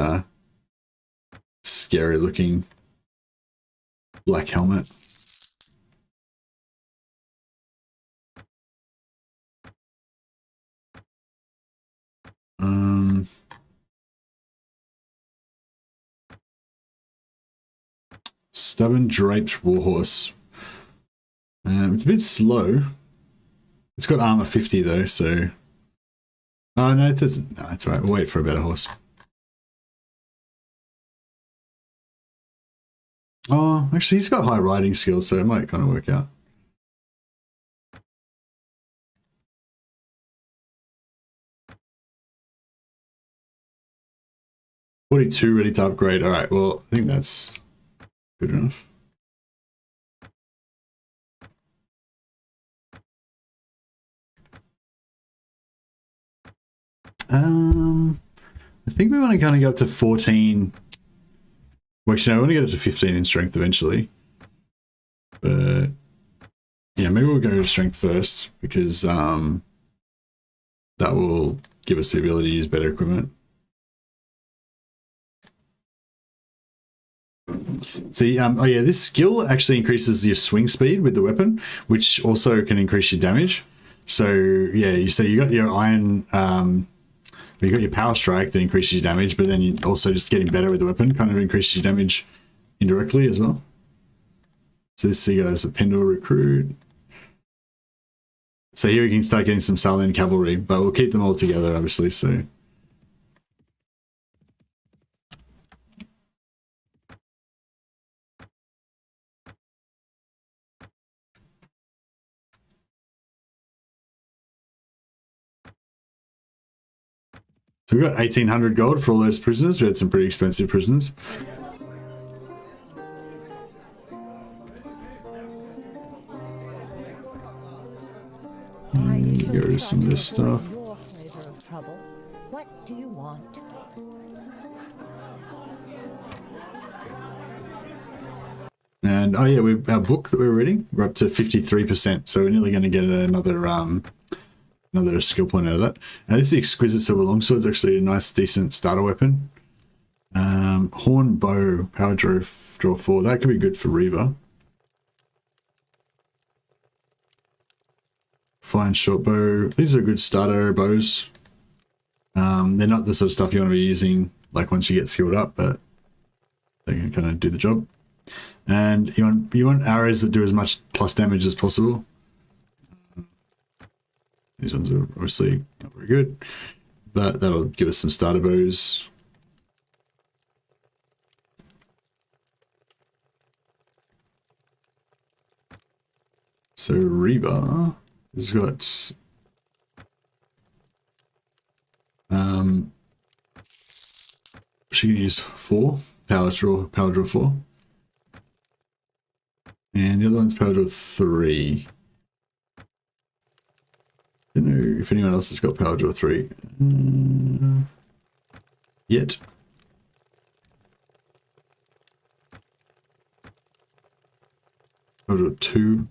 scary looking black helmet. Stubborn draped warhorse. It's a bit slow. It's got armor 50 though, so. Oh no, it doesn't. No, it's alright. We'll wait for a better horse. Oh, actually, he's got high riding skills, so it might kind of work out. $42 ready to upgrade. All right, well, I think that's good enough. I think we want to kind of go up to 14. Well, actually, no, I want to get up to 15 in strength eventually. But yeah, maybe we'll go to strength first because that will give us the ability to use better equipment. See, oh yeah, this skill actually increases your swing speed with the weapon, which also can increase your damage. So yeah, you say you got your iron, you got your power strike that increases your damage, but then you also just getting better with the weapon kind of increases your damage indirectly as well. So this goes a Pendor recruit. So here we can start getting some Salian cavalry, but we'll keep them all together, obviously. So. So we got 1,800 gold for all those prisoners. We had some pretty expensive prisoners. Go to some of this stuff. Your flavor of trouble. What do you want? And oh yeah, our book that we're reading, we're up to 53%. So we're nearly going to get another another skill point out of that. Now this is the exquisite silver longsword. It's actually a nice, decent starter weapon. Horn bow, power draw 4. That could be good for Reaver. Fine short bow. These are good starter bows. They're not the sort of stuff you want to be using like once you get skilled up, but They can kind of do the job. And you want arrows that do as much plus damage as possible. These ones are obviously not very good, but that'll give us some starter bows. So Reba has got she can use 4 power draw 4, and the other one's power draw 3. Don't know if anyone else has got power draw 3 yet. Power draw 2.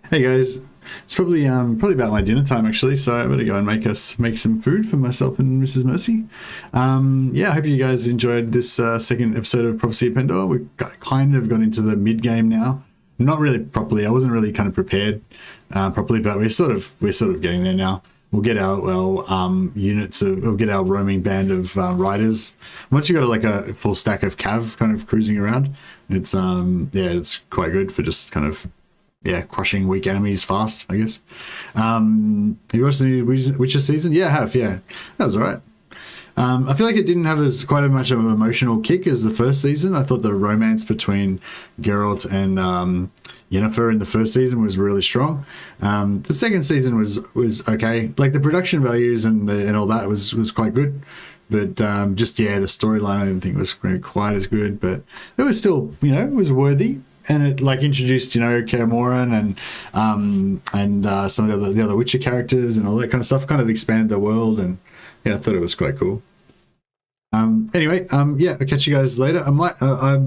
Hey guys, it's probably about my dinner time actually, so I better go and make some food for myself and Mrs. Mercy. Yeah, I hope you guys enjoyed this second episode of Prophecy of Pendor. We kind of got into the mid game now, not really properly. I wasn't really kind of prepared properly, but we're sort of getting there now. We'll get our units we'll get our roaming band of riders. Once you got like a full stack of cav kind of cruising around, it's it's quite good for just kind of crushing weak enemies fast, I guess. Have you watched the new Witcher season? Yeah, I have. Yeah, that was alright. I feel like it didn't have quite as much of an emotional kick as the first season. I thought the romance between Geralt and Yennefer in the first season was really strong. The second season was okay. Like the production values and all that was quite good. But the storyline I didn't think was quite as good. But it was still, it was worthy. And it like introduced, Kaer Morhen and some of the other Witcher characters and all that kind of stuff. Kind of expanded the world, and I thought it was quite cool. Anyway, I'll catch you guys later. I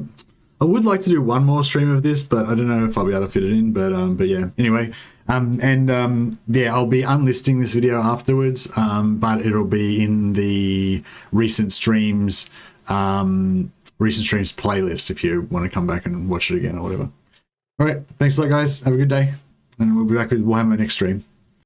would like to do one more stream of this, but I don't know if I'll be able to fit it in. But yeah. Anyway, I'll be unlisting this video afterwards. But it'll be in the recent streams playlist if you want to come back and watch it again or whatever. All right, thanks a lot guys, have a good day, and we'll be back with Warhammer next stream.